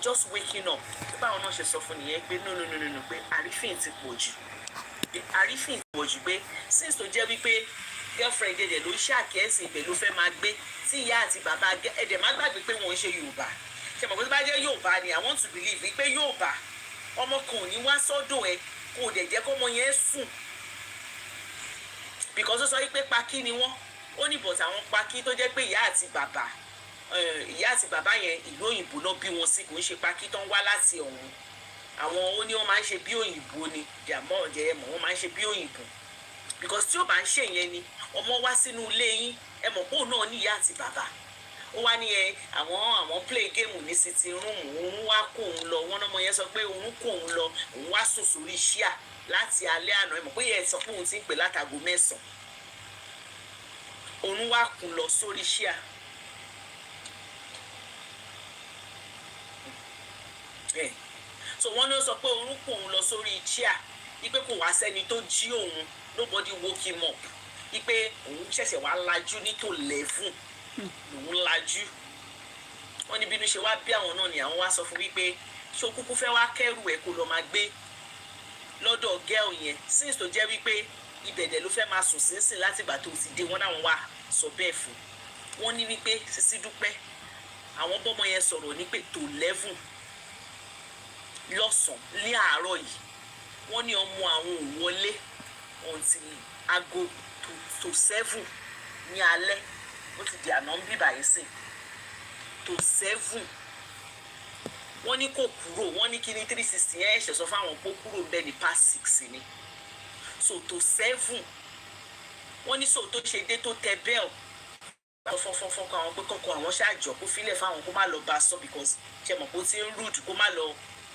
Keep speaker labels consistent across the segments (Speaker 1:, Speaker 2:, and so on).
Speaker 1: just waking up báwọn náà ṣe sọ fún nìyẹn pé no pé àrífín ti pọ̀ jù pé since tó jẹ́ wípé girlfriend ẹ̀dẹ̀ ló ṣàkíyèsí ibẹ̀ ló fẹ́ máa gbé tí ìyá àti bàbá ẹ̀dẹ̀ má gbàgbé pé wọ́n ń ṣe Yorùbá ṣe mọ̀ pé tó bá jẹ́ Yorùbá ni I want to believe wípé Yorùbá ọmọ kan ò ní wá sọ́dọ̀ ẹ̀ kò dẹ̀ jẹ́ kọ́mọ yẹn sùn because ó sọ wípé Pakí ni wọ́n ó ní bọ̀t àwọn Pakí tó jẹ́ pé ìyá àti bàbá yẹn ìlú òyìnbó náà bí wọn sí kò ń ṣe Pakí tó ń wá láti ọ̀hún àwọn ó ní wọ́n máa ń ṣe bí òyìnbó ni jàmbá ọ̀jẹ̀ ẹ̀mọ̀ wọ́n máa ń ṣe bí òyìnbó because tí ó bá ń ṣe yẹn ni ọmọ wá sínú ilé yín ẹ̀mọ̀ pé òun náà ní ìyá àti bàbá ó wá ní àwọn play game ní sitting room òun wá kó òun lọ wọn ọmọ yẹn sọ pé òun kó òun lọ òun wá sùn sórí ṣíà láti alẹ́ àná ẹ̀mọ̀ pé yẹn sọ pé òun ti ń pè látago 9 òun wá kùn lọ sórí ṣíà so wọ́n ní ó sọ pé òun kó òun lọ sórí ṣíà ipe kò wá sẹ́ni tó jí òun nobody woke him up ipe òun ṣẹ̀ṣẹ̀ wá lajú ní tó 11 lòun lajú wọ́n ní bínú ṣe wá bí àwọn náà ni àwọn wá sọ fún wípé ṣé o kúkú fẹ́ wá kẹ́rù ẹ̀ kó lọ máa gbé lọ́dọ̀ girl yẹn since tó jẹ́ wípé ibẹ̀dẹ̀ ló fẹ́ máa sùn sínsìn láti ìgbà tó ti dé wọn náà wá sọ bẹ́ẹ̀ fún wọn ní wípé Sísídúpẹ́ àwọn bọ́mọ yẹn sọ̀rọ̀ ní pé tó 11 lọ́sàn-án ní àárọ̀ yìí wọ́n ní ọmọ àwọn ò wọlé until aago tó 7 ní alẹ́ ó ti di àná ń bíbà yìí sìn tó 7 wọ́n ní kò kúrò wọ́n ní kí ní 360 yẹn ẹ̀ṣẹ̀ sọ fáwọn pé ó kúrò bẹ́ẹ̀ ní past 6 ni so tó 7 wọ́n ní so tó ṣe dé tó tẹ bẹ́ẹ̀ fọ́nfọ́nfọ́n kan àwọn pé kọ́kọ́ àwọn ṣáàjọ kó filẹ̀ fáwọn kó má lọ bá a sọ because ṣe mọ̀ pé ó ti ń rude kó má lọ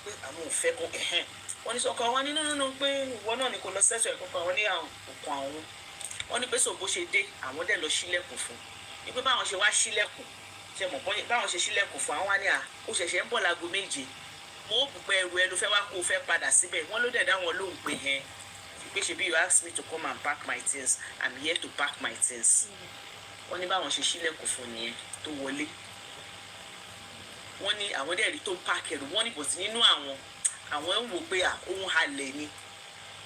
Speaker 1: pé àwọn ò fẹ́ kan wọ́n ní sọ́kọ́ wọn ní nínú pé ìwọ náà ni kò lọ sẹ́tọ̀ ẹ̀kọ́ kan wọ́n ní àwọn òkun àwọn wọ́n ní pé sọ bó ṣe dé àwọn dẹ̀ lọ ṣílẹ̀kùn fún ní pé báwọn ṣe wá ṣílẹ̀kùn ṣe mọ̀ bọ́yìn báwọn ṣe ṣílẹ̀kùn fún àwọn wá ní ó ṣẹ̀ṣẹ̀ ń bọ̀ láago 7 mo ó bù pé ẹrù ẹ ló fẹ́ wá kó o fẹ́ padà síbẹ̀ wọ́n ló dẹ̀ dá wọn lóhùn pé pé ṣe bí you ask me to come and pack my things I'm here to pack my things wọ́n ní báwọn ṣe ṣílẹ̀kùn fún nìyẹn tó wọlé wọ́n ní àwọn dẹ̀ rí tó ń pack ẹrù wọ́n ní bò sí nínú àwọn ń wò pé òun halẹ̀ ni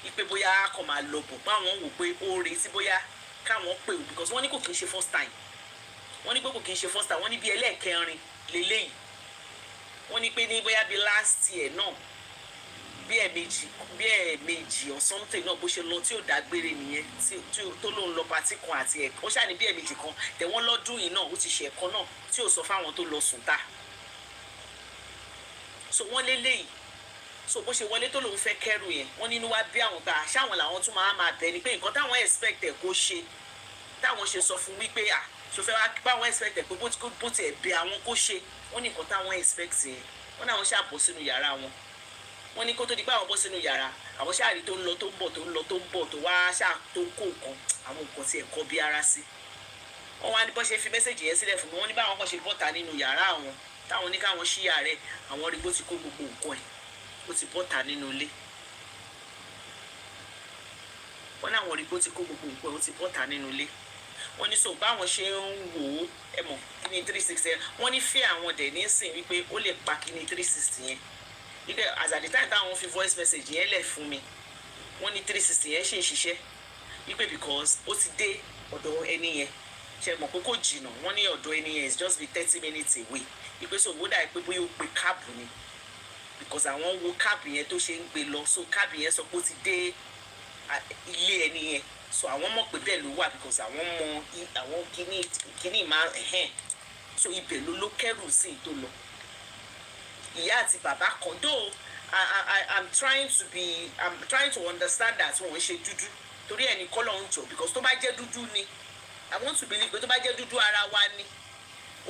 Speaker 1: ipe bóyá kò máa lọ bọ̀ báwọn wò pé ó retí bóyá káwọn pè ó because wọ́n ní kò kí ń ṣe first time wọ́n ní pé kò kí ń ṣe first time wọ́n ní bí ẹlẹ́ẹ̀kẹrin lélẹ́yìí wọ́n ní pé ní bóyá bí last year náà bí ẹ̀ẹ̀mejì or something náà bó ṣe lọ tí ò dágbére nìyẹn tó lóun lọ patí kan àti ẹ̀kọ́ ó ṣàní bí ẹ̀ẹ̀mejì kan tẹ̀ wọ́n lọ́dún yìí náà ó ti ṣe ẹ̀kọ́ náà tí ò sọ fáwọn tó lọ sùn ta so wọ́n lélẹ́yìí so bó ṣe wọlé tó lòun fẹ́ kẹ́rù yẹn wọ́n nínú wá bí àwọn gbà ṣáwọn làwọn tún máa bẹ̀ ni pé nǹkan táwọn expect ẹ̀ kó ṣe táwọn ṣe sọ fún wípé ṣòfẹ́ wá báwọn expect ẹ̀ pé bó tiẹ̀ bẹ àwọn kó ṣe wọ́n ní nǹkan táwọn expect yẹn wọ́n náà wọ́n ṣáà bọ́ sínú yàrá wọn wọ́n ní kó tó di pé àwọn bọ́ sínú yàrá àwọn ṣáà rí tó ń lọ tó ń bọ̀ tó ń lọ tó ń bọ̀ tó wá ṣáà tó ń kó nǹkan àwọn nǹkan tí ẹ̀ kọ́ bí ara sí wọ́n wá ní bọ́ ṣe fi mẹ́sẹ̀jì yẹn sílẹ̀ fún mi wọ́n ní báwọn kan ṣe bọ́ta nínú yàrá àwọn táwọn ní káwọn ṣí yàrá ẹ̀ àwọn rí bó ti kó gbogbo nǹkan ẹ̀ ó ti bọ́ta nínú ilé wọ́n ní àwọn rí bó ti kó gbogbo nǹkan ẹ̀ ó ti bọ́ta nínú ilé wọ́n ní so báwọn ṣe ń wò ó ẹ mọ̀ kíní 360 wọ́n ní fẹ́ àwọn dẹ̀ ní sìn wípé ó lè pa kíní 360 yẹn wípé as at the time táwọn fi voice message yẹn lẹ̀ fún mi wọ́n ní 360 yẹn ṣì ń ṣiṣẹ́ wípé because ó ti dé ọ̀dọ̀ ẹni yẹn ṣe mọ̀ pé kò jìnnà wọ́n ní ọ̀dọ̀ ẹni yẹn is just be 30 minutes away wípé so wó dà pé bóyá ó pe káàbù ni because àwọn wo káàbù yẹn tó ṣe ń gbé lọ so káàbù yẹn sọ pé ó ti dé ilé ẹni yẹn so àwọn mọ̀ pé bẹ́ẹ̀ ló wà because àwọn mọ àwọn kíní máa so ibẹ̀ ló kẹ́rù sí i tó lọ ìyá àti bàbá kan though I'm trying to understand that wọ́n ṣe dúdú torí ẹni kọ́lọ̀ ń jọ because tó bá jẹ́ dúdú ni I want to believe pé tó bá jẹ́ dúdú ara wa ni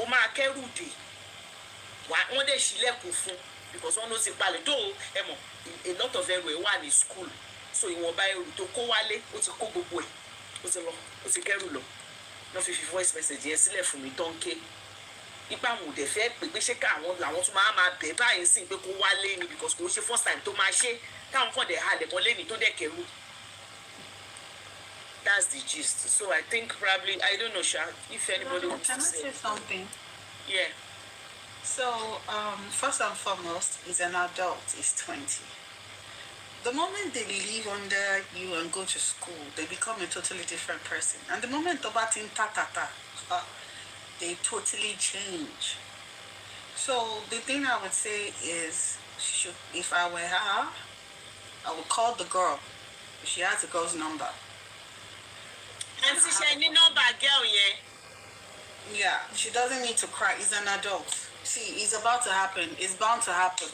Speaker 1: ó máa kẹ́rù dé wọ́n dẹ̀ ṣílẹ̀kùn fún because wọ́n ló ti palẹ̀ though ẹ mọ̀ a lot of ẹrù ẹ̀ wà ní school so ìwọ̀nba ẹrù tó kó wálé ó ti kó gbogbo ẹ̀ ó ti lọ ó ti kẹ́rù lọ náà fi voice message yẹn sílẹ̀ fún mi tó ń ké ipa àwọn òdẹ fẹ́ pè pé ṣé káwọn làwọn tún máa bẹ̀ báyìí sí pé kó wálé ni because kò ṣe first time tó máa ṣe káwọn kàn dẹ̀ halẹ̀ mọ́ lẹ́ni tó dẹ̀ kẹ́rù. That's the gist. So I think probably I don't know, Sha, if anybody wants to say
Speaker 2: something.
Speaker 1: Yeah.
Speaker 2: So, first and foremost, is an adult, is 20. The moment they leave under you and go to school, they become a totally different person. And the moment about in tatata, they totally change. So the thing I would say is, if I were her, I would call the girl. If she has the girl's number.
Speaker 1: And she any number girl,
Speaker 2: yeah, she doesn't need to cry. It's an adult. See, it's about to happen. It's bound to happen.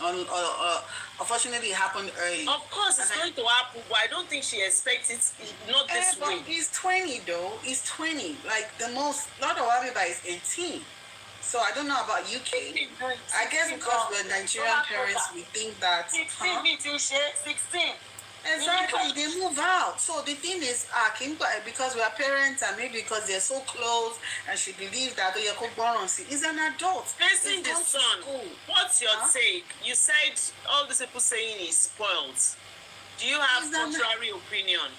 Speaker 2: Unfortunately, it happened early.
Speaker 1: Of course, it's going to happen, but I don't think she expects it. Not this way.
Speaker 2: He's 20 though. He's 20. Like the most. Not of everybody is 18. So I don't know about UK. I guess because we're Nigerian parents, we think that.
Speaker 1: 16.
Speaker 2: Exactly, they move out. So the thing is, because we are parents and maybe because they're so close and she believes that is an adult.
Speaker 1: Facing the son, what's your take? You said all these people saying he's spoiled. Do you have contrary opinion?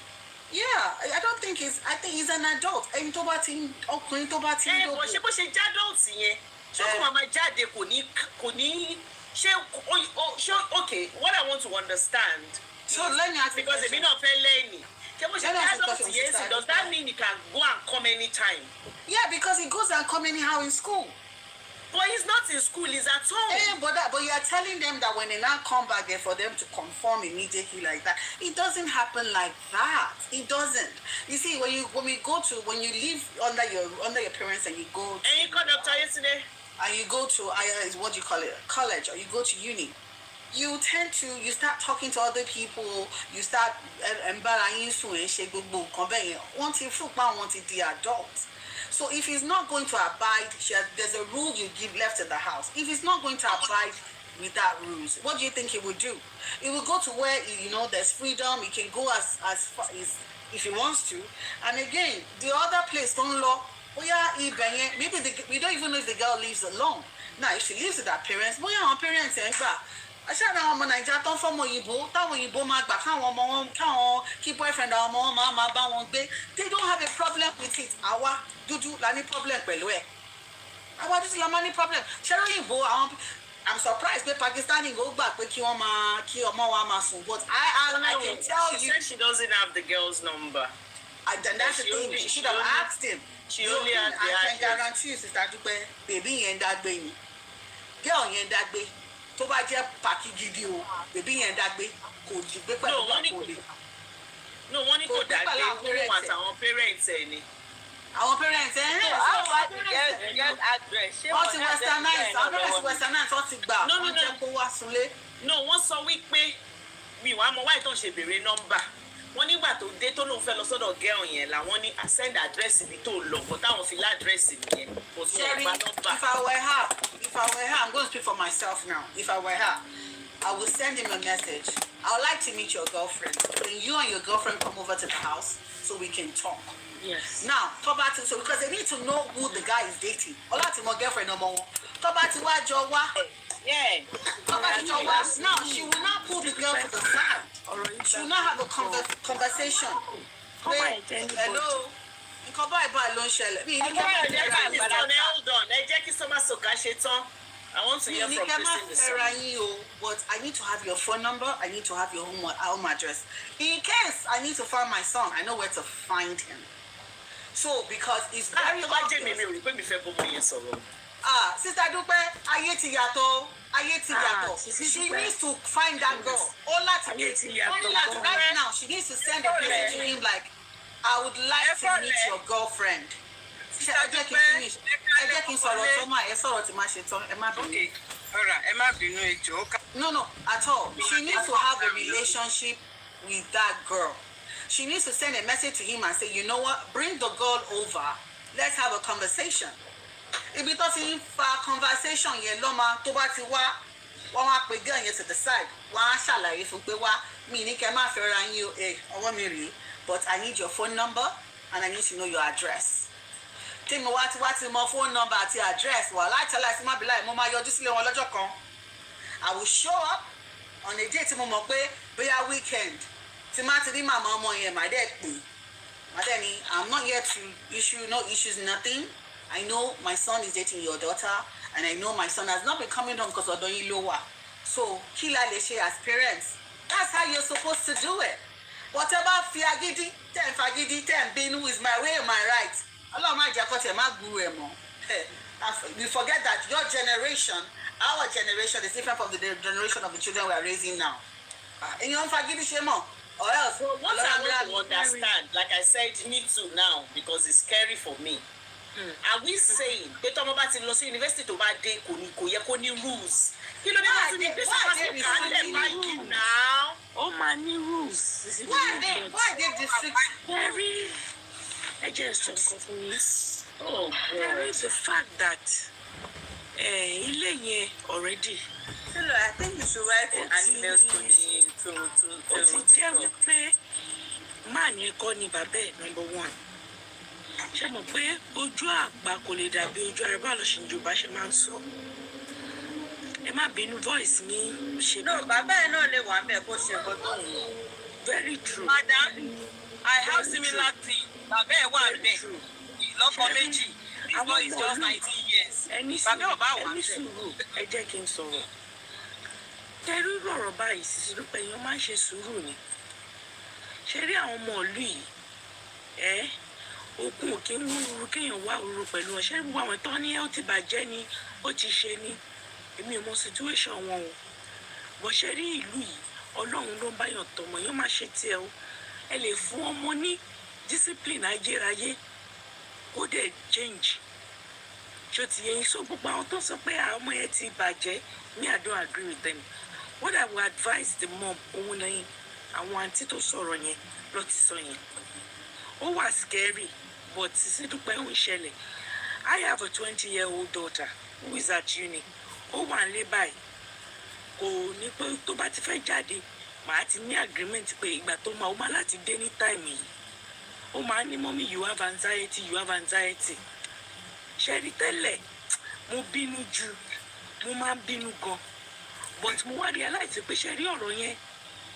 Speaker 2: Yeah, I don't think I think he's an adult. But
Speaker 1: okay, what I want to understand.
Speaker 2: So let me ask you
Speaker 1: because they not learning. Does that mean he can go and come anytime?
Speaker 2: Yeah, because he goes and come anyhow in school.
Speaker 1: But he's not in school, he's at home.
Speaker 2: But you are telling them that when they now come back there for them to conform immediately like that, it doesn't happen like that. It doesn't. You see, when you live under your parents and you go to,
Speaker 1: and you called doctor yesterday?
Speaker 2: And you go to what do you call it, college, or you go to uni. You start talking to other people, you start wanting the adult. So if he's not going to abide, there's a rule you give left in the house. If he's not going to abide with that rules, what do you think he would do? He will go to where, there's freedom, he can go as far as if he wants to. And again, the other place, don't law, maybe we don't even know if the girl lives alone. Now, if she lives with her parents, her parents I said now I'm Nigeria don't form Oyibo, táwọn Oyibo máa gbà káwọn kí boyfriend àwọn ọmọ wọn máa bá wọn gbé. They don't have a problem with it. Àwa dúdú la ní problem pẹ̀lú ẹ̀. Àwa dúdú la máa ní problem. Ṣé Oyinbo àwọn I'm surprised pé Pakistani go gbà pé kí ọmọ wa máa sùn, but I can tell you.
Speaker 1: She said she doesn't have the girl's number.
Speaker 2: And then that's the thing. She should have asked him.
Speaker 1: She only has the address.
Speaker 2: I can guarantee you, Sister Dupe, baby yẹn dàgbé ni. Girl yẹn dàgbé. Tó bá jẹ́ pàkí gidi o, bèbí yẹn dàgbé kò dìgbé pẹ̀lú àpòlè.
Speaker 1: No, wọ́n ní kò dàgbé fún àtàwọn parents ẹ̀ ni.
Speaker 2: Àwọn parents ẹ̀
Speaker 1: get address.
Speaker 2: Wọ́n ti westernize, àwọn parents westernize wọ́n ti gbà. Wọ́n jẹ́ kó wá súnlé.
Speaker 1: No, wọ́n sọ wípé mi wàá mọ wáyé tó ń ṣe béèrè nọ́mbà. Wọ́n nígbà tó dé tó lóun fẹ́ lọ sọ́dọ̀ girl yẹn làwọn ní send address ibi tó lọ kó táwọn fi ládírẹ́sì nìyẹn.
Speaker 2: Sherry, if I were her, I'm going to speak for myself now. If I were her, I would send him a message. I would like to meet your girlfriend. Can you and your girlfriend come over to the house so we can talk?
Speaker 1: Yes.
Speaker 2: Now, so because they need to know who the guy is dating. My girlfriend no more.
Speaker 1: Yeah.
Speaker 2: Now, she will not pull the girl to the side. She will not have a conversation. Hello.
Speaker 1: Hold on. I want to hear from Christine.
Speaker 2: But I need to have your phone number. I need to have your home address. In case I need to find my son, I know where to find him. So, because it's very obvious. Sister Dupe, ayé ti yàtọ̀. She needs to find that girl. Right now, she needs to send a message to him like, I would like to meet your girlfriend. No, at all. She needs to have a relationship with that girl. She needs to send a message to him and say, you know what, bring the girl over. Let's have a conversation. If it doesn't conversation, girl to the side. But I need your phone number and I need to know your address. Tell me what's my phone number and your address. Well, I tell us, I will show up on a day to Mama be a weekend. Timothy, my mama, my dad. I'm not here to issue no issues, nothing. I know my son is dating your daughter. and I know my son has not been coming home because of the lower. So, kila leshe as parents. That's how you're supposed to do it. Whatever fiagidi, ten fagidi, ten binu is my way or my right. Allah my jacote ma guru emo. We forget that your generation, our generation is different from the generation of the children we are raising now. In your fagidi shemo. Or else,
Speaker 1: what I want to understand, like I said, me too now, because it's scary for me. Are we saying pé tọ́mọ bá ti lọ sí university tó bá dé kò yẹ kó ní rules? Kí ló dé tó tún ní gbèsè wá sí kálẹ̀ báyìí náà?
Speaker 3: Ó máa ní rules.
Speaker 2: Why they district?
Speaker 3: Very. I just don't go for this.
Speaker 1: Oh,
Speaker 3: there is the fact that ilé yẹn already.
Speaker 4: Hello, I think you should write an email to
Speaker 3: Ó ti jẹ́ wípé máa ní kọ́ ni bàbá ẹ̀ number one. Ṣé mo pé ojú àgbà kò lè dàbí ojú ara bá lọ ṣe Yorùbá ṣe máa ń sọ? Ẹ má bínú voice mi ṣe
Speaker 4: No, bàbá ẹ̀ náà lè wà ńbẹ̀ kó ṣe nǹkan tó wù ú.
Speaker 3: Very true.
Speaker 4: Madam, I have similar thing. Bàbá ẹ̀ wà ńbẹ̀. Lọ́kọ méjì. This boy is just 19 years. Bàbá ò bá wà
Speaker 3: ẹni
Speaker 4: ńbẹ̀.
Speaker 3: sùúrù ẹ jẹ́ kí n sọ̀rọ̀. Tẹ́rí rọ̀rọ̀ báyìí SISIDUPE èèyàn máa ń ṣe sùúrù ni. Ṣé rí àwọn ọmọ ìlú yìí? Okun òkè ń wúru kéèyàn wá òru pẹ̀lú wọn. Ṣé gbogbo àwọn tán ní ó ti bàjẹ́ ni ó ti ṣe ni? Èmi ò mọ situation wọn o. Bó ṣe rí ìlú yìí, Ọlọ́run ló ń báyàn tọmọ, yóò máa ṣe tiẹ̀ o. Ẹ lè fún ọmọ ní discipline ayérayé kó dẹ̀ change. Ṣó ti yẹ yín sọ gbogbo àwọn tó sọ pé àwọn ọmọ yẹn ti bàjẹ́, me I don't agree with them. What I would advise the mom, òun náà àwọn àǹtí tó sọ̀rọ̀ yẹn ló ti sọ yẹn. Ó wà scary, but SISIDUPE ń ṣẹlẹ̀. I have a 20-year-old daughter who is at uni. Ó wà nílé báyìí. Kò ní pé tó bá ti fẹ́ jáde, màá ti ní agreement pé ìgbà tó máa ó máa láti dé ní time yìí. Ó máa ní mommy you have anxiety, you have anxiety. Ṣé rí tẹ́lẹ̀, mo bínú jù, mo máa ń bínú gan. But mo wá realize pé ṣé rí ọ̀rọ̀ yẹn,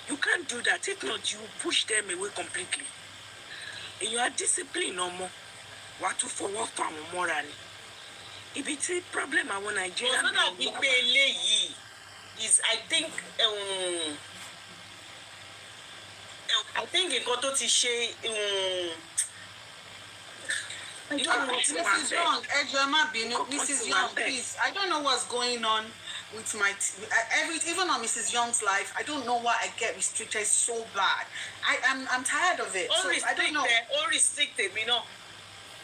Speaker 3: you can't do that. If not, you push them away completely. Èèyàn á discipline ọmọ, wàá tún fọwọ́ fún àwọn mọ́ra ni. Ibi tí problem àwọn Nàìjíríà
Speaker 1: Mo sọ́nà wípé eléyìí is I think nǹkan tó ti ṣe
Speaker 2: Mrs. Young, Mrs. Young, please. I don't know what's going on with my even on Mrs. Young's life. I don't know why I get restricted so bad. I'm tired of it. So I don't know.
Speaker 1: Ó restricted mi náà.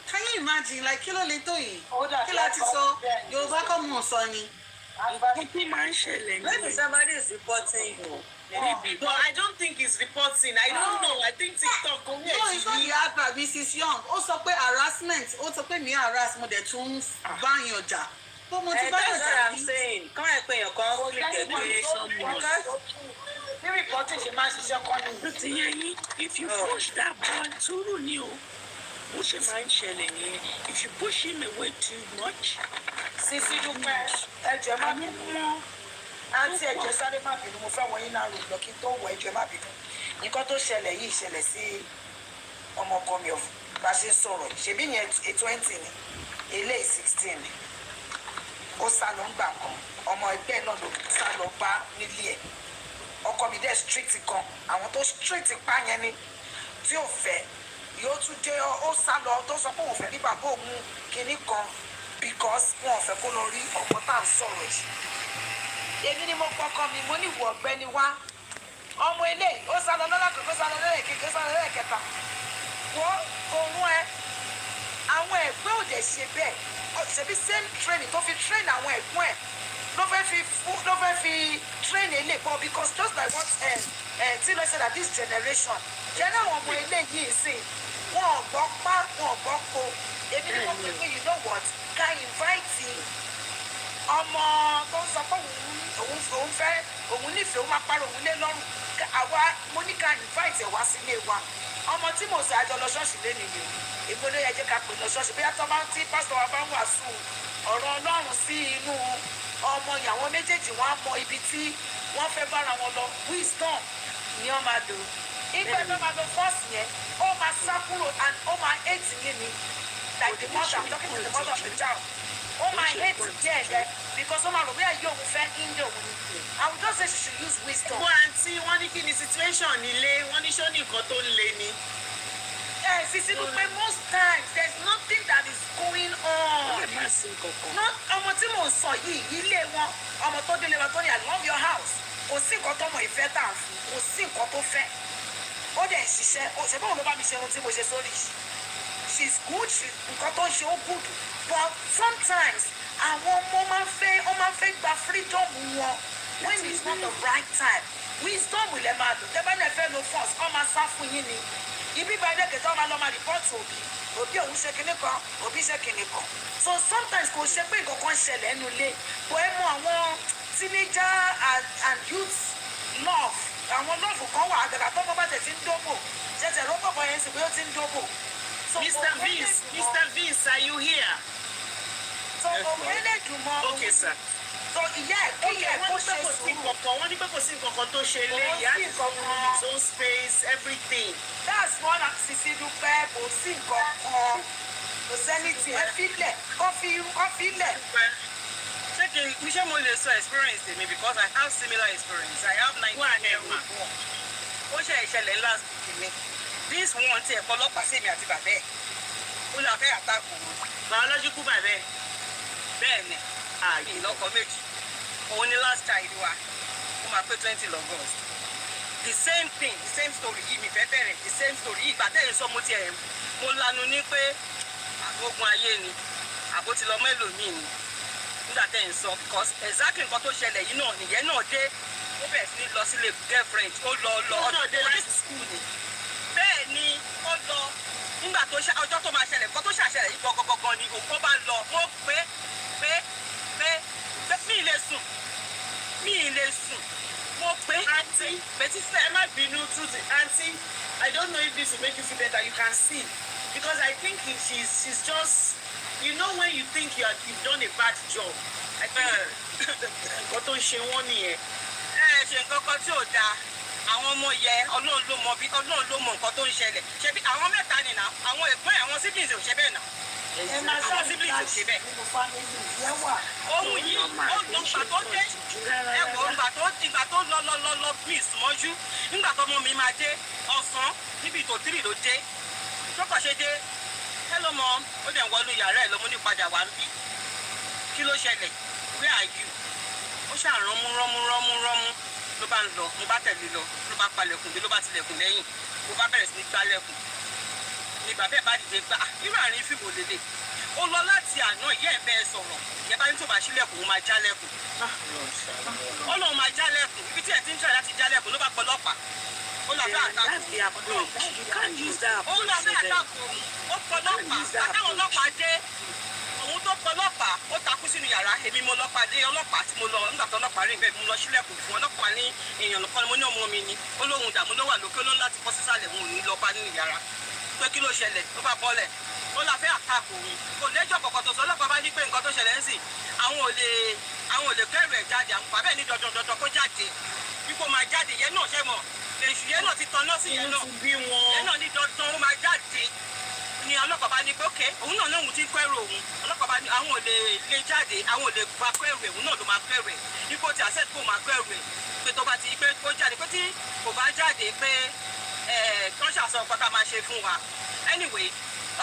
Speaker 2: Can you imagine? Like kilo leto yìí. Kilo ti sọ Yorùbá kọ́ mọ̀ sọ ni.
Speaker 3: Kí máa ń ṣẹlẹ̀
Speaker 4: Maybe
Speaker 3: ní
Speaker 4: somebody is reporting you.
Speaker 1: But I don't think it's reporting. I don't know. I think TikTok go
Speaker 2: No, it's not the advert, Mrs. Young. Ó sọ pé harassment. Ó sọ pé mi harass mo dẹ̀ tún bá yàn jà. But mo ti bá
Speaker 4: That's
Speaker 2: yàn
Speaker 4: what
Speaker 2: jà
Speaker 4: I'm saying. Come on, pay your call. Click it.
Speaker 1: Bí reporting ṣe máa ń ṣiṣẹ́ kọ́ ni.
Speaker 3: Ó ti yẹ yín, if you push that boy sùúrù ni o. Bó ṣe máa ń ṣẹlẹ̀ nìyẹn. If you push him away too much,
Speaker 1: SISIDUPE ẹjọ́ má
Speaker 3: àwọn
Speaker 1: bínú.
Speaker 3: ọmọ
Speaker 1: Àǹtí ẹ̀jẹ̀ sáré má bínú. Mo fẹ́ wọ yín náà rò lọ kí n tó wọ ẹjọ́ má bínú. Nǹkan tó ṣẹlẹ̀ yìí ṣẹlẹ̀ sí ọmọ ọkọ mi bá ṣe sọ̀rọ̀. Ṣèbí yẹn 20 ni, eléyìí 16 ni. Ó sá lọ ń gbà kan. Ọmọ ẹgbẹ́ náà ló sá lọ bá nílé ẹ̀. Ọkọ mi dẹ̀ strict kan. Àwọn tó strict pa yẹn ni tí ò fẹ́. Yóò tún dé ó sá lọ tó sọ pé òun fẹ́ rí bàbá òun kinní kan because wọn ò fẹ́ kó lọ rí ọmọ tá à ń sọ̀rọ̀ yìí. Èmi ni mo kọ́kọ́ mi mo ní ìwọ ọ̀gbẹ́ni wá ọmọ eléyìí ó sá lọ lọ́lákòókò ó sá lọ lẹ́ẹ̀kejì ó sá lọ lẹ́ẹ̀kẹta wọ́n òun ẹ àwọn ẹ̀gbẹ́ òde ṣe bẹ́ẹ̀ ṣebí same training tó fi train àwọn ẹ̀gbọ́n ẹ̀ ló fẹ́ fi train eléyìí pọ̀ because just like what Tino said that this generation jẹ́ náà àwọn ọmọ eléyìí sìn wọn ò gbọ́ pa wọn ò gbọ́ po èmi ni mo pè pé you know what ká invite ọmọ tó ń sọ pé òun fẹ́ òun nífẹ̀ẹ́ òun máa parọ́ òun lé lọ́rùn àwa mo ní ká invite ẹ̀ wá sílé wa ọmọ tí mo sọ àjọ lọ ṣọ́ọ̀ṣì lé nìyẹn èmi ló yẹ jẹ́ ká pè lọ ṣọ́ọ̀ṣì bí atọ́ bá ń tí pásítọ̀ wa bá ń wàásù ọ̀rọ̀ Ọlọ́run sí inú ọmọ ìyàwó méjèèjì wọn á mọ ibi tí wọ́n fẹ́ bára wọn lọ wisdom ni wọ́n máa lò ìgbà tó máa lọ fọ́ọ̀sì yẹn ó máa sá kúrò and ó máa hate yín ni like the mother I'm talking to the mother of the child
Speaker 5: Oh my hate dead because oh my we are young fẹ́ Indo. I would just say she should use wisdom.
Speaker 1: Gbogbo àǹtí wọ́n ní kí ni situation nílé wọ́n ní ṣó ní nǹkan tó ń le ni.
Speaker 5: SISIDUPE, most times there's nothing that is going on. Not ọmọ tí mò ń sọ yìí ilé wọn ọmọ tó délé wọn tó ní I love your house. Kò sí nǹkan tọmọ ìfẹ́ tà ń fún kò sí nǹkan tó fẹ́. Ó dẹ̀ ṣiṣẹ́ ó ṣe báwo ló bá mi ṣe ohun tí mo ṣe sórí. She's good nǹkan tó ń ṣe ó good but sometimes àwọn ọmọ máa ń fẹ́ gba freedom wọn when it's not the right time. Wisdom ilẹ̀ máa lò tẹ́ bá ní ẹ fẹ́ lo force ọ máa sá fún yín ni. Ibi ìbàdàn kẹtọ́ máa lọ máa rìpọ́ọ̀tù òbí òun ṣe kinní kan òbí ṣe kinní kan so sometimes kò ṣe pé nǹkan kan ṣẹlẹ̀ ẹnu ilé bó ẹ mọ àwọn teenager and youth love àwọn love kan wà àgàgà tó bọ́ bá tẹ̀ tí ń dóbò ṣẹ̀ṣẹ̀ ló pọ̀ yẹn sì pé ó ti ń dóbò.
Speaker 1: Mr. Vince, are you here?
Speaker 5: so òun ẹlẹ́dùn mọ́
Speaker 1: Okay, sir.
Speaker 5: so ìyá ẹ̀ kí ẹ̀ kó ṣe sùúrù.
Speaker 1: Wọ́n ní pé kò sí nǹkan kan tó ṣe lé ìyá his own space everything.
Speaker 5: That's one SISIDUPE kò sí nǹkan kan kò sẹ́ni tí ẹ filẹ̀ kó filẹ̀.
Speaker 4: Ṣé mo lè sọ experience tèmi because I have similar experience. I have 19-year-old. Ó ṣe ìṣẹ̀lẹ̀ last week mi. This one ti ẹ̀kọ́ ọlọ́pàá sí mi àti bàbá ẹ̀. Ó lọ fẹ́ àtàkùn wọn.
Speaker 1: Biological bàbá ẹ̀.
Speaker 4: Bẹ́ẹ̀ ni. Àmì ìlọ́kọ méjì. Òun ni last child wa. Ó máa pé 20 August. The same thing, the same story yìí mi fẹ́ bẹ̀rẹ̀, the same story yìí. Ìgbà tẹ́yìn sọ mo ti ẹ̀ mo lanu ní pé àgbógun ayé ni. Àbó ti lọ mẹ́lòmíì ni. Nígbà tẹ́yìn sọ because exactly nǹkan tó ṣẹlẹ̀ yìí náà nìyẹn náà dé. Ó bẹ̀rẹ̀ sí ní lọ sílé girlfriend. Ó lọ
Speaker 1: náà dé láti school ni.
Speaker 4: Bẹ́ẹ̀ ni ó lọ nígbà tó ọjọ́ tó máa ṣẹlẹ̀ nǹkan tó ṣàṣẹlẹ̀ yìí gangan ni òkú bá lọ ó pé mi ì lè sùn mo pé
Speaker 1: Auntie, ẹ má bínú truth. Auntie, I don't know if this will make you feel better. You can see because I think she's just when you think you've done a bad job. I think nǹkan tó ń ṣe wọ́n nìyẹn.
Speaker 4: Ṣe nǹkan kan tí ò dáa àwọn ọmọ yẹ Ọlọ́run ló mọ nǹkan tó ń ṣẹlẹ̀ ṣebí àwọn mẹ́ta nìyà àwọn ẹ̀gbọ́n àwọn siblings ò ṣe bẹ́ẹ̀ náà. Àwọn siblings ò ṣe bẹ́ẹ̀. Ohun yìí ó lọ gbà tó dé ẹ̀wọ̀n ìgbà tó lọ bí ìsúnmọ́jú nígbà tó ọmọ mi máa dé ọ̀sán níbi tó 3 ló dé tó kàn ṣe dé hello mom ó dẹ̀ ń wọlé yàrá ẹ̀ lọ́mú ní padà wá ń bì kí ló ṣẹlẹ̀ where are you ó ṣàrànmú ló bá ń lọ mo bá tẹ̀lé lọ ló bá palẹ̀kùn dé ló bá tilẹ̀kùn lẹ́yìn mo bá bẹ̀rẹ̀ sí ní gbálẹ̀kùn ní bàbá ẹ̀ bá dìde gbà irú àárín fíìmù lélẹ̀ ó lọ láti àná ìyá ẹ̀ bẹ́ẹ̀ sọ̀rọ̀ ìyá bá ní tó bá ṣílẹ̀kùn ó máa jálẹ̀kùn ó lóun máa jálẹ̀kùn ibi tí ẹ̀ ti ń tẹ̀lé láti jálẹ̀kùn ló bá pọ̀ ọlọ́pàá ó lọ fẹ́ àtàkùn ó lọ fẹ́ àtàkùn ó pọ̀ ọlọ́pàá àtàwọn ọlọ́pàá dé òun tó pọ̀ ọlọ́pàá ó takú sínú yàrá èmi mo lọ́pàá dé ọlọ́pàá tí mo lọ nígbà tó ọlọ́pàá rí bẹ́ẹ̀ mo lọ sílẹ̀kùn fún ọlọ́pàá ní èèyàn lọ́kọ́ mo ní ọmọ mi ni ó lóhun dààmú ló wà lókè ó lóhun láti bọ́ sísàlẹ̀ òun ò ní lọ́pàá nínú yàrá pé kí ló ṣẹlẹ̀ ó bá bọ́lẹ̀ ó la fẹ́ àtàkùn òun kò lẹ́jọ́ kọ̀ọ̀kan tó sọ ọlọ́pàá bá ní pé nǹkan tó ṣẹlẹ̀ ń sìn àwọn ò lè kẹ́rù ẹ̀ jáde àwọn bàbá ẹ̀ ní dandan kó jáde bí kò máa jáde yẹn náà ṣe mọ̀ èṣù yẹn náà ti tanná sí yẹn náà ní dandan ó máa jáde ni ọlọ́pàá bá ní pé ókè òun náà lóhun ti kẹ́rù òun ọlọ́pàá bá ní àwọn ò lè jáde àwọn ò lè gba kẹ́rù òun náà ló máa kẹ́rù ẹ̀ ipò tí àṣẹ kò máa kẹ́rù ẹ̀ pé tó bá ti pé kó jáde pé tí kò bá jáde pé tó ń ṣàṣọ ọ̀pọ̀ tá a máa ṣe fún wa anyway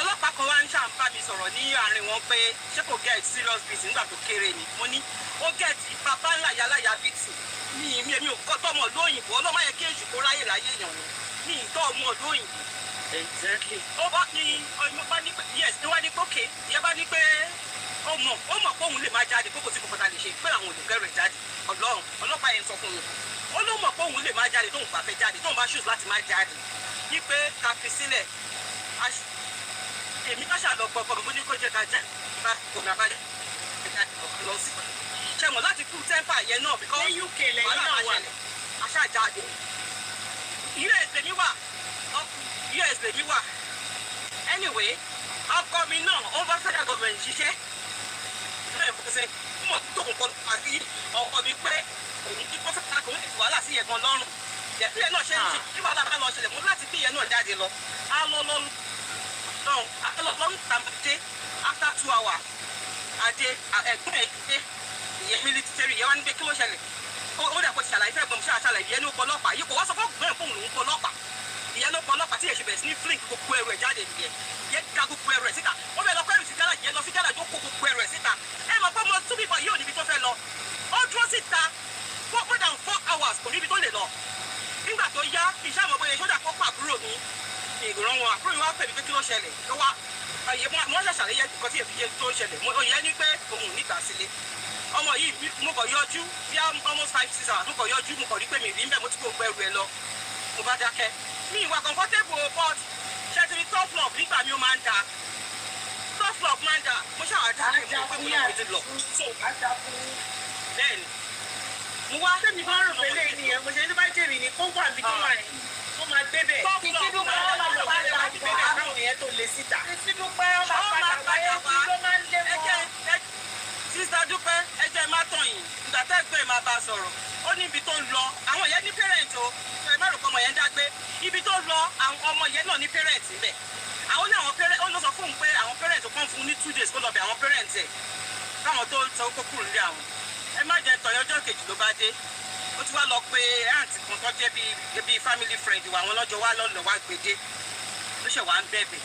Speaker 4: ọlọ́pàá kan wá ń ṣàǹbá mi sọ̀rọ̀ ní àárín wọn pé ṣé kò get serious beat nígbà tó kéré ni mo ní ó get bàbá ńlá yálàyà beat mi ò kọ́ tọ́mọ lóyìnbó ọlọ́mọ yẹ kí èṣù kó ráyè láyé èèyàn ni mi ì tọ́ ọmọ lóyìnbó.
Speaker 1: Exactly.
Speaker 4: ó bá ní ọmọ bá ní pé yes ní wá ní pé òkè ìyá bá ní pé ó mọ̀ pé òun lè máa jáde kókò tí kò kọ́ta lè ṣe pé àwọn olùkẹ́rù ẹ̀ jáde ọlọ́run ọlọ́pàá yẹn sọ fún mi ó ló mọ̀ pé òun lè máa jáde tóun bá fẹ́ jáde tóun bá ṣùs láti máa jáde ní pé ká fi sílẹ̀ èmi bá ṣàlọ́ gbọ̀gbọ̀ mo ní kó jẹ́ ká jẹ́ bá kò ní abájẹ́ lọ sí ṣẹ́mọ̀ láti kú tẹ́ḿpà yẹn náà bíkọ́
Speaker 1: ní UK lẹ́yìn náà wà
Speaker 4: aṣáájáde US lèmi wà anyway ọkọ mi náà ó bá federal government ṣiṣẹ́ bẹ́ẹ̀ fún ṣe mọ̀ tó kọ́ àti ọkọ mi pé òun kí kó fẹ́ẹ́ kó ètò wàhálà sí ẹ̀gbọ́n lọ́rùn yẹ̀pẹ́ náà ṣe ń ṣe kí wàhálà bá lọ ṣẹlẹ̀ mú láti bí ìyẹn náà jáde lọ á lọ lọ́rùn tàǹbàdé after 2 hours adé ẹ̀gbọ́n ẹ̀ dé ìyẹn military yẹn wá ní pé kí ló ṣẹlẹ̀ ó dẹ̀ kó ti ṣàlàyé fẹ́ gbọ́n ṣàlàyé ìyẹn ló pọ̀ ọlọ́pàá yìí kò wá sọ fún gbọ́n fóun lòún pọ̀ ọlọ́pàá ìyẹn ló pọ̀ ọlọ́pàá tí èsì bẹ̀rẹ̀ sí ní flink gbogbo ẹrù ẹ̀ jáde nìyẹn yẹn ká gbogbo ẹrù ẹ̀ síta ó fẹ́ lọ kọ́ ẹrù sí gáràjì yẹn lọ sí gáràjì ó kó gbogbo ẹrù ẹ̀ síta ẹ mọ̀ pé mo tún bíbọ̀ yóò níbi tó fẹ́ lọ ó dúró síta more than 4 hours kò níbi tó lè lọ nígbà tó yá iṣẹ́ àmọ́ bóyá sójà kọ́ pàbúrò mi ìgbìrán wọn àbúrò mi wá pè mí pé kí ló ṣẹlẹ̀ ló wá wọ́n ṣàṣàlẹ̀ yẹ nǹkan tí èfi yẹ tó ṣẹlẹ̀ mo yẹ ní pé òun nígbà sílé ọmọ yìí mo kàn yọjú bí almost 5-6 hours mo kàn yọjú mo kàn rí pé mi rí mbẹ́ mo ti kó gbẹrù ẹ lọ mo bá dákẹ́ mi ìwà comfortable but ṣètìlí tough love nígbà mi ó máa ń da tough love máa ń da mo ṣàwádà pé mo pé mo lọ́wọ́ ti lọ. bẹ́ẹ̀ni mo wá
Speaker 1: sẹ́mi bá rò pé lẹ́yìn nìyẹn mo ṣe ní bá jèrè ní kó wà níbi tó wà yẹn ó máa gbé bẹ́ẹ̀.
Speaker 5: Ìsídùpẹ́ ọmọ padà wá.
Speaker 1: káwọn yẹn tó lè síta.
Speaker 5: Ìsídùpẹ́ ọmọ padà wá kí ló máa ń lé wọn.
Speaker 4: sísá dúpẹ́ ẹjẹ́ má tàn yín ìgbà tẹ́gbẹ́ máa bá a sọ̀rọ̀ ó ní ibi tó ń lọ àwọn yẹn ní parent o ẹ má rò pé ọmọ yẹn dágbé ibi tó lọ àwọn ọmọ yẹn náà ní parent níbẹ̀ àwọn ní àwọn parent ó lọ sọ fún un pé àwọn parent kan fún un ní 2 days kó lọ bẹ àwọn parent ẹ̀ káwọn tó sọ kó kúrò nílé àwọn ẹ má jẹ tọ̀yọ́ ọjọ́ kejì ló bá dé ó ti wá lọ pé àǹtí kan tó jẹ́ bíi family friend wa àwọn lọ́jọ́ wá lọ́lọ́ wá gbèdé ló ṣẹ̀ wá ń bẹ̀bẹ̀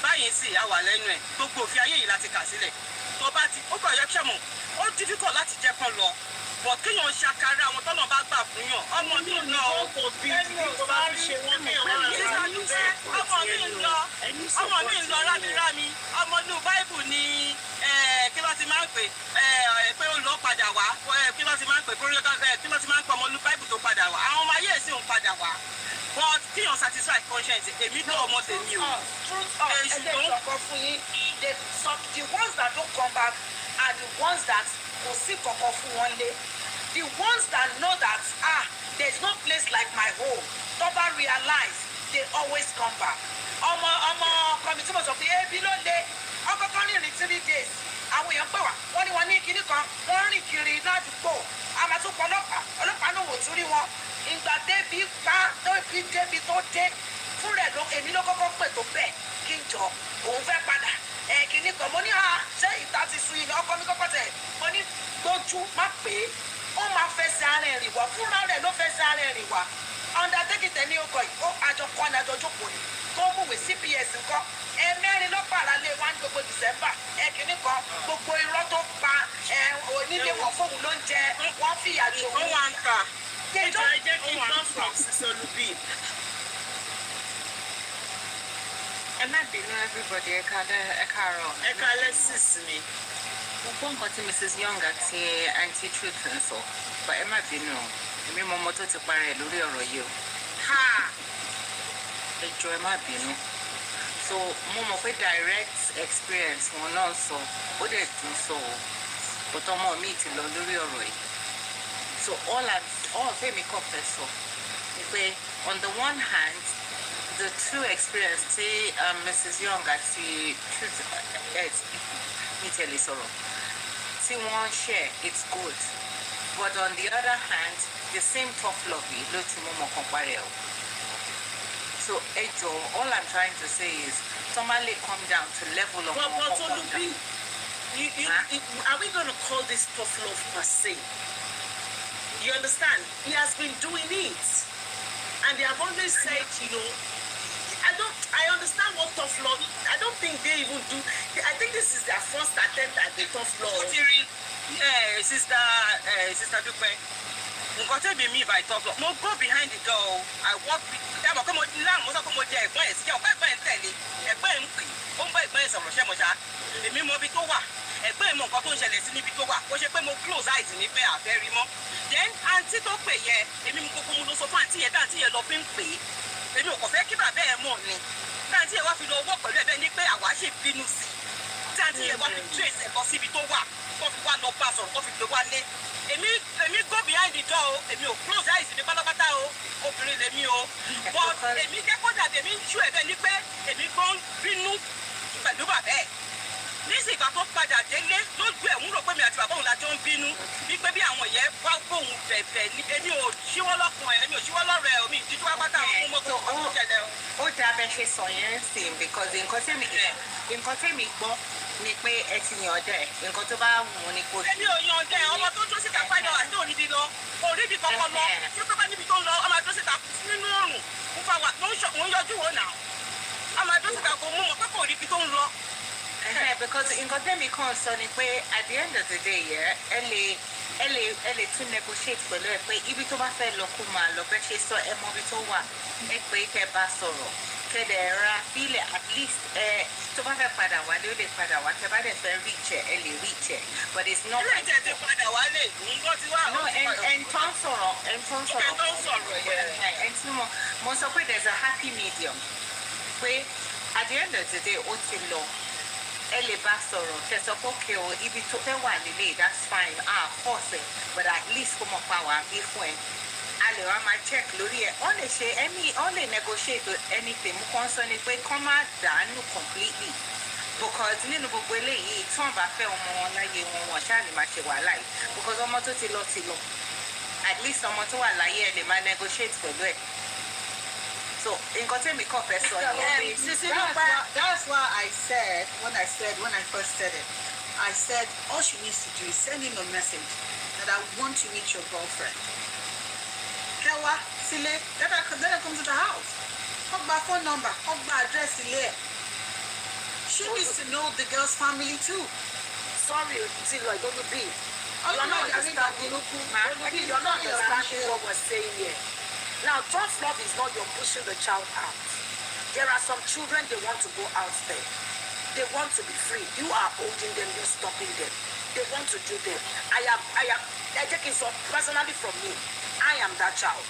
Speaker 4: báyìí sì á wà lẹ́nu ẹ̀ gbogbo òfin ayé yìí láti kà sílẹ̀ tó bá ti ó kọ̀ yẹ ṣẹ̀mọ̀ ó difficult láti jẹ́ kán lọ bọ̀ kéèyàn ṣàkárá àwọn tọ́nà bá gbà fún yàn ọmọ mi ń lọ ọmọ mi ń lọ rámírámí ọmọ inú báìbù ni kí ló ti máa ń pè pé ó lọ padà wá kí ló ti máa ń pè kí ló ti máa ń pè ọmọ inú báìbù tó padà wá àwọn ọmọ ayé sì ń padà wá but kéèyàn satisfy conscience èmi tó ọmọ tèmi o.
Speaker 5: ẹgbẹ́ ìjọkọ fún yín the ones that don't come back are the ones that kò sí kankan fún wọn lé the ones that know that there is no place like my home tó bá realize they always come back ọmọ committee mo sọ pé ebi ló lé ọkọ̀ọ̀kan rìnrìn 3 days àwọn èèyàn pè wá wọ́n ní wọn ní kinní kan wọ́n rìn kiri ládùúgbò àmàtúpọ̀ ọlọ́pàá náà wò tún rí wọn ìgbà débi débi tó dé fún rẹ̀ ló èmi ló kọ́kọ́ pè tó bẹ́ẹ̀ kí n jọ òun fẹ́ padà kinní kan mo ní ṣé ìta ti sun yìí ọkọ mi kọ́kọ́ tẹ̀ mo ní gbójú má pé ó máa fẹsẹ̀ ara ẹ̀ rìn wá fúnra rẹ̀ ló fẹsẹ̀ ara ẹ̀ rìn wá undertaking tẹ̀ ní ọkọ̀ yìí ó àjọkọ́ ni àjọjókòó ni tó múwèé CPS nǹkan ẹ̀mẹ́rin ló pààrà lé wá ní gbogbo December kinní kan gbogbo irọ́ tó pa onílé wọn fóun ló ń jẹ wọ́n fìyà jò
Speaker 4: ó wà ń kà.
Speaker 1: ẹ jẹ́ kí n gbọ́ from SISIDUPE.
Speaker 6: ẹ má bínú everybody ẹ káàárọ̀.
Speaker 1: ẹ káalẹ́ sis mi.
Speaker 6: mo gbọ́ nǹkan tí Mrs. Young àti aunty Truth ń sọ but ẹ má bínú èmi mọ ọmọ tó ti parẹ́ lórí ọ̀rọ̀ yìí o. ẹ jọ̀ọ́ ẹ má bínú so mo mọ̀ pé direct experience wọn náà sọ ó dẹ̀ dùn sọ o but ọmọ mi ti lọ lórí ọ̀rọ̀ yìí so all fẹ́mi kọ̀ fẹ́ sọ ni pé on the one hand the true experience tí Mrs. Young àti Truth ní tẹ̀lé sọ̀rọ̀ tí wọ́n share it's good but on the other hand the same tough love yìí ló ti mú ọmọ kan parẹ́ o. So, Ejo, all I'm trying to say is, somebody come down to level of
Speaker 1: but SISIDUPE, are we going to call this tough love per se? You understand? He has been doing it. And they have always said, I understand what tough love, I don't think they even do, I think this is their first attempt at the tough love.
Speaker 4: Sister Dupe, nǹkan tẹ́bi mi by tough love, mo go behind the door, I walk with ẹ mọ̀ pé mo láàmú mo sọ pé mo jẹ ẹ̀gbọ́n ẹ̀ síjẹ́ ọ̀pẹ́ ẹ̀gbọ́n ẹ̀ ń tẹ̀lé ẹ̀gbọ́n ẹ̀ ń pè ó ń bá ẹ̀gbọ́n ẹ̀ sọ̀rọ̀ ṣẹ́mọ̀ṣá èmi mọ ibi tó wà ẹ̀gbọ́n ẹ̀ mọ nǹkan tó ń ṣẹlẹ̀ sí níbi tó wà ó ṣe pé mo close eyes ní pé àfẹ́ rí mọ́ then àǹtí tó pè yẹ èmi mo gbogbo mo lọ sọ fún àǹtí yẹn dáǹtí yẹn lọ fi ń pè é èmi ò kàn fẹ́ kí bàbá ẹ̀ mọ̀ ni dáǹtí yẹn wá fi lọ wọ́ pẹ̀lú ẹ̀bẹ̀ ní pé àwa ṣe bínú sí dáǹtí yẹn wá fi trace ẹ̀ lọ síbi tó wà kó fi wá lọ bá sọ̀rọ̀ kó fi gbé wá lé èmi go behind the door o èmi ò close eyes mi pátápátá o obìnrin lèmi o but èmi jẹ́ kó dàbí èmi ń tú ẹ̀bẹ̀ ní pé èmi gan bínú pẹ̀lú bàbá ẹ̀ nísìnyí ìgbà tó padà délé lójú ẹ̀ ń rò pé mi àti bàbá òun la jọ ń bínú wípé bí àwọn yẹn wá gbóhùn bẹ̀bẹ̀ ní èmi ò ṣíwọ́ lọ́kàn ẹ̀ èmi ò ṣíwọ́ lọ́rọ̀ ẹ̀ omi ìdíjú wá pátá àwọn ọmọ tó kọ́ ṣẹlẹ̀ o.
Speaker 6: ó dáa bẹ́ẹ̀ ṣe sọ yẹn ń sìn because nǹkan tẹ́mi gbọ́ ni pé ẹ ti yàn ọdẹ nǹkan tó bá wù ú ni kò sí.
Speaker 4: èmi ò yan ọdẹ ọmọ tó dúró síta padà wà ní òníbi lọ òríbi kankan lọ tí tó bá níbi tó ń lọ ọmọ dúró síta nínú òrùn mo fa wà mo ń yọjú wò náà ọmọ dúró síta kò mú mọ pé kò ríbi tó ń lọ.
Speaker 6: Because nǹkan tẹ́mi kàn sọ ni pé at the end of the day ẹ lè tún negotiate pẹ̀lú ẹ pé ibi tó bá fẹ́ lọ kó máa lọ bẹ́ẹ̀ ṣe sọ ẹ mọ ibi tó wà ẹ pé kẹ́ bá sọ̀rọ̀ kẹ́dẹ̀ ra fílẹ̀ at least tó bá fẹ́ padà wálé ó lè padà wá tẹ́ bá dẹ̀ fẹ́ reach ẹ lè reach ẹ but it's not.
Speaker 4: ilé ìjẹ́ ti padà wálé nǹkan ti wá.
Speaker 6: no ẹn tó ń sọ̀rọ̀ ẹn tí mo sọ pé there's a happy medium pé at the end of the day ó ti lọ ẹ lè bá sọ̀rọ̀ kẹsàn pókè o ibi tó fẹ́ wà nílé that's fine force ẹ but at least kó mọ̀ pa wà bí fún ẹ a lè wá máa check lórí ẹ wọ́n lè ṣe wọ́n lè negotiate anything mú kàn sọ ni pé kán má dànù completely because nínú gbogbo eléyìí tí wọ́n bá fẹ́ ọmọ wọn láyé wọn ṣáà lè máa ṣe wàhálà yìí because ọmọ tó ti lọ at least ọmọ tó wà láyé ẹ lè máa negotiate pẹ̀lú ẹ. So, in Kotemi Confessor,
Speaker 2: that's why I said, when I first said it, I said, all she needs to do is send him a message that I want to meet your girlfriend. Kewa, Sile, let her come to the house. Hug my phone number, hug my address, Sile. She needs to know the girl's family too.
Speaker 5: Sorry, Sile, I don't be.
Speaker 2: You're not understanding
Speaker 5: what we're saying here. Now, tough love is not you're pushing the child out. There are some children, they want to go out there. They want to be free. You are holding them, you're stopping them. They want to do them. I take it so personally from me. I am that child.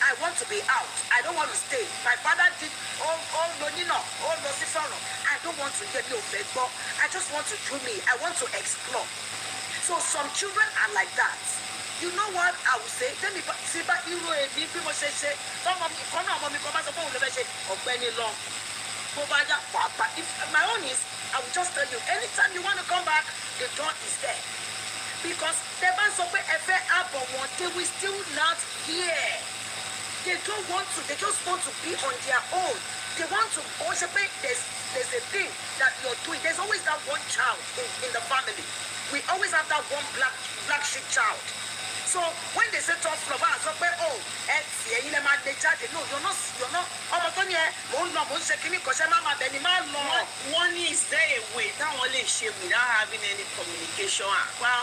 Speaker 5: I want to be out. I don't want to stay. My father did I don't want to get no favor. I just want to do me. I want to explore. So some children are like that. You know what I would say? Tell me, see, but you know, if people say, some of me, come on, come on, say, oh, Benny Long. But if my own is, I will just tell you, anytime you want to come back, the door is there. Because they will still not hear. They don't want to, they just want to be on their own. They want to, there's a thing that you're doing. There's always that one child in the family. We always have that one black sheep child. So when they say tough love, I say, oh, no, you're not.
Speaker 1: One is there a way that only shame without having any communication. Well,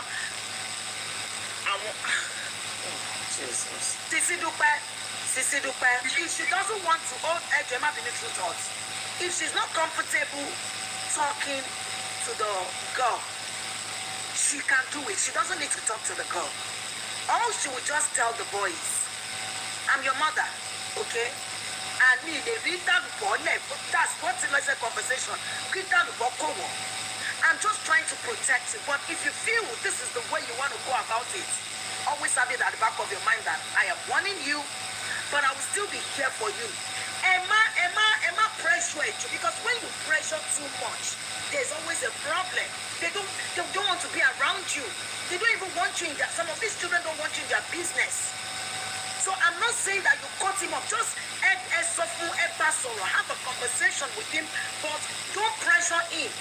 Speaker 1: Jesus.
Speaker 5: SISIDUPE, if she doesn't want to hold Ejema Binitru thoughts, if she's not comfortable talking to the girl, she can do it. She doesn't need to talk to the girl. All she would just tell the boys, I'm your mother, okay? And me, they read that board, that's what's in a conversation. Read that board, I'm just trying to protect you. But if you feel this is the way you want to go about it, always have it at the back of your mind that I am warning you, but I will still be here for you. Emma pressure you, because when you pressure too much, there's always a problem. They don't want to be around you. They don't even want you in their, some of these children don't want you in their business. So I'm not saying that you cut him off. Just have a conversation with him, but don't pressure him.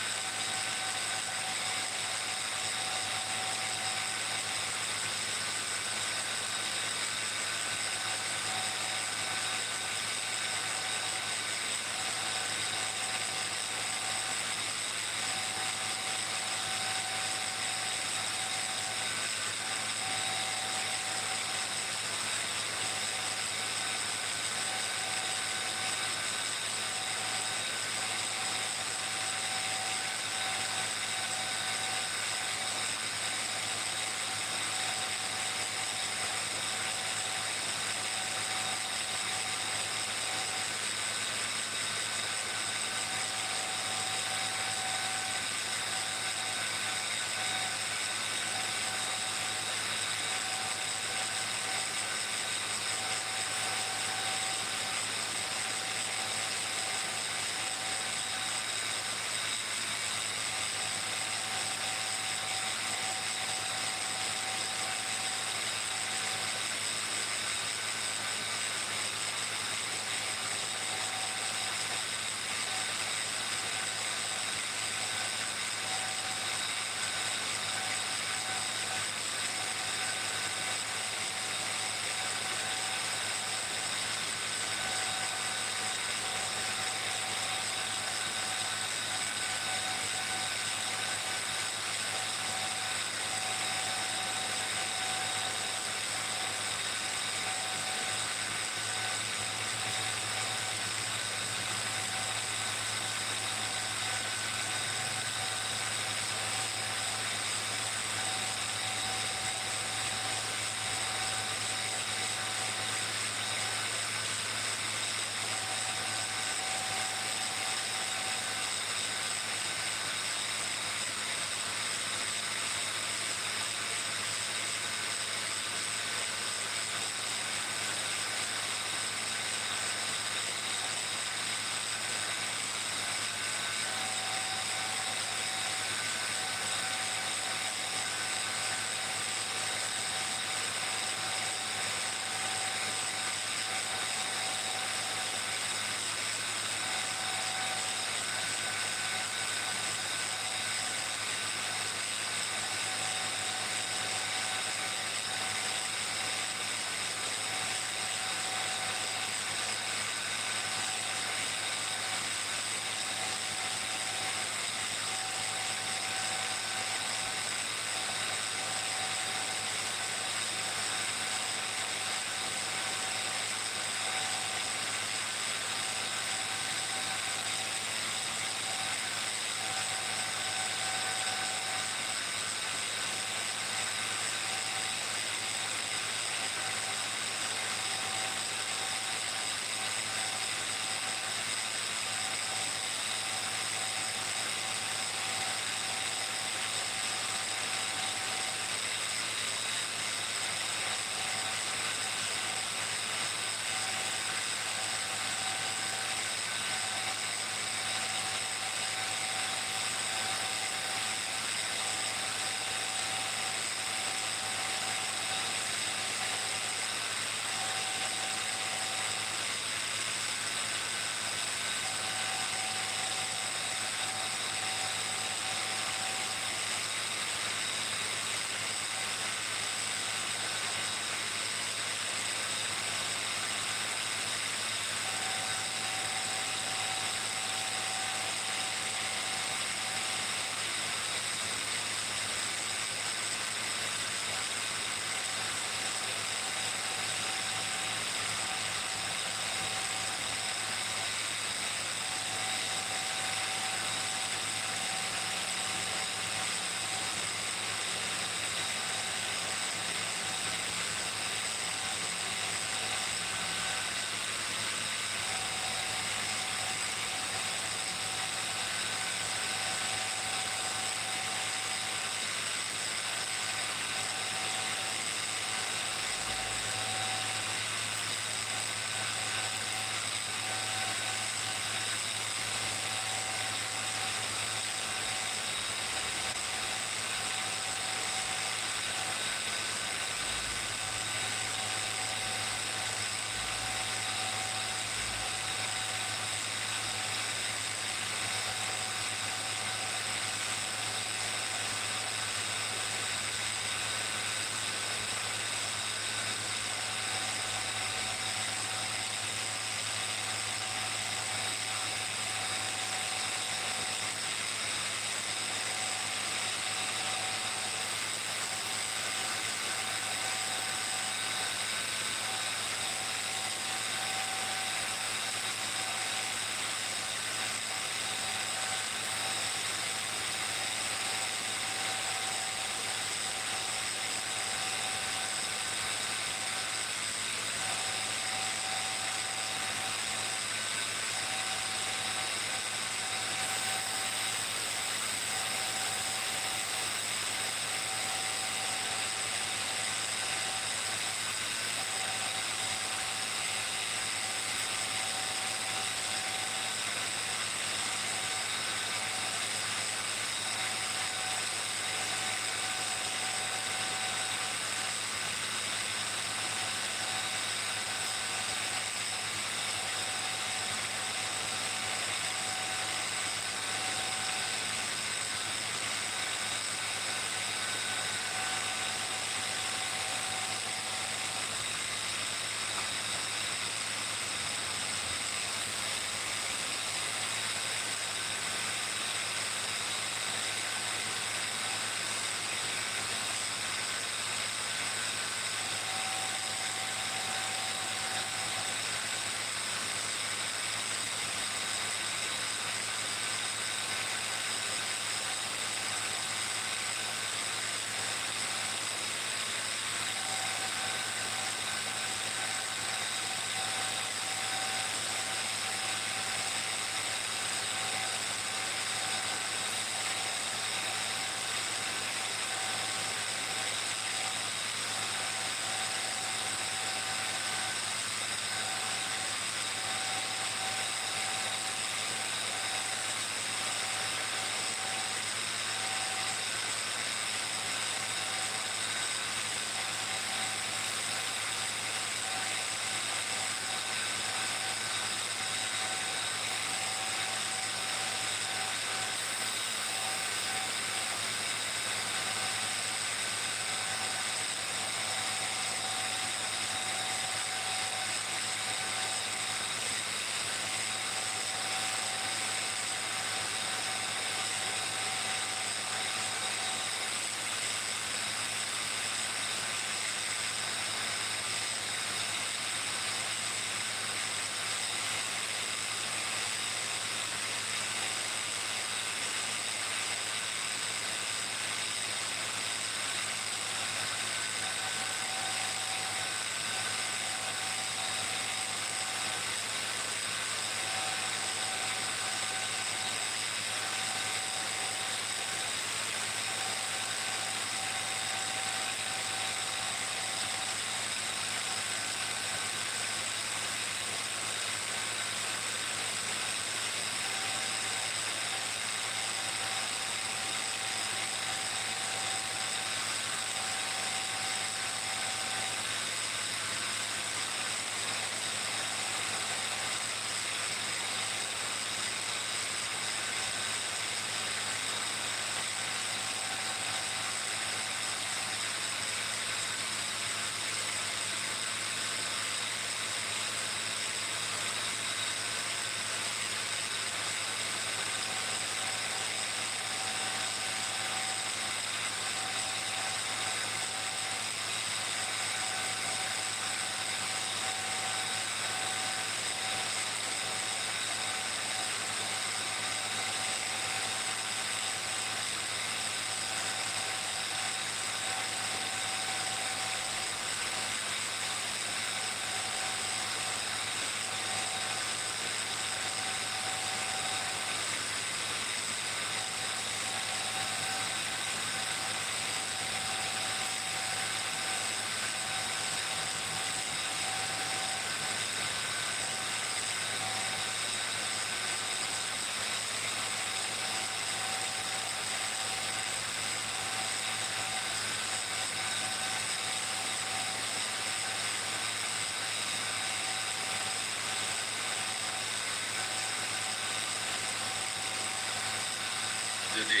Speaker 7: today.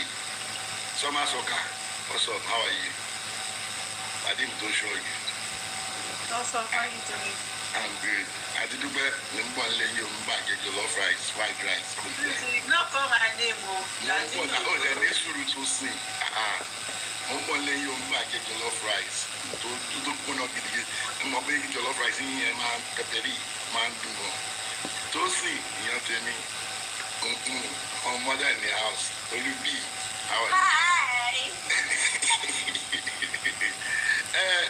Speaker 7: Summer Soccer, what's up? How are you? I didn't show you.
Speaker 5: Also, how you doing?
Speaker 7: I'm good. I did jollof rice, fried rice.
Speaker 5: Not call my name,
Speaker 7: the next route to sing. Jollof rice. To put up I'm making jollof rice in here, man. Peppery, man. To see, you tell me. On mother in the house. Olubi.
Speaker 5: Hi.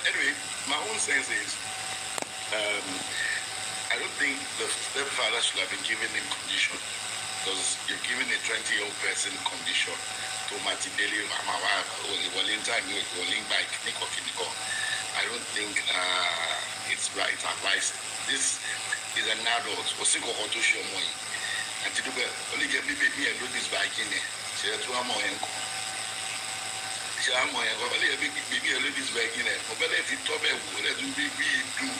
Speaker 7: Anyway, my own sense is, I don't think the stepfather should have been given him condition, because you're giving a 20-year-old person condition to Matideli, I don't think it's right advice. This is an adult. And to do only get me and do this back in there. She had 2 more uncle. She had more uncle. Only a big baby and ladies back in there. But if you talk about what do we do?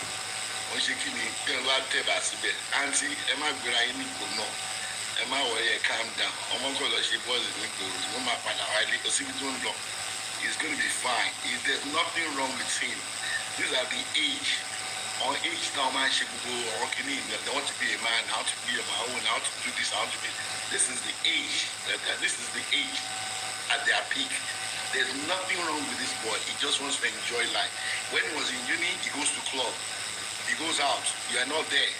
Speaker 7: When she came in, then what tebas bed. Auntie, Emma Brian, no. Emma, where calm down. Uncle, she was in the no matter how I live, because if you don't know, it's going to be fine. There's nothing wrong with him. These are the age. On age now, man, she will go, okay, they want to be a man, how to be a man, how to do this, how to be. This is the age. This is the age at their peak. There's nothing wrong with this boy. He just wants to enjoy life. When he was in uni, he goes to club. He goes out. You are not there.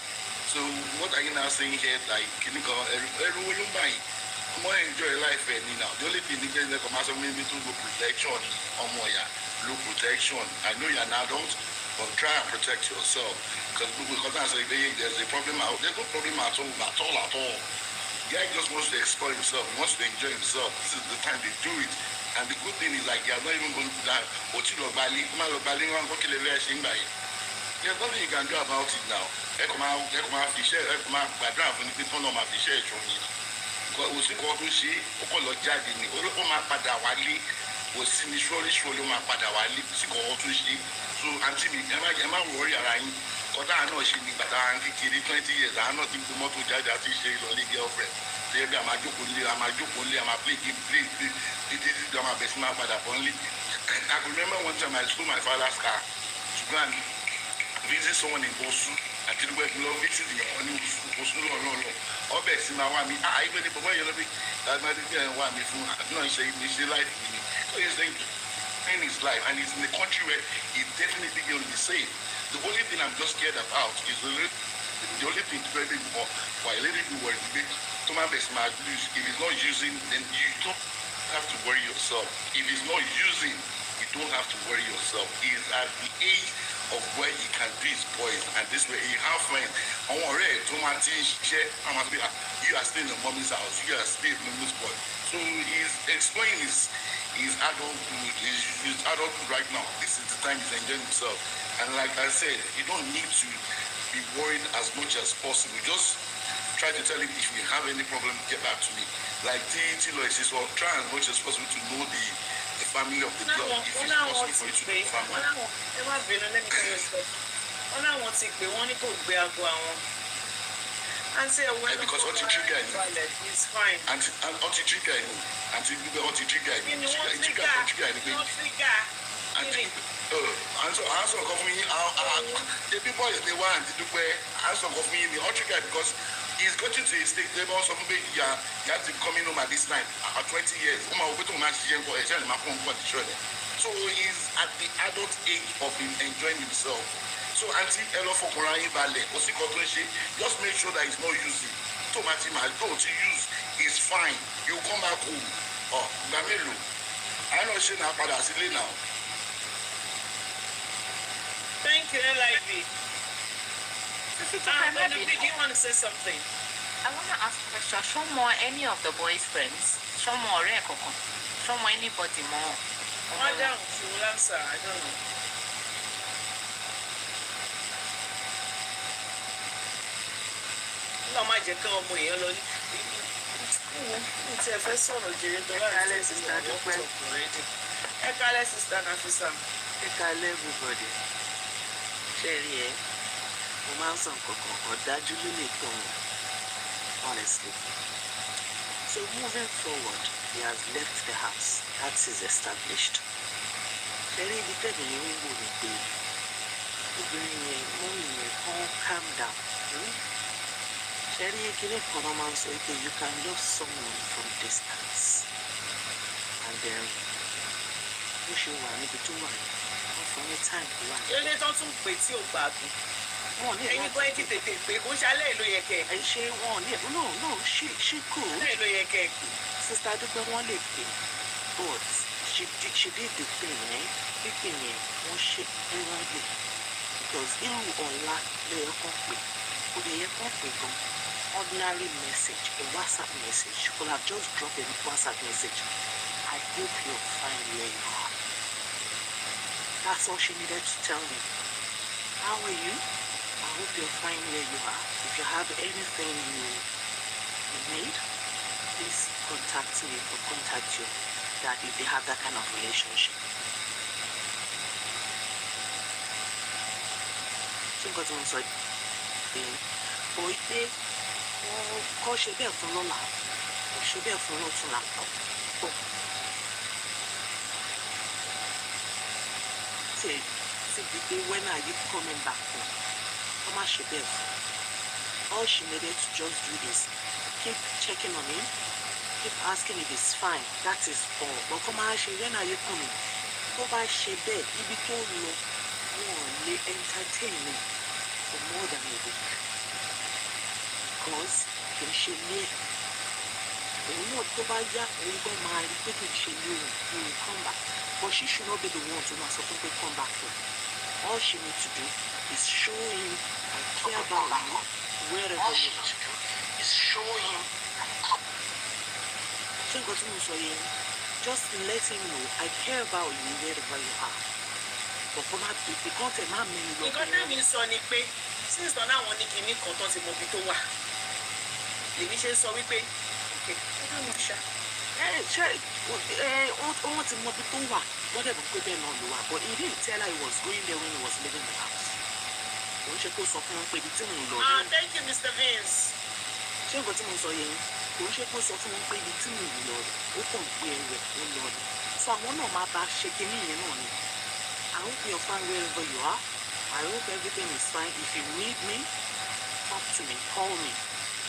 Speaker 7: So what are you now saying here? Like, can you go, everyone buy? More enjoy life now. The only thing is that commercial maybe to low protection or more, low protection. I know you're an adult, but try and protect yourself. Because there's a problem out. There's no problem at all. The guy just wants to explore himself. He wants to enjoy himself. This is the time they do it. And the good thing is like you're not even going to die. There's nothing you can do about it now. So auntie me, Emma worry around. Because I know she need, but I'm 20 years. I'm not thinking more to judge that she's only girlfriend. Maybe I'm a joke only, I'm a play. This is my best man, but only. I remember one time I stole my father's car to go and visit someone in Bosu. I did work love visiting on Bosu. No. Obviously, my wife, I even if you're looking at my wife, no, she life with me. So he's saying, in his life, and he's in the country where he's definitely going to be safe. The only thing I'm just scared about is the only thing to very more why let it be worried. To my best man, if he's not using, then you don't have to worry yourself. If he's not using, you don't have to worry yourself. He's at the age of where he can do his boys, and this way he have friends. I want to share. You are still in the mommy's house. You are still in this boy. So he's exploring his adulthood. His adulthood right now. This is the time he's enjoying himself. And like I said, you don't need to be worried as much as possible. Just try to tell him if you have any problem, get back to me. Like T.T. Lois says, well, try as much as possible to know the family of the girl. If it's possible for you to know the family.
Speaker 1: And say, well,
Speaker 7: because what you trigger
Speaker 1: it's fine.
Speaker 7: And what you trigger what you trigger answer of me the people is the one to do answer of me the trigger because he's gotten to a state level of you have to come in home at this time at 20 years. So he's at the adult age of him enjoying himself. So auntie Elo for Koran Valley, just make sure that he's not using. Tomati my go to use is fine. You come back home. Oh, Gamelo. I know she now pada silly now.
Speaker 1: Thank you, L.I.V. Do you want to say something?
Speaker 6: I want to ask a question. Show more any of the boys' friends. Show more Rekoko. Show more anybody more.
Speaker 1: Madam, she will answer. I don't know. No, my dear, come on, you're not. It's a first one of Jerry. Sister Nafisa.
Speaker 3: Everybody. Sherry, Woman, some cocoa, or that you need to honestly. So moving forward, he has left the house. That is established. Very little in the calm down. Very so you can love someone from distance. And then push you one between one. From the time to one.
Speaker 1: You don't pay your back. Ẹni kọ́ ẹ ti tètè pé kó ṣálẹ̀ ló yẹ kẹ́.
Speaker 3: Ẹ ṣe wọn ní no she could.
Speaker 1: Ṣálẹ̀ ló yẹ kẹ́.
Speaker 3: Sister Dupe wọ́n lè pè but she did the thing pípìn yẹn wọ́n ṣe ẹ̀rọ̀dẹ̀ because irú ọ̀la lè yẹ kán pè kò lè yẹ kán pè gan ordinary message a WhatsApp message she could have just dropped a WhatsApp message I hope you're fine where you are. That's all she needed to tell me. How are you? I hope you're fine where you are. If you have anything you need, please contact me or contact you that if they have that kind of relationship. So got to say, boy, they call she there for Lola. She there for Lola. Say, when are you coming back home? How much she there for? All she needed to just do this. Keep checking on him. Keep asking if he's fine. That is all. But come on, when are you coming? Go by she bed. He be told you, they entertain me for more than a week. Because when she lay, you know, go by ya, you go mind, taking she knew he will come back. But she should not be the one to not supposed to come back home. All she needs to do is show him I care about you wherever you are. Is show him. Just let him know I care about you wherever you are. But for my people, can't a man mean you.
Speaker 1: Nǹkan tẹ́mi sọ ni pé since náà àwọn ní kinní kan tán ti mọ ibi tó wà. Lèmi ṣe sọ wípé okay, ẹ bá wọn ṣá.
Speaker 3: Wọ́n ti mọ ibi tó wà. Wọ́n dẹ̀ bọ̀ pé bẹ́ẹ̀ náà ló wà. But he didn't tell her he was going there when he was leaving the house. Òun ṣe kó sọ fún wọn pé ibi tí mò ń lọ.
Speaker 1: Thank you, Mr. Vince.
Speaker 3: Ṣé nǹkan tí mo sọ yẹn? Òun ṣe kó sọ fún wọn pé ibi tí mò ń lọ rẹ̀ ó kàn gbé ẹrẹ̀ ó lọ rẹ̀. So àwọn náà máa bá ṣe kinní yẹn náà ni. I hope you're fine wherever you are. I hope everything is fine. If you need me, talk to me, call me.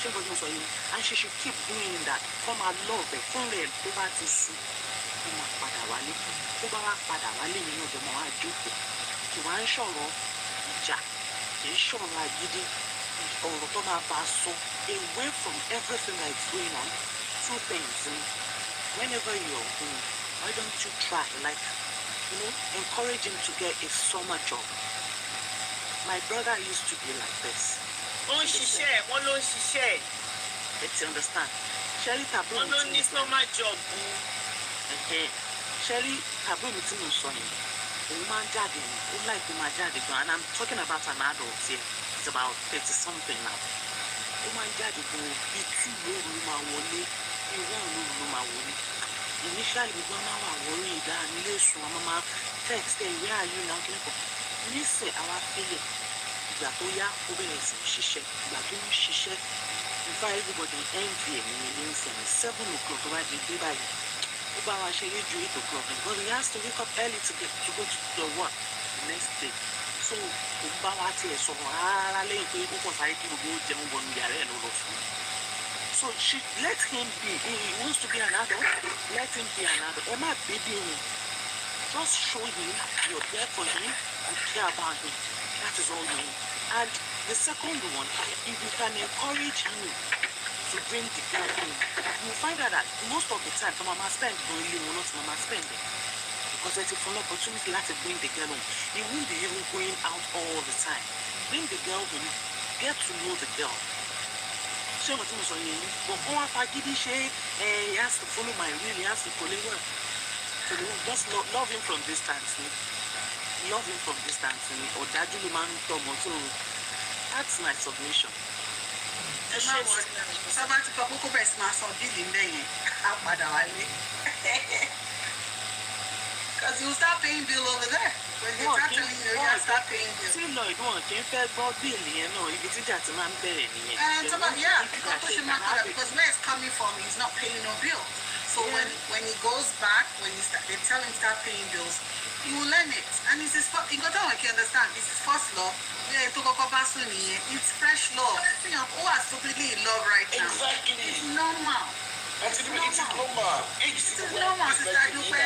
Speaker 3: Ṣé nǹkan tí mo sọ yẹn? And she should keep doing that. Come and love ẹ̀ fún rẹ̀ tó bá ti sú. Ó máa padà wálé. Tó bá wá padà wálé nínú ìjọba wa jókòó. Kì wá ń sọ̀rọ̀ ìjà. Kì í sọ̀rọ̀ agídí. Ọ̀rọ̀ tó máa bá a sọ. Away from everything that is going on. Two things. Whenever you're home, why don't you try, like, encourage him to get a summer job. My brother used to be like this.
Speaker 1: Ó ń ṣiṣẹ́, wọ́n ló ń ṣiṣẹ́.
Speaker 3: Let's understand. Sherry Taboo.
Speaker 1: Wọ́n ló ní summer job.
Speaker 3: Sherry Taboo mi tí mo sọ yẹn. Òun máa ń jáde ni. Ó láìpẹ́ máa jáde gan. And I'm talking about an adult here. It's about 30 something now. Ó máa ń jáde gan. Bí 2 lóru ló máa wọlé. Bí 1 lóru ló máa wọlé. Initially, we don't know what worry that relation. Mama text, hey, where are you now? Listen, our feeling. Ìgbà tó yá, ó bẹ̀rẹ̀ sí ṣiṣẹ́. Ìgbà tó ń ṣiṣẹ́. In fact, everybody envy him in 7 o'clock. Tó bá di dé báyìí. Ó bá wa ṣeré ju 8 o'clock. Because he has to wake up early to go to the work the next day. So, ó bá wa tiẹ̀ sọ̀rọ̀ rárá lẹ́yìn pé ó kàn sáré kí gbogbo jẹun bọ̀ ní yàrá ẹ̀ ló lọ fún un. So she let him be. He wants to be an adult. Let him be an adult. Emma, baby, just show him you're there for him. You care about him. That is all you need. And the second one, if you can encourage him to bring the girl in, you find out that most of the time, Mama spend going you not Mama spending. Because it's a full opportunity to bring the girl home. He won't be even going out all the time. Bring the girl home. Get to know the girl. But he has to follow my will, he has to follow well. So just love him from distance. Love him from distance. Or so that's my submission.
Speaker 2: Because you start paying bill over there. When they start telling you, you start paying bill.
Speaker 3: See, Lloyd, one can't pay bill, you know, if it's just a man,
Speaker 2: and somebody, yeah, because where is coming from is not paying no bill. So when he goes back, they tell him start paying bills, he will learn it. And it's his first, you got to understand, it's his first love. Yeah, it's fresh love. You know, who are stupidly in love right now?
Speaker 7: Exactly.
Speaker 2: It's normal.
Speaker 7: It's normal.
Speaker 2: It's normal, Sister Dupe.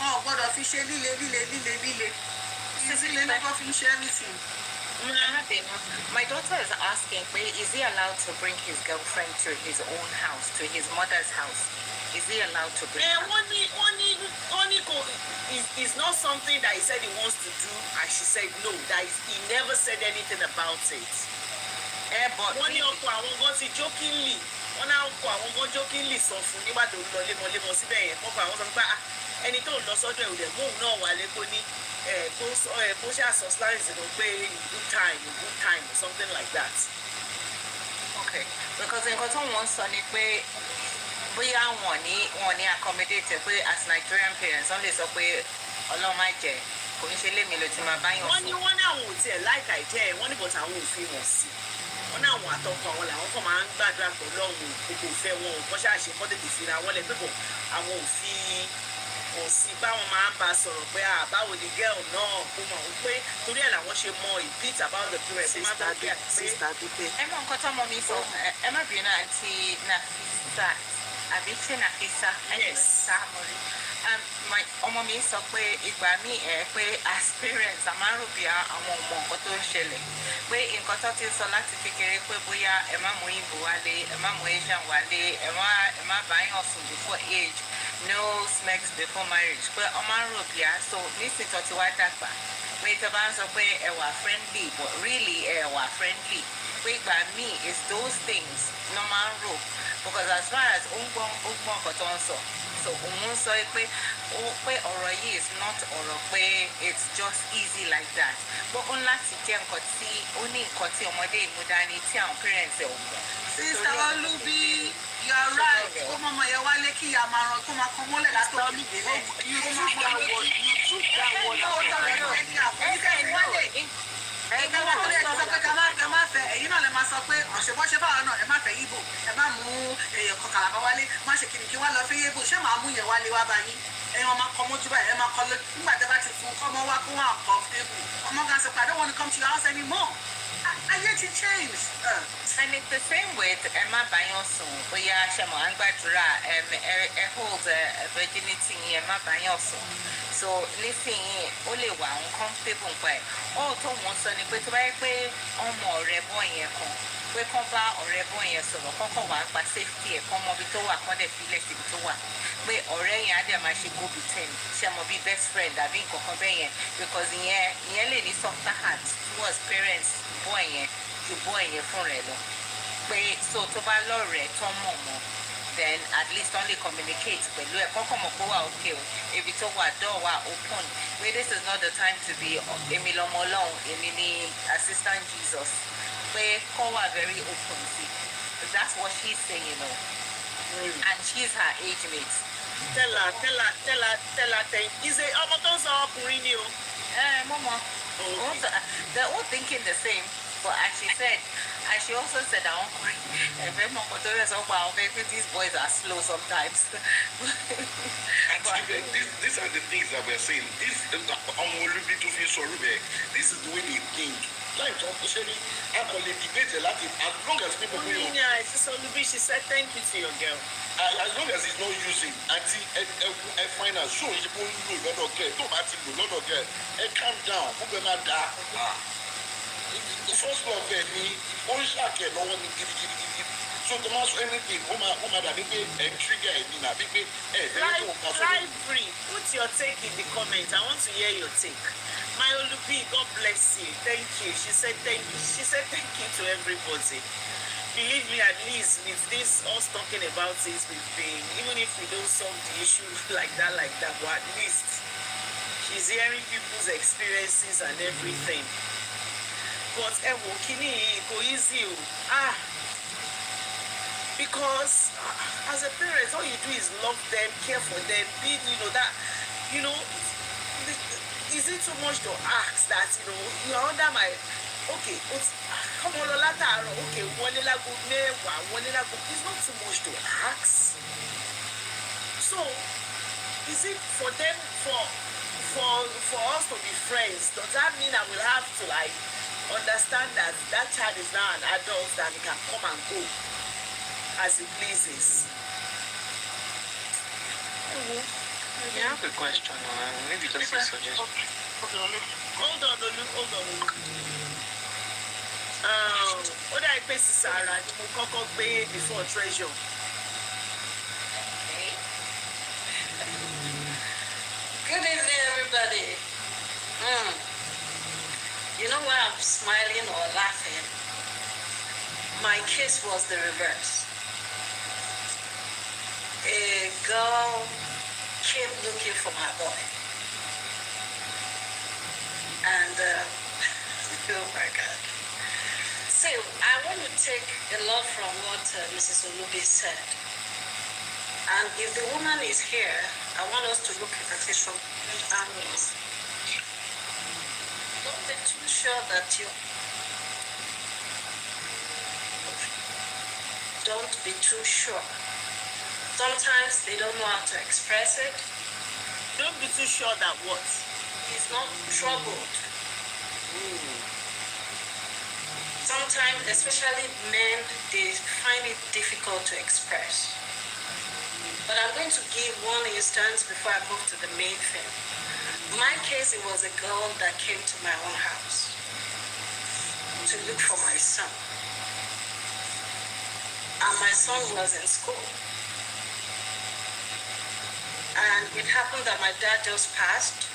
Speaker 2: Oh, God, officially, lile. Easily, never finish everything.
Speaker 6: My daughter is asking, is he allowed to bring his girlfriend to his own house, to his mother's house? Is he allowed to bring her?
Speaker 1: It's not something that he said he wants to do, and she said no. He never said anything about it.
Speaker 6: But
Speaker 1: wọ́n ní ọkọ àwọn gan ti jokingly wọ́n náà ọkọ àwọn gan jokingly sọ fún nígbà tó lọ lemọ́lemọ́ síbẹ̀ yẹn kọ́kọ́ àwọn sọ pé ẹni tó lọ sọ́dọ̀ ẹ̀ ò dẹ̀ móhùn náà wálé kó ní kó ṣàṣọ slides ló pé good time or something like that.
Speaker 6: Okay, because nǹkan tó wọ́n sọ ni pé bóyá wọn ní accommodate pé as Nigerian parents wọ́n lè sọ pé ọlọ́run má jẹ́ kò ní ṣe lémi ló ti máa báyọ̀ sùn.
Speaker 1: wọ́n ní àwọn ò tiẹ̀ láìka ìjẹ́ ẹ̀ wọ́n ní bọ̀tà àwọn ò fi wọ̀n sí wọ́n ní àwọn àtọkọ àwọn làwọn kan máa ń gbàdúrà pọ̀ lọ́hùn gbogbo ìfẹ́ wọn ò kọ́ ṣáàṣe kọ́ tètè fira wọn lẹ̀ pípọ̀ àwọn ò fi wọ̀n sí báwọn máa ń bá a sọ̀rọ̀ pé báwo ni girl náà kó mọ̀ ń pé torí ẹ̀ làwọn ṣe mọ ìbít about the parents má bá bí
Speaker 2: Sister
Speaker 6: ẹ mọ nǹkan tó mọ mi sọ ẹ má bínú àǹtí Nafisa àbí ṣé Nafisa ẹ Sàmúrí ọmọ mi sọ pé ìgbà míì pé as parents a máa ń rò bí àwọn ọmọ nǹkan tó ń ṣẹlẹ̀ pé nǹkan tó ti sọ láti kékeré pé bóyá ẹ má mú ìbò wálé ẹ má mú Asian wálé ẹ má báyọ̀ sùn before age no sex before marriage pé ọmọ ń rò bí so nísìnyí tó ti wá dàgbà pé tó bá ń sọ pé ẹ wà friendly but really ẹ wà friendly pé ìgbà míì is those things ló máa ń rò because as far as ó ń gbọ́ nǹkan tó ń sọ so òun sọ pé ọ̀rọ̀ yìí is not ọ̀rọ̀ pé it's just easy like that but ó láti jẹ́ nǹkan tí ó ní nǹkan tí ọmọdé ìmúdání tí àwọn parents ẹ̀ ò mọ̀.
Speaker 2: Sister Olubi, you are right. Kó mọ̀mọ́ yẹn wálé kí ìyá máa ràn kó máa kán mọ́lẹ̀ látọ̀ olùgbé rẹ̀.
Speaker 3: You took that word
Speaker 2: Ẹ̀yin náà lè máa sọ pé ọ̀ṣẹ̀bọ́ṣẹ̀ báwọn náà ẹ má fẹ́ Ìgbò ẹ má mú èèyàn kan Kàlàbá wálé má ṣe kìnnìkì wá lọ fẹ́ Ìgbò ṣé màá mú yẹn wálé wá bá yín ẹ̀yin ọmọ kọ́ mójú báyìí ẹ máa kọ́ lójú nígbà tẹ́ bá ti fún kọ́ mọ́ wá kó wọ́n àkọ́ tébù ọmọ kan sọ pé I don't want to come to your house anymore. Ayé ti change.
Speaker 6: And it's the same with Emma Bayosun, bóyá ṣẹ̀mọ̀ à ń gbàdúrà hold virginity Emma Bayosun. So nísìnyí ó lè wà uncomfortable nípa ẹ̀. All tó wọ́n sọ ni pé tó bá yẹ pé ọmọ ọ̀rẹ́ bọ́ yẹn kan pé kán bá ọ̀rẹ́ bọ́ yẹn sọ̀rọ̀ kọ́kọ́ wà á gba safety ẹ̀ kán mọ ibi tó wà kán dẹ̀ filẹ̀ síbi tó wà. Pé ọ̀rẹ́ yẹn á dẹ̀ máa ṣe go between ṣẹ̀mọ̀ bíi best friend àbí nǹkan kan bẹ́ẹ̀ yẹn because ìyẹn lè ní softer heart towards parents bọ́ yẹn ju bọ́ yẹn fún rẹ̀ lọ. Pé so tó bá lọ́rẹ̀ẹ́ tó mọ̀ mọ́ then at least only communicate pẹ̀lú ẹ̀ kọ́kọ́ mọ̀ pé wà okay o ibi tó wà door wà open pé this is not the time to be èmi lọmọ ọlọ́run èmi ni assistant Jesus pé kọ́ wà very open sí that's what she's saying o and she's her age mate.
Speaker 1: Tell her ìṣe ọmọ tó ń sọ ọkùnrin ni o.
Speaker 6: Mama they're all thinking the same but as she said and she also said that these boys are slow sometimes.
Speaker 7: These are the things that we're saying. This is the way they think. Like actually debate a lot as long as people
Speaker 1: She said thank you to your girl.
Speaker 7: As long as it's not using a final show you won't know lot of care. Don't have to know lot of care. Calm down. The first one there me no one so the most anything that trigger
Speaker 1: Fly free. Put your take in the comments. I want to hear your take. My Olubi, God bless you. Thank you. She said thank you. She said thank you to everybody. Believe me, at least with this us talking about it, we've been, even if we don't solve the issue like that, but at least she's hearing people's experiences and everything. But kini go easy. Because as a parent, all you do is love them, care for them, be is it too much to ask that you're under my Come on, látàárọ̀, okay, wọlé lágo mẹ́wàá, wọlé lágo. It's not too much to ask. So, is it for them, for us to be friends? Does that mean I will have to like understand that that child is now an adult, that he can come and go as he pleases?
Speaker 3: You have a question, or maybe just a suggestion.
Speaker 1: Hold on, Olu. Ó dà pé Sísàrà ni mo kọ́kọ́ gbé before Treasure.
Speaker 8: Good evening, everybody. You know why I'm smiling or laughing? My case was the reverse. A girl came looking for my boy. And, oh my God. So, I want to take a lot from what Mrs. Olube said. And if the woman is here, I want us to look at it from different angles. Don't be too sure that you... Don't be too sure. Sometimes they don't know how to express it.
Speaker 1: Don't be too sure that what?
Speaker 8: He's not troubled. Sometimes, especially men, they find it difficult to express. But I'm going to give one instance before I move to the main thing. My case, it was a girl that came to my own house to look for my son. And my son was in school. And it happened that my dad just passed.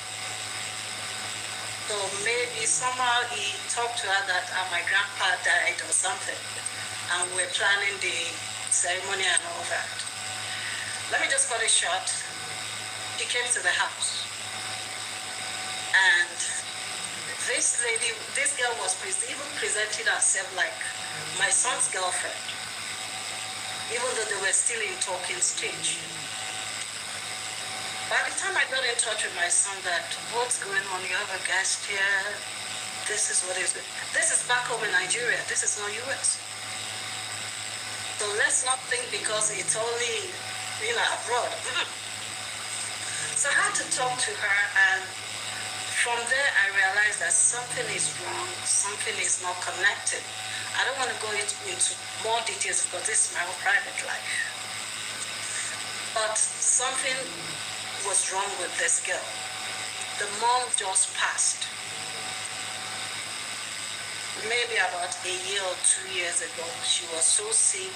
Speaker 8: So maybe somehow he talked to her that my grandpa died or something. And we're planning the ceremony and all that. Let me just cut it short. She came to the house. And this girl was even presented herself like my son's girlfriend, even though they were still in talking stage. By the time I got in touch with my son that, what's going on, you have a guest here, this is what is it. This is back home in Nigeria, this is not US. So let's not think because it's only abroad. So I had to talk to her, and from there I realized that something is wrong, something is not connected. I don't want to go into more details because this is my own private life. But something was wrong with this girl. The mom just passed. Maybe about a year or 2 years ago. She was so sick.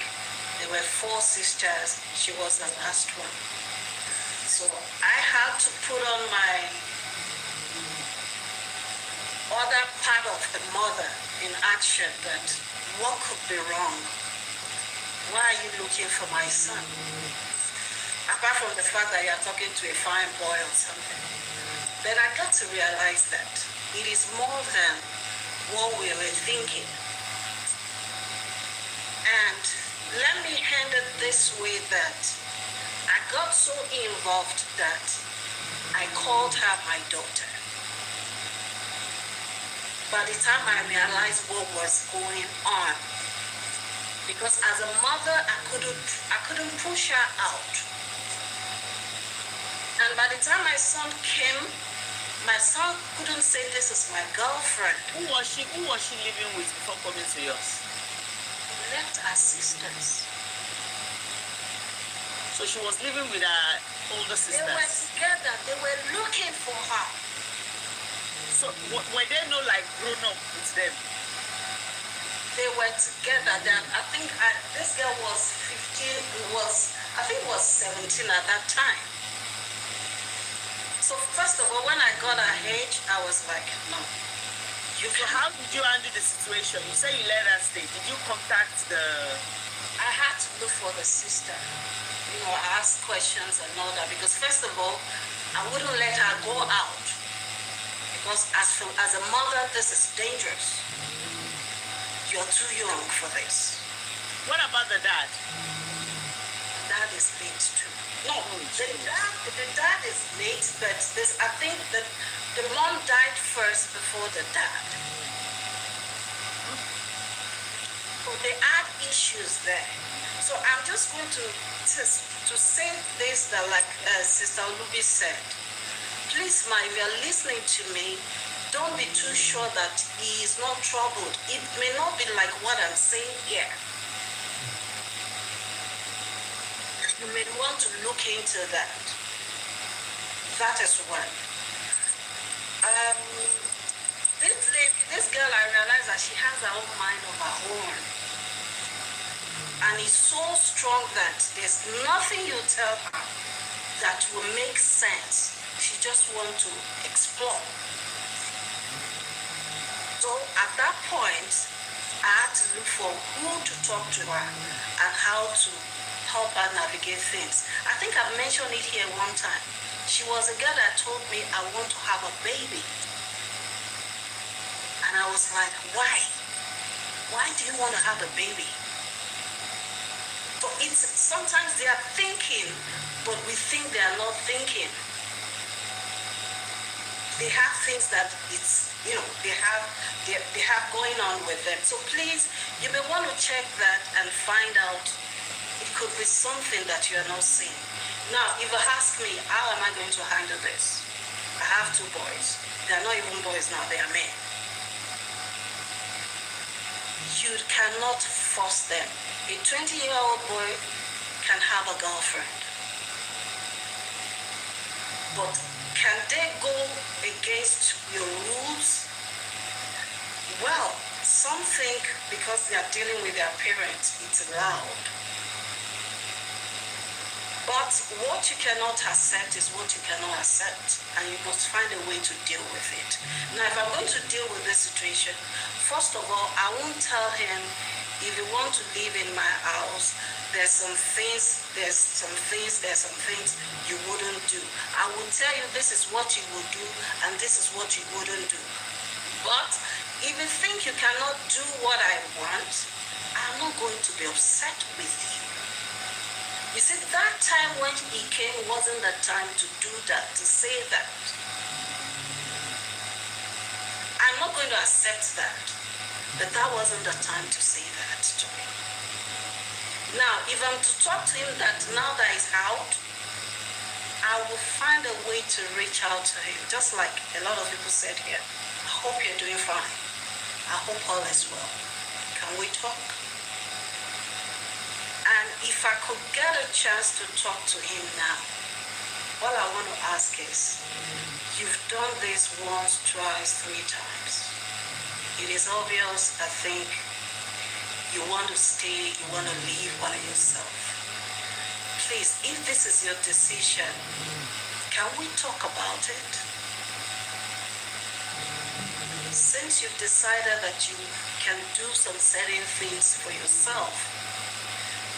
Speaker 8: There were 4 sisters. She was the last one. So I had to put on my other part of the mother in action that what could be wrong? Why are you looking for my son? Apart from the fact that you're talking to a fine boy or something. Then I got to realize that it is more than what we were thinking. And let me hand it this way that I got so involved that I called her my daughter. By the time I realized what was going on, because as a mother, I couldn't push her out. And by the time my son came, my son couldn't say this is my girlfriend.
Speaker 1: Who was she living with before coming to yours?
Speaker 8: We left our sisters.
Speaker 1: So she was living with her older sisters.
Speaker 8: They were together. They were looking for her.
Speaker 1: So were they not like grown up with them?
Speaker 8: They were together. I think this girl was 15. I think was 17 at that time. So first of all, when I got her age, I was like, no.
Speaker 1: So how did you handle the situation? You say you let her stay. Did you contact the...
Speaker 8: I had to look for the sister. Ask questions and all that. Because first of all, I wouldn't let her go out. Because as a mother, this is dangerous. You're too young for this.
Speaker 1: What about the dad?
Speaker 8: Dad is late too. No, the dad is late, but I think that the mom died first before the dad. they add issues there. So I'm just going to say this that, like Sister Olubi said, please, if you're listening to me, don't be too sure that he is not troubled. It may not be like what I'm saying here. You may want to look into that. That is one. This girl, I realize that she has her own mind of her own. And it's so strong that there's nothing you tell her that will make sense. She just wants to explore. So at that point, I had to look for who to talk to her and how to help her navigate things. I think I've mentioned it here one time. She was a girl that told me, I want to have a baby. And I was like, why? Why do you want to have a baby? So it's sometimes they are thinking, but we think they are not thinking. They have things that they have going on with them. So please, you may want to check that and find out. It could be something that you are not seeing. Now, if you ask me, how am I going to handle this? I have 2 boys. They are not even boys now, they are men. You cannot force them. A 20-year-old boy can have a girlfriend. But can they go against your rules? Well, some think because they are dealing with their parents, it's allowed. But what you cannot accept is what you cannot accept, and you must find a way to deal with it. Now, if I'm going to deal with this situation, first of all, I won't tell him, if you want to live in my house, there's some things you wouldn't do. I will tell you this is what you would do, and this is what you wouldn't do. But if you think you cannot do what I want, I'm not going to be upset with you. You see, that time when he came wasn't the time to do that, to say that. I'm not going to accept that, but that wasn't the time to say that to me. Now, if I'm to talk to him that now that he's out, I will find a way to reach out to him, just like a lot of people said here. I hope you're doing fine. I hope all is well. Can we talk? And if I could get a chance to talk to him now, all I want to ask is, you've done this once, twice, 3 times. It is obvious, I think, you want to stay, you want to live by yourself. Please, if this is your decision, can we talk about it? Since you've decided that you can do some certain things for yourself,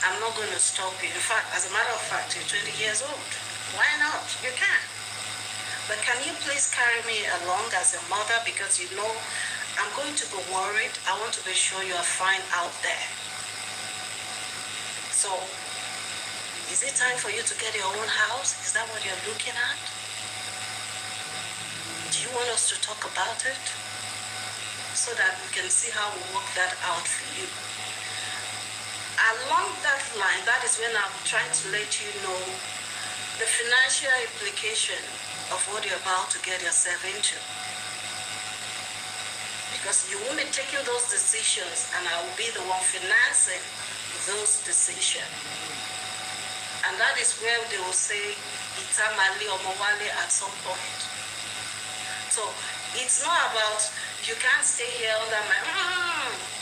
Speaker 8: I'm not going to stop you. In fact, as a matter of fact, you're 20 years old. Why not? You can. But can you please carry me along as a mother, because you know I'm going to be worried. I want to be sure you are fine out there. So, is it time for you to get your own house? Is that what you're looking at? Do you want us to talk about it? So that we can see how we work that out for you. Along that line, that is when I'm trying to let you know the financial implication of what you're about to get yourself into. Because you won't be taking those decisions, and I will be the one financing those decisions. And that is where they will say, Itamali or Mowale at some point. So it's not about, you can't stay here under my,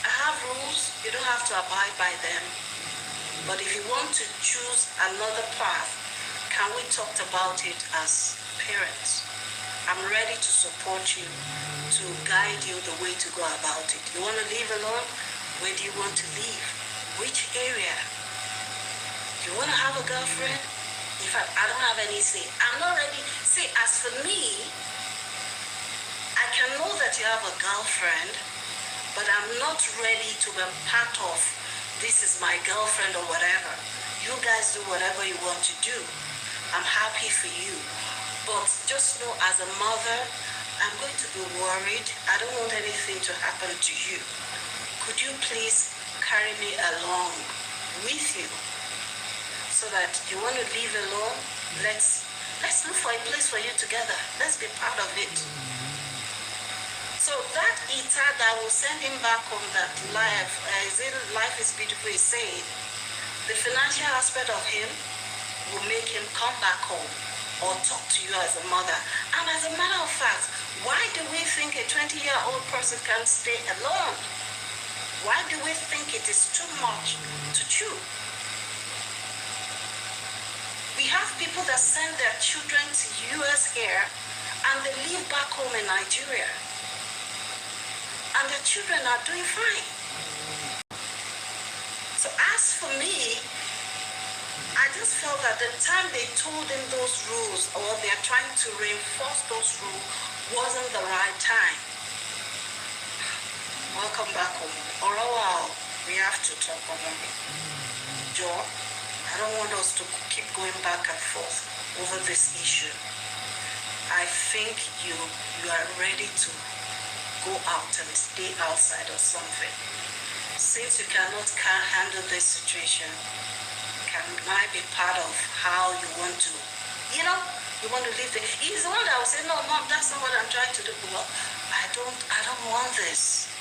Speaker 8: I have rules, you don't have to abide by them. But if you want to choose another path, can we talk about it as parents? I'm ready to support you, to guide you the way to go about it. You want to live alone? Where do you want to live? Which area? You want to have a girlfriend? In fact, I don't have any say. I'm not ready. See, as for me, I can know that you have a girlfriend, but I'm not ready to be part of, this is my girlfriend or whatever. You guys do whatever you want to do. I'm happy for you. But just know, as a mother, I'm going to be worried. I don't want anything to happen to you. Could you please carry me along with you. So that you want to live alone, let's look for a place for you together. Let's be part of it. So that eater that will send him back home, that life is beautiful, is saying, the financial aspect of him will make him come back home or talk to you as a mother. And as a matter of fact, why do we think a 20-year-old person can stay alone? Why do we think it is too much to chew? We have people that send their children to US here and they live back home in Nigeria. And their children are doing fine. So as for me, I just felt that the time they told him those rules, or they're trying to reinforce those rules, wasn't the right time. Welcome back home. Or a while, we have to talk about it. Joe, I don't want us to keep going back and forth over this issue. I think you are ready to go out and stay outside or something. Since you cannot handle this situation, can I be part of how you want to, you want to live there? He's the one that will say, no, Mom, that's not what I'm trying to do. Well, I don't want this.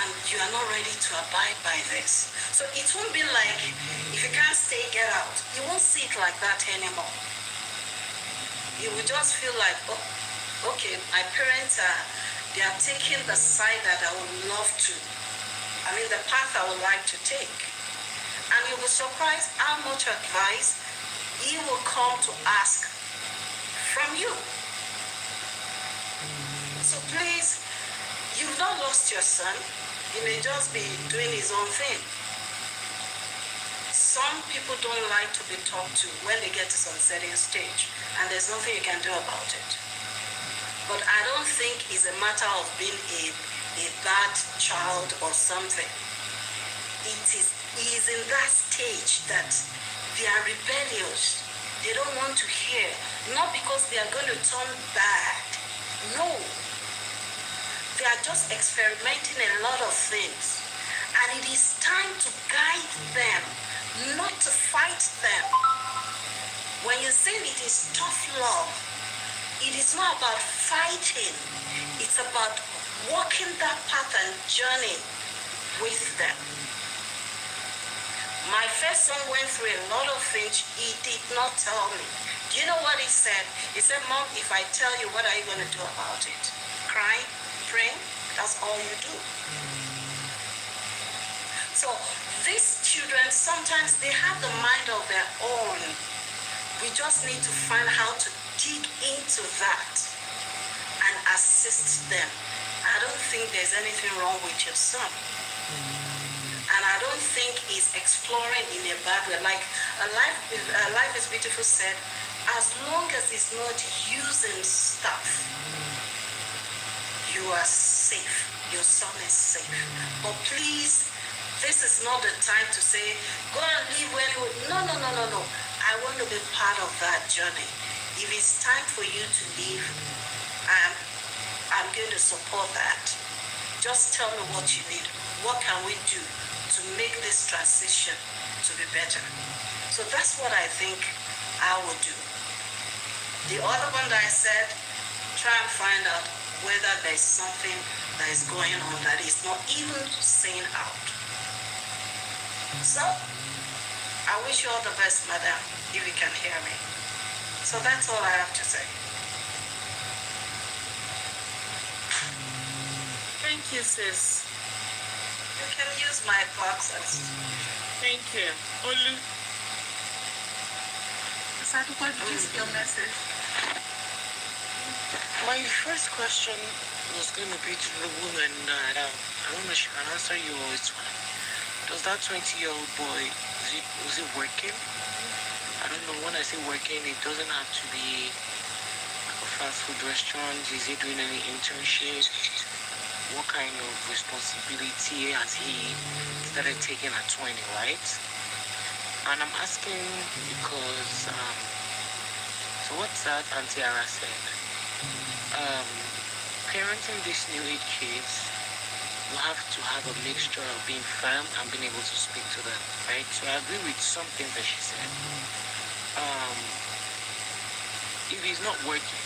Speaker 8: And you are not ready to abide by this. So it won't be like, if you can't stay, get out. You won't see it like that anymore. You will just feel like, oh, okay, my parents they are taking the side that I would love to. The path I would like to take. And you will be surprised how much advice he will come to ask from you. So please, you've not lost your son. He may just be doing his own thing. Some people don't like to be talked to when they get to some certain stage, and there's nothing you can do about it. But I don't think it's a matter of being a bad child or something. He is in that stage that they are rebellious. They don't want to hear, not because they are going to turn bad. No. They are just experimenting a lot of things. And it is time to guide them, not to fight them. When you say it is tough love, it is not about fighting. It's about walking that path and journey with them. My first son went through a lot of things he did not tell me. Do you know what he said? He said, Mom, if I tell you, what are you going to do about it? Crying? Praying? That's all you do. So these children, sometimes they have the mind of their own. We just need to find how to dig into that and assist them. I don't think there's anything wrong with your son. And I don't think he's exploring in a bad way. Like Life is Beautiful said, as long as he's not using stuff, you are safe. Your son is safe. But please, this is not the time to say, go and live where you would. No. I want to be part of that journey. If it's time for you to leave, I'm going to support that. Just tell me what you need. What can we do to make this transition to be better? So that's what I think I would do. The other one that I said, try and find out whether there's something that is going on that is not even saying out. So, I wish you all the best, madam, if you can hear me. So that's all I have to say.
Speaker 3: Thank you, sis.
Speaker 8: You can use my box as...
Speaker 3: Thank you. Olu.
Speaker 2: Sadukwa, did you see your message?
Speaker 3: My first question was going to be to the woman that I don't know if she can answer you or it's fine. Does that 20-year-old boy, was he working? I don't know. When I say working, it doesn't have to be like a fast food restaurant. Is he doing any internship? What kind of responsibility has he started taking at 20, right? And I'm asking because, so what's that Auntie Ara said? Parenting these new age kids, you have to have a mixture of being firm and being able to speak to them, right? So I agree with some things that she said. If he's not working,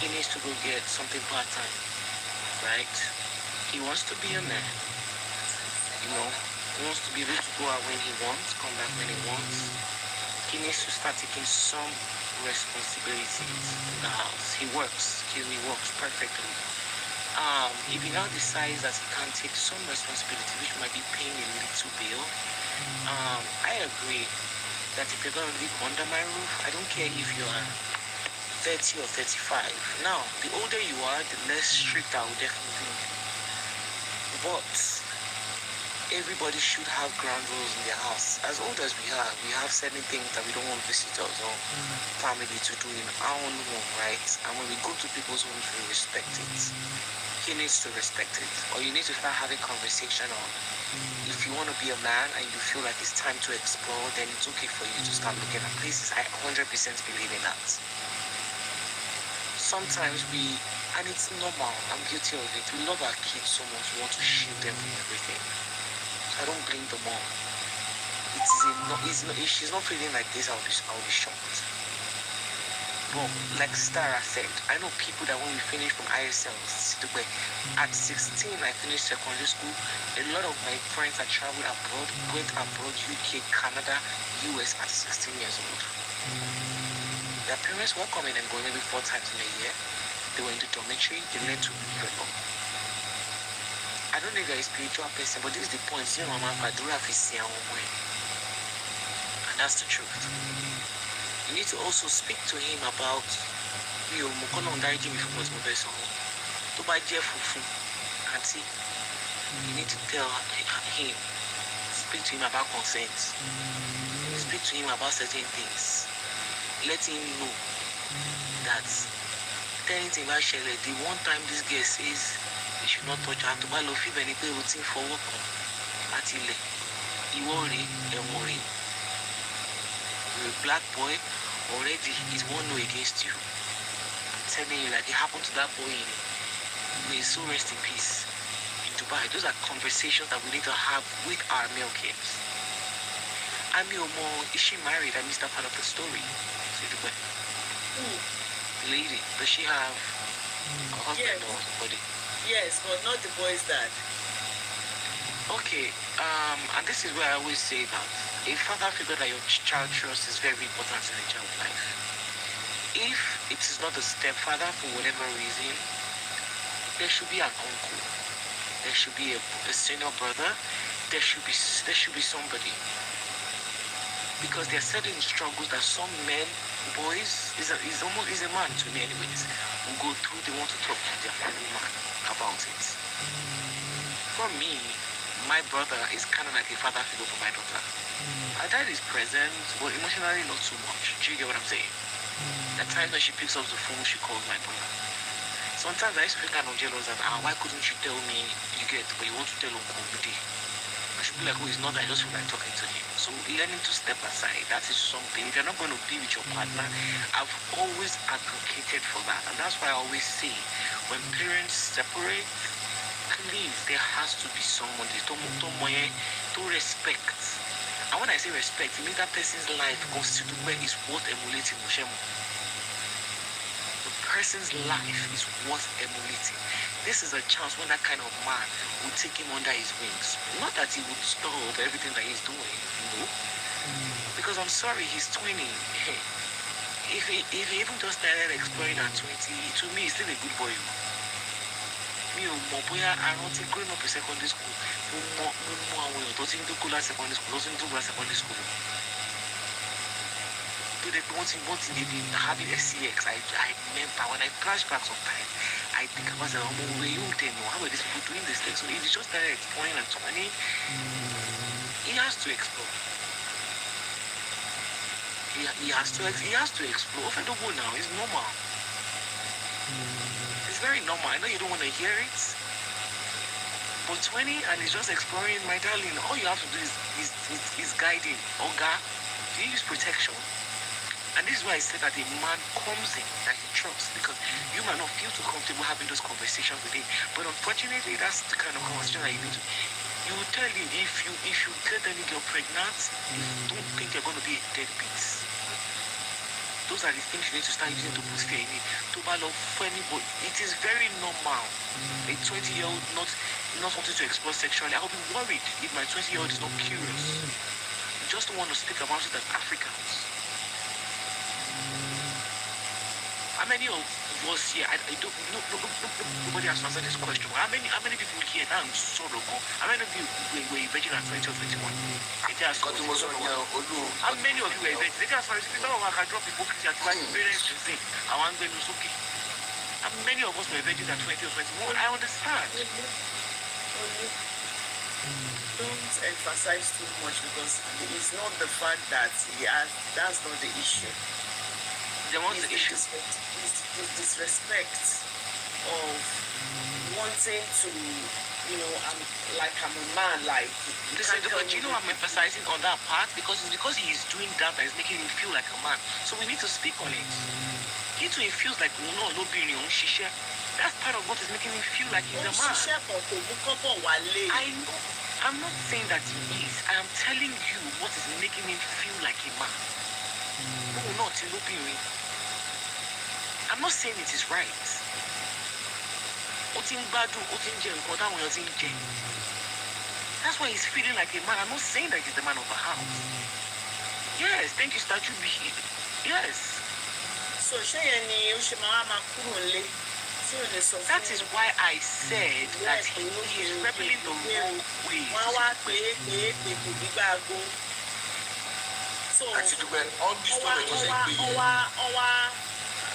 Speaker 3: he needs to go get something part-time, right? He wants to be a man, you know. He wants to be able to go out when he wants, come back when he wants. He needs to start taking some responsibilities in the house. He works perfectly. If he now decides that he can't take some responsibility, which might be paying a little bill, I agree that if you're going to live under my roof, I don't care if you are 30 or 35. Now, the older you are, the less strict I will definitely be. But everybody should have ground rules in their house. As old as we have certain things that we don't want visitors or family to do in our own home, right? And when we go to people's homes, we respect it. He needs to respect it. Or you need to start having conversation on if you want to be a man and you feel like it's time to explore, then it's okay for you to start looking at places. I 100% believe in that. Sometimes and it's normal, I'm guilty of it, we love our kids so much, we want to shield them from everything. So I don't blame the mom. If she's not feeling like this, I'll be shocked. But like Stara said, I know people that when we finish from ISL, SISIDUPE, at 16 I finished secondary school. A lot of my friends that traveled abroad, went abroad, UK, Canada, US at 16 years old. Their parents were coming and going maybe 4 times in a year. They were in the dormitory, they learned to read. I don't think they're a spiritual person, but this is the point. See, Mama, and that's the truth. You need to also speak to him about you need to tell him, speak to him about consent, speak to him about certain things. Let him know that anything about Shelley, the one time this girl says he should not touch her, to buy low fever, any routine for work at Ile. You worry and worry. You're a black boy, already is one no against you. I'm telling you, like it happened to that boy may so rest in peace in Dubai. Those are conversations that we need to have with our male kids. Is she married? I missed that part of the story. Lady, does she have a husband or somebody?
Speaker 1: Yes, but not the boy's dad.
Speaker 3: Okay, and this is where I always say that a father figure that your child trusts is very important in a child's life. If it is not a stepfather for whatever reason, there should be an uncle, there should be a senior brother, there should be somebody. Because there are certain struggles that some men, boys, is a man to me anyways, will go through. They want to talk to their family man about it. For me, my brother is kind of like a father figure for my daughter. My dad is present, but emotionally not so much. Do you get what I'm saying? At times when she picks up the phone, she calls my brother. Sometimes I used to feel kind of jealous that, why couldn't you tell me, but you want to tell Uncle Budi? I should be like, it's not that I just feel like talking to him. So learning to step aside, that is something. If you're not going to be with your partner, I've always advocated for that. And that's why I always say, when parents separate, please, there has to be someone to respect. And when I say respect, it means that person's life is worth emulating. The person's life is worth emulating. This is a chance when that kind of man will take him under his wings. Not that he would stop everything that he's doing, because I'm sorry, he's 20. If he even just started exploring at 20, to me, he's still a good boy. Me, I don't think growing up in secondary school, secondary school. They wanting having SCX. I remember when I flashback sometimes, I think about the way you didn't know how are these people doing this thing. So if he just started exploring at 20, he has to explore. He has to explore. If I don't go now, it's normal. It's very normal. I know you don't want to hear it, but 20 and he's just exploring, my darling. All you have to do is guiding. Oga, do you use protection?
Speaker 9: And this is why I said that a man comes in that he trusts, because you might not feel too comfortable having those conversations with him. But unfortunately, that's the kind of conversation that you need to. You will tell him if you get any girl pregnant, don't think you're going to be a deadbeat. Those are the things you need to start using to boost fear in it. To love for anybody. It is very normal. A 20-year-old not wanting to explore sexually. I'll be worried if my 20-year-old is not curious. I just don't want to speak about it as Africans. How many of us here? I don't. Nobody has answered this question. How many people here now in Soroko? How many of you were virgin at 20 or 21? How many of you were virgin? They can't say, "No, I can drop hypocrisy and my parents to say I want to be okay." How many of us were virgin at 20 or 21? I understand.
Speaker 1: Don't emphasize too much, because it's not the fact that that's not the issue.
Speaker 9: Then what's the issue?
Speaker 1: It's disrespect of wanting to, I'm a man, like.
Speaker 9: But I'm emphasizing on that part because it's because he is doing that is making him feel like a man. So we need to speak on it. He too feels like that's part of what is making him feel like he's a man. I know. I'm not saying that he is. I am telling you what is making him feel like a man. No, not I'm not saying it is right. That's why he's feeling like a man. I'm not saying that he's the man of the house. Yes, thank you, Statue B. Yes.
Speaker 1: So
Speaker 9: that is why I said that he is rebelling the wrong way.
Speaker 1: So
Speaker 7: all this story was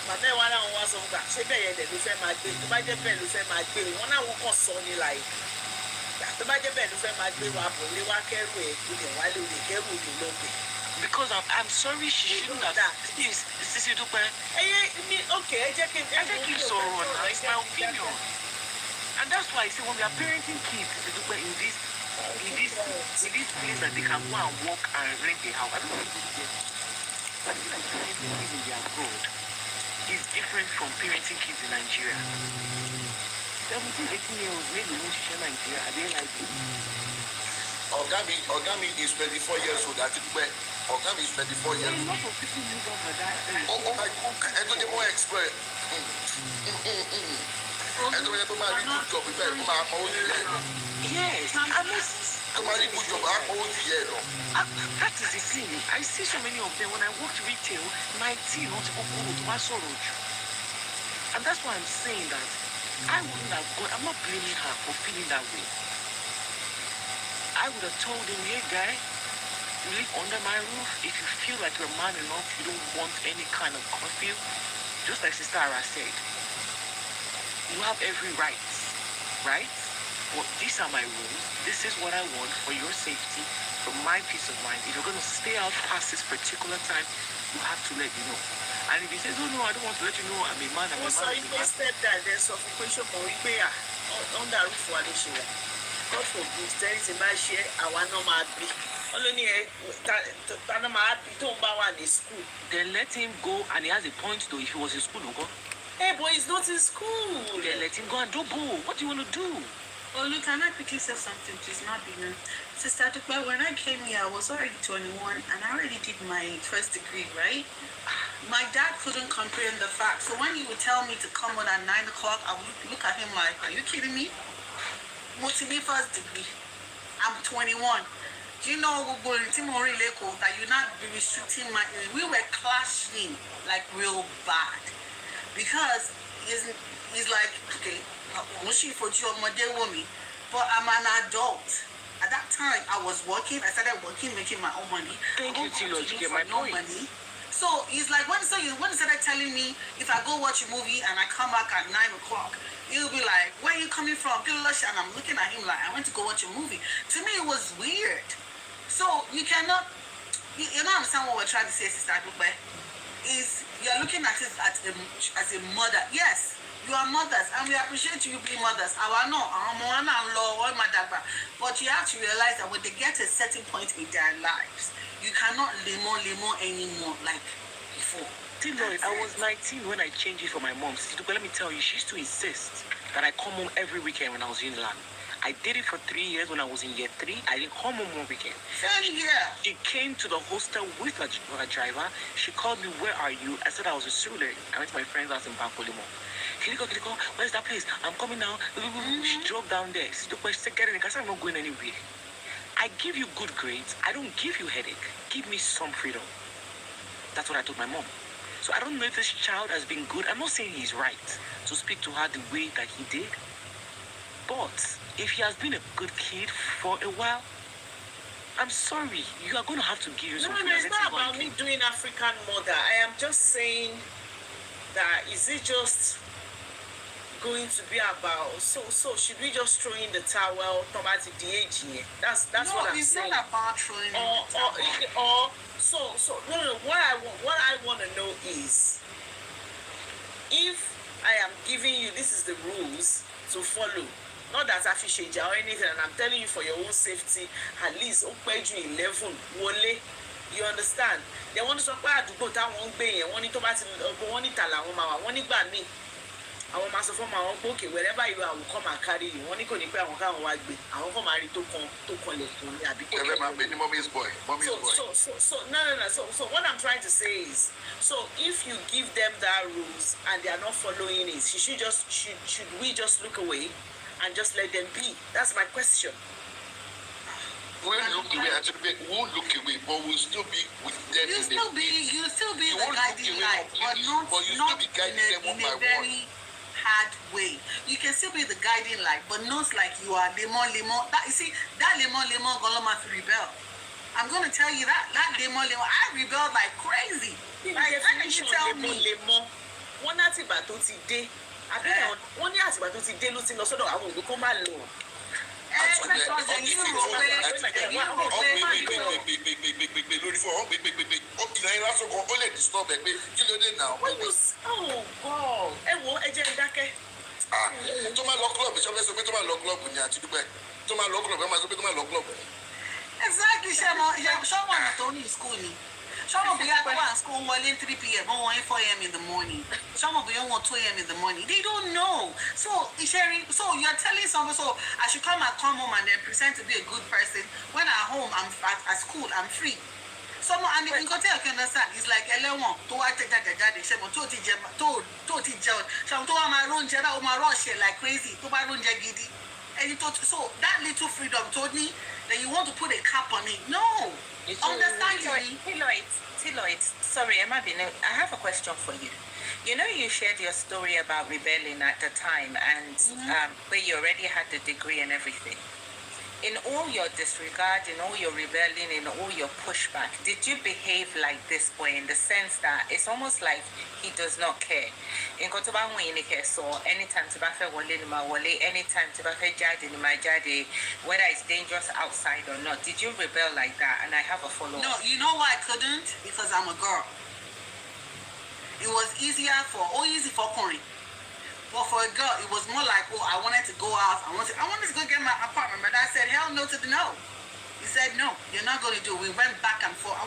Speaker 1: bàbá ìwà náà wọ́n sọ gbà ṣé bẹ́ẹ̀ yẹn dẹ̀ ló fẹ́ máa gbé tó bá jẹ́ bẹ́ẹ̀ ló fẹ́ máa gbé wọn náà wọ́n kàn sọ ní láì tó bá jẹ́ bẹ́ẹ̀ ló fẹ́ máa gbé wa bọ̀ lé wá kẹ́rù ẹ̀ olè wálé olè kẹ́rù olè lọ́gbẹ̀.
Speaker 9: Because I'm sorry she shouldn't have. Please, SISIDUPE.
Speaker 1: Okay,
Speaker 9: I think it's all right. It's my opinion. And that's why I say when we are parenting kids, SISIDUPE, in this place that they can go and walk and rent a house. I don't know if like parenting kids in the abroad is different from parenting kids in Nigeria. 17, 18-year-olds maybe won't share Nigeria. Are they like it?
Speaker 7: Ogami is 24 years old. Ogami is 24 years old.
Speaker 9: A lot of people move on for that.
Speaker 7: Oh my God. I don't even expect. I don't even good job.
Speaker 9: Yes, I must. That is the thing. I see so many of them when I worked retail, 19, not and that's why I'm saying that I wouldn't have gone. I'm not blaming her for feeling that way. I would have told him, hey guy, you live under my roof. If you feel like you're a man enough, you don't want any kind of curfew, just like Sister Ara said, you have every right, right? But these are my rules. This is what I want for your safety, for my peace of mind. If you're going to stay out past this particular time, you have to let me know. And if he says, oh no, I don't want to let you know, I'm a man, I'm a man.
Speaker 1: So if they step down, there's suffocation for repair on the roof for the share. God forbid, there is a bad share, I want no mad be. Only in school.
Speaker 9: Then let him go, and he has a point though. If he was in school, go.
Speaker 1: Hey boy, he's not in school.
Speaker 9: Then let him go and do boo. What do you want to do?
Speaker 2: Oh, look, can I quickly say something, please? Not being Sister Dupe, when I came here, I was already 21 and I already did my first degree, right? My dad couldn't comprehend the fact. So when he would tell me to come on at 9 o'clock, I would look at him like, are you kidding me? What's my first degree? I'm 21. Do you know that you're not be restricting my... We were clashing like real bad. Because he's like, okay, but I'm an adult. At that time, I was working. I started working, making my own money.
Speaker 9: Thank you, Tilo, to get my point.
Speaker 2: Money. So he's like, when he started telling me if I go watch a movie and I come back at 9 o'clock, he'll be like, where are you coming from? And I'm looking at him like, I went to go watch a movie. To me, it was weird. So you cannot, you don't understand what we're trying to say, Sister Dupe. Is you're looking at it as a mother. Yes, you are mothers, and we appreciate you being mothers. But you have to realize that when they get to a certain point in their lives, you cannot lemon anymore. Like, before.
Speaker 9: Lloyd, I was 19 when I changed it for my mom. But let me tell you, she used to insist that I come home every weekend when I was in Land. I did it for 3 years when I was in year 3. I didn't come home one weekend.
Speaker 2: Same here.
Speaker 9: She came to the hostel with a driver. She called me, where are you? I said I was in Sule. I went to my friend's house in Bankolimo. Kiliko, where's that place? I'm coming now. She drove down there. She said, get in. I said, I'm not going anywhere. I give you good grades. I don't give you headache. Give me some freedom. That's what I told my mom. So I don't know if this child has been good. I'm not saying he's right to speak to her the way that he did. But if he has been a good kid for a while, I'm sorry. You are going to have to give him some freedom.
Speaker 1: No, it's not about me doing African mother. I am just saying that is it just going to be about so should we just throw in the towel automatic the age here? That's what I'm saying.
Speaker 2: No, it's not about throwing in the towel.
Speaker 1: No. What I want to know is if I am giving you this is the rules to follow. Not that I fish or anything, and I'm telling you for your own safety, at least you 11 wole. You understand? They want to talk about to go down one bay and one to one tala one me. I want myself from my own book, wherever you are, I will come and carry you. One equal I won't come I won't come marry to collect
Speaker 7: Mommy's boy.
Speaker 1: So no. So what I'm trying to say is, so if you give them that rules and they are not following it, should we just look away and just let them be? That's my question.
Speaker 7: We'll look away, but we'll still be with them.
Speaker 2: You'll still be the guiding light, but not in a very hard way. You can still be the guiding light, but not like you are lemon. That you see, that lemon goloma to rebel. I'm gonna tell you that lemon, I rebelled like crazy. Like you tell me.
Speaker 1: One atiba to today. I think one atiba to today losing also I will come alone.
Speaker 2: Exactly, someone told me school. Some of you go to school 3 p.m. or 4 a.m. in the morning. Some of you 2 a.m. in the morning. They don't know. So you're telling someone, so I should come home and then pretend to be a good person. When at home, I'm at school, I'm free. Someone, and you can tell, you can understand. It's like, like crazy. And so that little freedom told me that you want to put a cap on it. No. Understand me?
Speaker 6: Lloyd, sorry, Emma, I have a question for you. You know, you shared your story about rebelling at the time and where you already had the degree and everything. In all your disregard, in all your rebellion, in all your pushback, did you behave like this boy in the sense that it's almost like he does not care? In Kotoba so anytime anytime whether it's dangerous outside or not, did you rebel like that? And I have a follow-up.
Speaker 2: No, you know why I couldn't? Because I'm a girl. It was easy for Corey. But for a girl, it was more like, I wanted to go out. I wanted to go get my apartment. My dad said, hell no to the no. He said, no, you're not going to do it. We went back and forth. I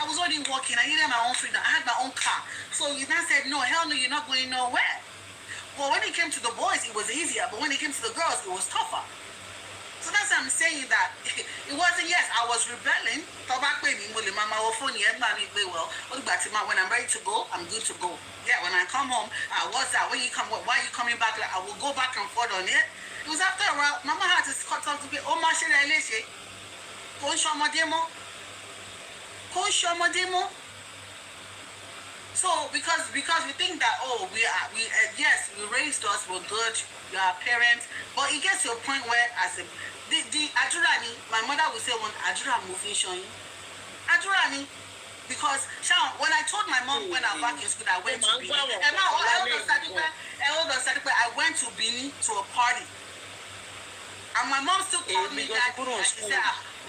Speaker 2: was already working. I needed my own freedom. I had my own car. So he then said, no, hell no, you're not going nowhere. Well, when it came to the boys, it was easier. But when it came to the girls, it was tougher. So that's why I'm saying that it wasn't, yes, I was rebelling. When I'm ready to go, I'm good to go. Yeah, when I come home, what's that? Why are you coming back? I will go back and forth on it. It was after a while, Mama had to cut off to be, so because we think that yes, we raised us, we're good, you are parents, but it gets to a point where as the Adurani, my mother would say one Adura moving showing Adurani, because when I told my mom when I was back in school I went to Benin, and now I went to Benin to a party, and my mom still called me that and she said,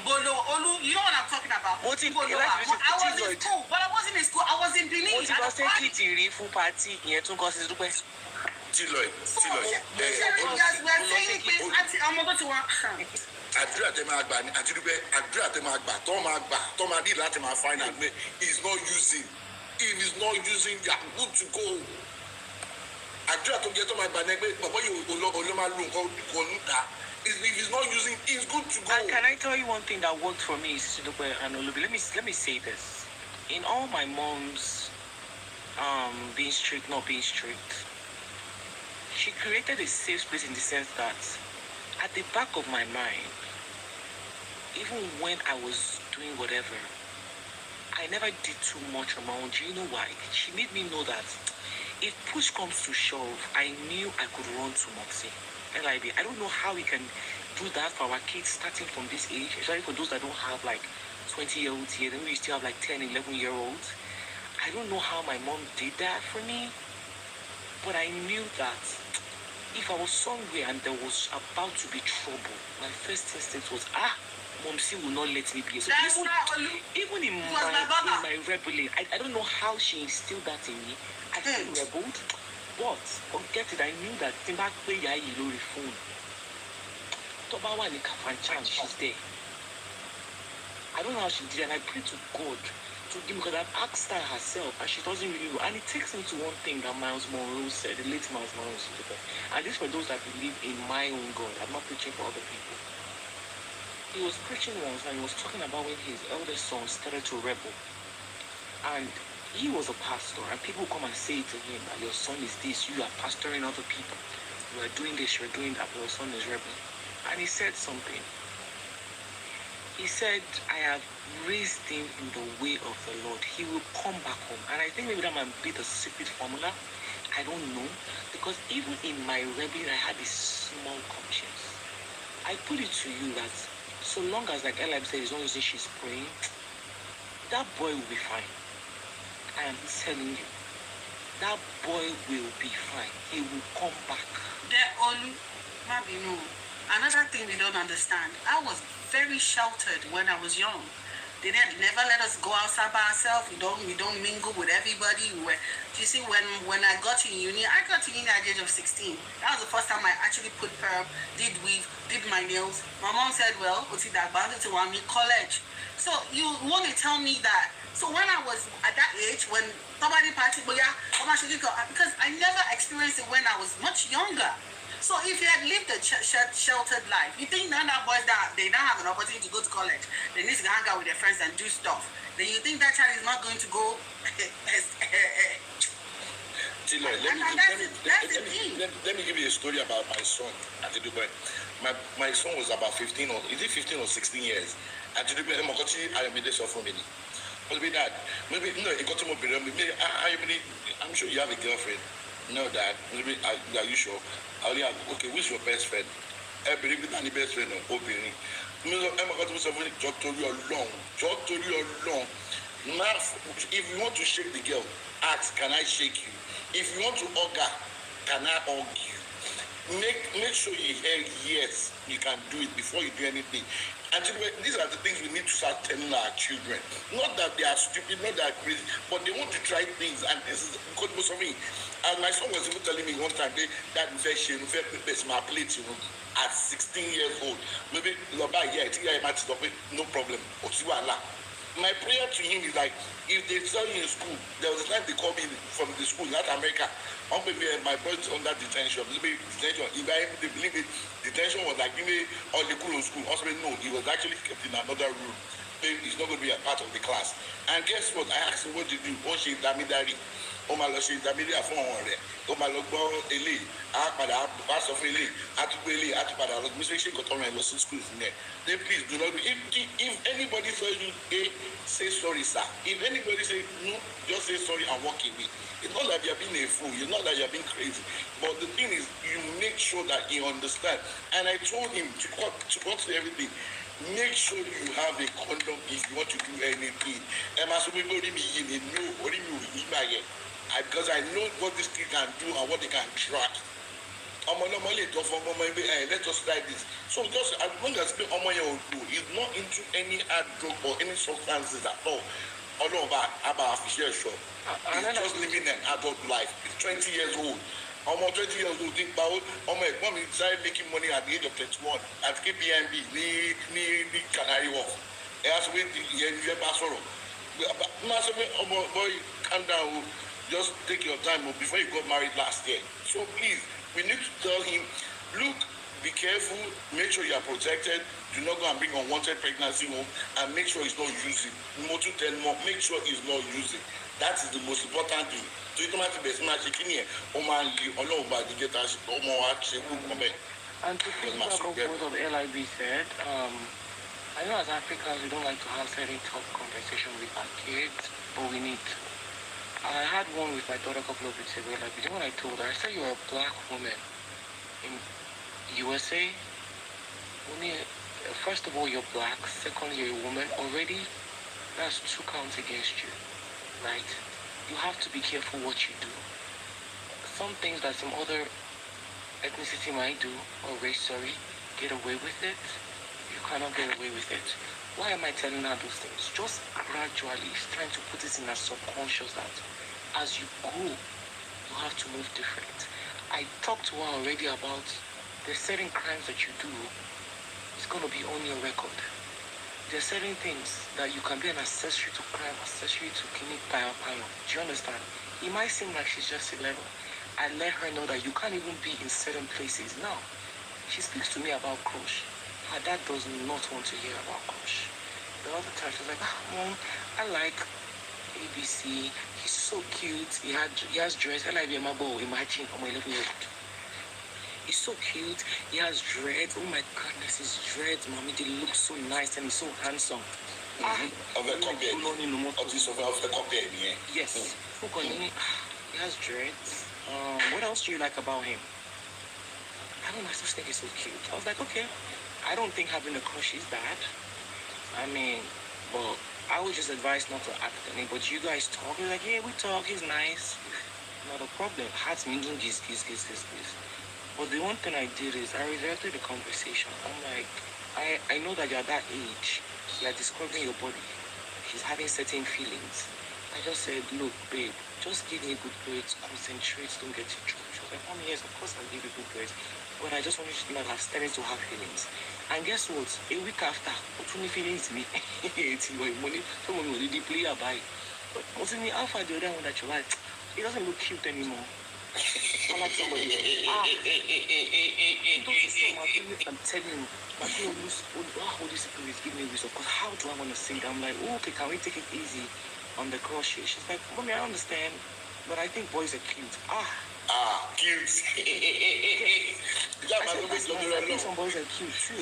Speaker 2: Bolo, Olu, you know what I'm talking about? I was in school, but I wasn't in school. I was in Benin.
Speaker 9: Lloyd.
Speaker 7: àdúrà tẹ máa gbà ní àti dúpẹ́ àdúrà tẹ máa gbà tó máa ní láti máa find out pé he's not using if he's not using they are good to go àdúrà tó jẹ́ tó máa gbà ní pé bàbá yìí oló máa lo nǹkan kò ní ta if he's not using he's good to go.
Speaker 9: And can I tell you one thing that worked for me, SISIDUPE and Olubi? Let me say this. In all my mom's being strict, not being strict, she created a safe space in the sense that at the back of my mind, even when I was doing whatever, I never did too much on my own. Do you know why? She made me know that if push comes to shove, I knew I could run to Moxie. LIB. I don't know how we can do that for our kids starting from this age, especially for those that don't have like 20-year-olds here, then we still have like 10, 11-year-olds. I don't know how my mom did that for me, but I knew that if I was somewhere and there was about to be trouble, my first instinct was, Momsi will not let me be. So even in my rebellion, I don't know how she instilled that in me. I still rebelled, but forget it, I knew that Timba Kweya Ilori phone. Tobawa ni Kafanchan, she's there. I don't know how she did it, and I pray to God to give me, because I've asked her herself, and she doesn't really know. And it takes me to one thing that Miles Monroe said, the late Miles Monroe said, and this for those that believe in my own God. I'm not preaching for other people. He was preaching once, and he was talking about when his eldest son started to rebel. And he was a pastor, and people come and say to him that your son is this, you are pastoring other people. You are doing this, you are doing that, but your son is rebelling. And he said something. He said, I have raised him in the way of the Lord. He will come back home. And I think maybe that might be the secret formula. I don't know. Because even in my rebellion, I had this small conscience. I put it to you that so long as, like Ella said, as long as she's praying, that boy will be fine. I am telling you. That boy will be fine. He will come back.
Speaker 2: Another thing we don't understand, I was very sheltered when I was young. They never let us go outside by ourselves. We don't mingle with everybody. You see, when I got to uni, at the age of 16. That was the first time I actually put perm, did weave, did my nails. My mom said, well, to college. So you want to tell me that? So when I was at that age, when somebody because I never experienced it when I was much younger. So if you had lived a sheltered life, you think none of boys that they don't have an opportunity to go to college, they need to hang out with their friends and do stuff, then you think that child is not going to go
Speaker 7: let me give you a story about my son at the Dubai. My son was about 15 or 16 years. At the Dubai, I made this for me. Maybe that, maybe no, it got to more. I'm sure you have a girlfriend. No, Dad. Maybe are you sure? Okay, who's your best friend? I believe it's any best friend or Obìnrin. I'm going to say, just to you alone. Now, if you want to shake the girl, ask, can I shake you? If you want to hug her, can I hug you? Make sure you hear yes, you can do it before you do anything. And these are the things we need to start telling our children. Not that they are stupid, not that crazy, but they want to try things. And this is because for me, and my son was even telling me one time that my plate, at 16 years old. Maybe no problem. My prayer to him is like, if they tell you in school, there was a time they called me from the school, not America. My boy's under detention. Maybe detention. If they believe it, detention was like all the cool school. Also, no, he was actually kept in another room. He's not going to be a part of the class. And guess what? I asked him, what did you do? Oh, she's intermediary. Oh, my Lord, she's intermediary for one. Oh, my Lord, Eli. Pass of Eli. Atupeli. Atupada. Mr. She got on my Muslim schools in there. Then please do not do. If anybody tells you, hey, say sorry, sir. If anybody say no, just say sorry and walk away. It's not that you're being a fool. It's not that you're being crazy. But the thing is, you make sure that he understands. And I told him to cut to everything. Make sure you have a condom if you want to do anything. Because I know what this kid can do and what they can try. Let us try this. So just as long as the he's not into any hard drug or any substances at all. He's just living an adult life. He's 20 years old. ọmọ 20 years old ti pa ọmọ ẹ̀gbọ́n mi started making money at the age of 21 at KPMB ní Canary Wharf ẹ á sọ pé ìyẹn ìyẹn bá sọ̀rọ̀ má sọ pé ọmọ boy calm down o just take your time o before you got married last year so please we need to tell him look be careful make sure you are protected do not go and bring unwanted pregnancy home and make sure he's not using mo tún tell mo make sure he's not using that is the most important thing torí tó máa ti bẹ̀rẹ̀ sí máa ṣe kí ni ẹ̀ ó máa ń le ọlọ́run bá jíjẹ́ ta ọmọ wa ṣe kú kọ́ bẹ́ẹ̀.
Speaker 9: And to piggyback off what LIB said, I know as Africans we don't like to have certain tough conversation with our kids, but we need. I had one with my daughter a couple of weeks ago. Like, you know what I told her? I said you're a black woman in USA. First of all, you're black. Secondly, you're a woman. Already, that's 2 counts against you, right? You have to be careful what you do. Some things that some other ethnicity might do, or race, get away with it. You cannot get away with it. Why am I telling her those things? Just gradually trying to put it in her subconscious that as you grow, you have to move different. I talked to her already about the certain crimes that you do. It's going to be on your record. There are certain things that you can be an accessory to crime, accessory to kidney pile. Do you understand? It might seem like she's just 11. I let her know that you can't even be in certain places. Now, she speaks to me about crush. Her dad does not want to hear about crush. The other time, she's like, Mom, I like ABC. He's so cute. He has dreads. I like him. Imagine, I'm 11 years old. He's so cute. He has dreads. Oh my goodness, his dreads, mommy, they look so nice and he's so handsome. Yes. He has dreads. What else do you like about him? I don't know, I just think he's so cute. I was like, okay. I don't think having a crush is bad. I mean, but I would just advise not to act any. But you guys talk. You're like, yeah, we talk. He's nice. Not a problem. Hearts meaning this. But the one thing I did is I redirected the conversation. I'm like, I know that you're that age. You're describing your body. He's having certain feelings. I just said, look, babe, just give me good grades, concentrate, don't get in trouble. She was like, Mommy, yes, of course I'll give you good grades. But I just want you to know that I've started to have feelings. And guess what? A week after, what funny feelings me? It's your money. Someone will deeply buy. But what's in the alpha the other one that you like? It doesn't look cute anymore. I like somebody else. I'm telling you, my Holy Spirit is giving me wisdom. Because how do I want to say that? I'm like, oh, okay, can we take it easy on the crush here? She's like, Mommy, I understand, but I think boys are cute.
Speaker 7: Cute.
Speaker 9: I think some boys are cute too.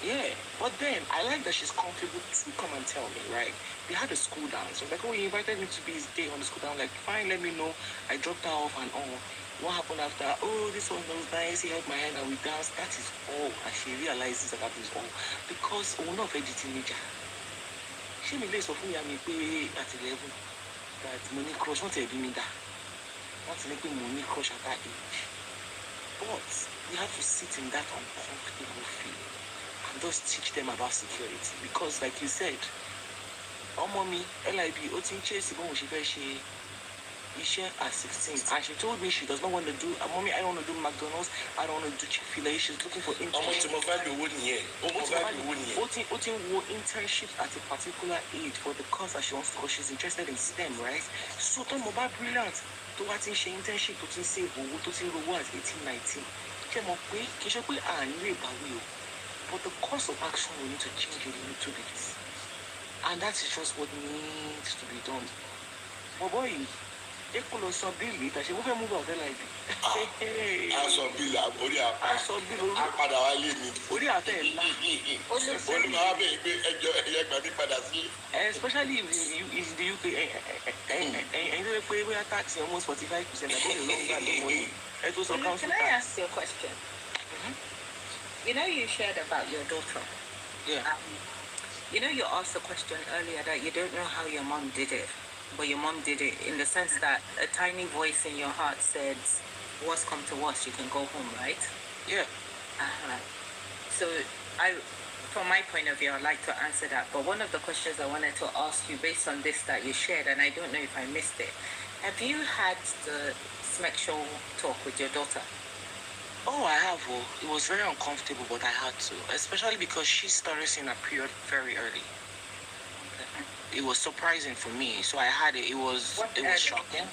Speaker 9: Yeah, but then I like that she's comfortable to come and tell me, right? We had a school dance. So like, oh, he invited me to be his day on the school dance. Like, fine, let me know. I dropped her off and all. What happened after? Oh, this one was nice. He held my hand and we danced. That is all. And she realizes that is all. Because we're not very teenager. She made this for me at 11. That money crush, not every me that. Not to make me money crush at that age. But we have to sit in that uncomfortable feeling. Just teach them about security because, like you said, mommy, LIB, she at 16, and she told me she does not want to do. Mommy, I don't want to do McDonald's. I don't want to do Chick-fil-A. She's looking for internship. Internship at a particular age for the course that she wants to. Because she's interested in STEM, right? So, the mobile brilliant. To what in she internship to save to at 18, 19. But the course of action we need to change it a little bit. And that is just what needs to be done. But boy, they could also be it. I should move out there like especially if the UK and we are taxing almost 45%.
Speaker 5: Can I ask you a question? You know, you shared about your daughter.
Speaker 6: Yeah.
Speaker 5: You know, you asked a question earlier that you don't know how your mom did it, but your mom did it in the sense that a tiny voice in your heart said, worst come to worst, you can go home, right?
Speaker 6: Yeah.
Speaker 5: So, from my point of view, I'd like to answer that. But one of the questions I wanted to ask you based on this that you shared, and I don't know if I missed it,
Speaker 6: Have you had the sexual talk with your daughter?
Speaker 9: Oh, I have. Oh, it was very uncomfortable, but I had to, especially because she started seeing her period very early. It was surprising for me, so I had it. It was shocking.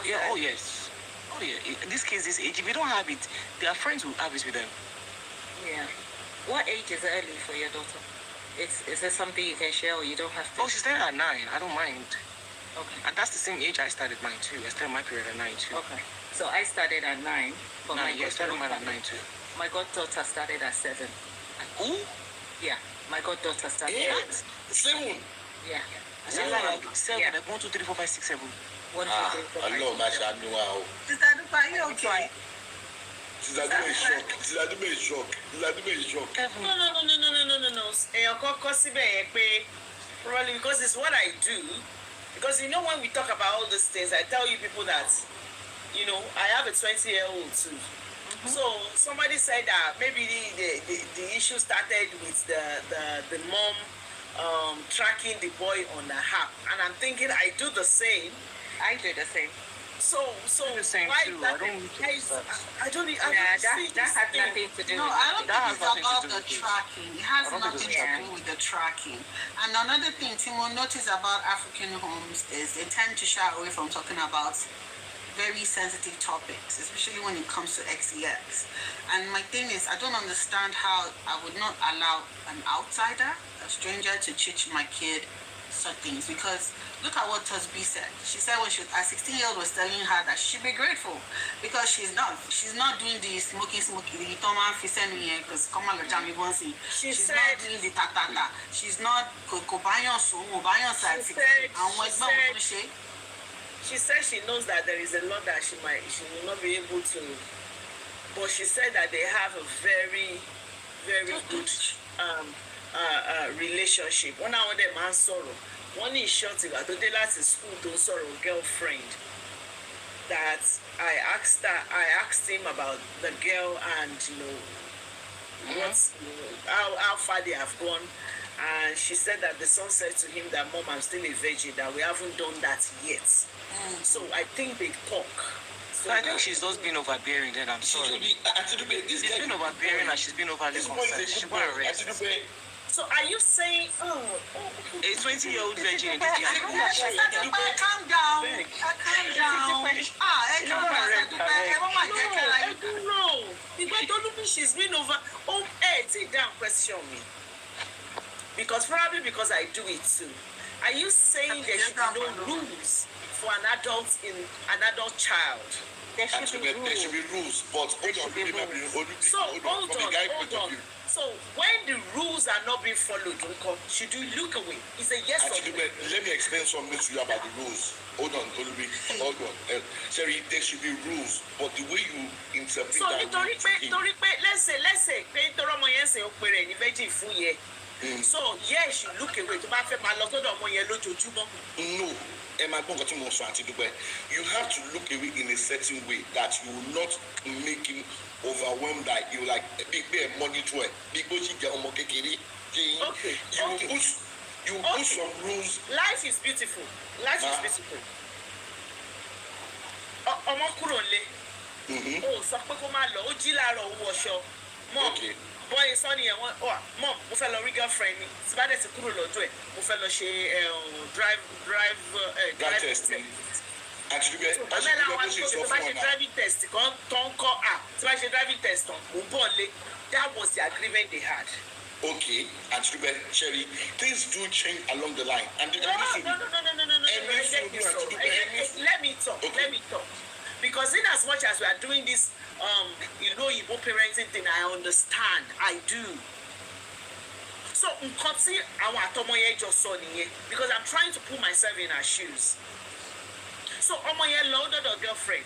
Speaker 9: Yeah. Oh yes. Oh yeah. In this case, this age, if you don't have it, their friends will have it with them.
Speaker 6: Yeah. What age is early for your daughter? Is there something you can share or you don't have to?
Speaker 9: Oh, she started at 9. I don't mind.
Speaker 6: Okay.
Speaker 9: And that's the same age I started mine too. I started my period at 9 too.
Speaker 6: Okay. So I started at 9. But
Speaker 9: I started mine at 9 too.
Speaker 6: My goddaughter started at 7.
Speaker 9: Who?
Speaker 6: Yeah. My goddaughter started at
Speaker 7: 7.
Speaker 6: Yeah.
Speaker 9: Like 7,
Speaker 6: Yeah.
Speaker 9: like 1, 2, 3, 4, 5, 6, 7.
Speaker 6: 1, 2, 3, 4, 5.
Speaker 7: Allah, masha Allah.
Speaker 2: Sister Dupe, are you okay?
Speaker 7: Sisadube is shocked. Sisadube is shocked. Sisadube is shocked.
Speaker 1: No. Èèyàn kọ́kọ́ síbẹ̀ yẹn pé probably because it's what I do. Because you know when we talk about all these things, I tell you people that, you know, I have a 20-year-old too. So somebody said that maybe the issue started with the mom tracking the boy on the app, and I'm thinking I do the same.
Speaker 6: I do the same.
Speaker 1: So
Speaker 9: the same
Speaker 1: why
Speaker 9: too.
Speaker 1: that
Speaker 9: I don't
Speaker 1: I don't see
Speaker 6: that
Speaker 1: this
Speaker 6: has
Speaker 1: thing.
Speaker 6: nothing to do
Speaker 2: No,
Speaker 6: with
Speaker 2: I don't
Speaker 6: it.
Speaker 9: That
Speaker 2: think
Speaker 9: has
Speaker 2: it's
Speaker 9: nothing to
Speaker 2: about
Speaker 9: do
Speaker 2: the
Speaker 9: with it.
Speaker 2: tracking. It has
Speaker 9: I don't think
Speaker 2: nothing
Speaker 9: it's
Speaker 2: to
Speaker 9: tracking.
Speaker 2: do with the tracking. And another thing Timo noticed about African homes is they tend to shy away from talking about very sensitive topics, especially when it comes to XEX. And my thing is, I don't understand how I would not allow an outsider, a stranger, to teach my kid such things. Because look at what Tosby said. She said when a 16-year-old was telling her that she'd be grateful because she's not doing the smoking, the Thomas Fisemi, because come on, she's
Speaker 1: said-
Speaker 2: not doing the tatata. She's not Kobayon so Mobayon side.
Speaker 1: She said she knows that there is a lot that she will not be able to, but she said that they have a very, very good relationship. One hour they man sorrow. One is short ìgbà tó dé láti school tó sọ̀rọ̀ girlfriend. That I asked him about the girl and what's how far they have gone. And she said that the son said to him that Mom, I'm still a virgin, that we haven't done that yet. So I think they talk. So
Speaker 9: I think she's just been overbearing then, I'm sorry.
Speaker 7: This
Speaker 9: She's
Speaker 7: guy
Speaker 9: been overbearing and she's been overly
Speaker 7: This boy
Speaker 9: concerned.
Speaker 7: is
Speaker 9: She
Speaker 7: a
Speaker 9: should go and rest.
Speaker 1: So are you saying,
Speaker 9: A 20-year-old virgin in this guy.
Speaker 2: Calm down. Calm down.
Speaker 1: I don't know. Because don't look me, she's been over. Oh, hey, sit down, question me. Because probably because I do it too. Are you saying there should be no rules for an adult child?
Speaker 6: There should be
Speaker 7: There should be rules, but hold on.
Speaker 1: So when the rules are not being followed, should you look away? It's a yes or no.
Speaker 7: Let me explain something to you about the rules. Hold on. Sherry, there should be rules, but the way you interpret
Speaker 1: So
Speaker 7: that
Speaker 1: nítorí pé let's say pé nítorí ọmọ yẹn ṣe ó pè rẹ̀ ní virgin fún yẹ. So yes, you look away tó bá fẹ́ máa lọ sọ́dọ̀ ọmọ yẹn lójoojúmọ́.
Speaker 7: No. You have to look away in a certain way that you will not make him overwhelmed, that you like big money to it. Because you get
Speaker 1: Okay.
Speaker 7: You put some rules.
Speaker 1: Life is beautiful. Ọmọ kúrò nílé. O sọ pé kó má lọ, ó jí láàárọ̀ ó wọṣọ. Mom, boy sọ nìyẹn wọn mom mo fẹ́ lọ rí girlfriend mi tí bá dẹ̀ ti kúrò lọ́dọ̀ ẹ̀ mo fẹ́ lọ ṣe drive test. Ọ̀bẹ làwọn àti kò tó bá ṣe driving test kan tó ń kọ́ tí bá ṣe driving test tán mo ń bọ̀ lé. That was the agreement they had.
Speaker 7: Okay, and Sherry, things do change along the line. And
Speaker 1: No. Let me talk. Because in as much as we are doing this, Igbo parenting thing, I understand. I do. So, nǹkan tí àwọn àtọmọ yẹn jọ sọ nìyẹn, because I'm trying to put myself in her shoes. So, ọmọ yẹn lọ ọdọdọ girlfriend.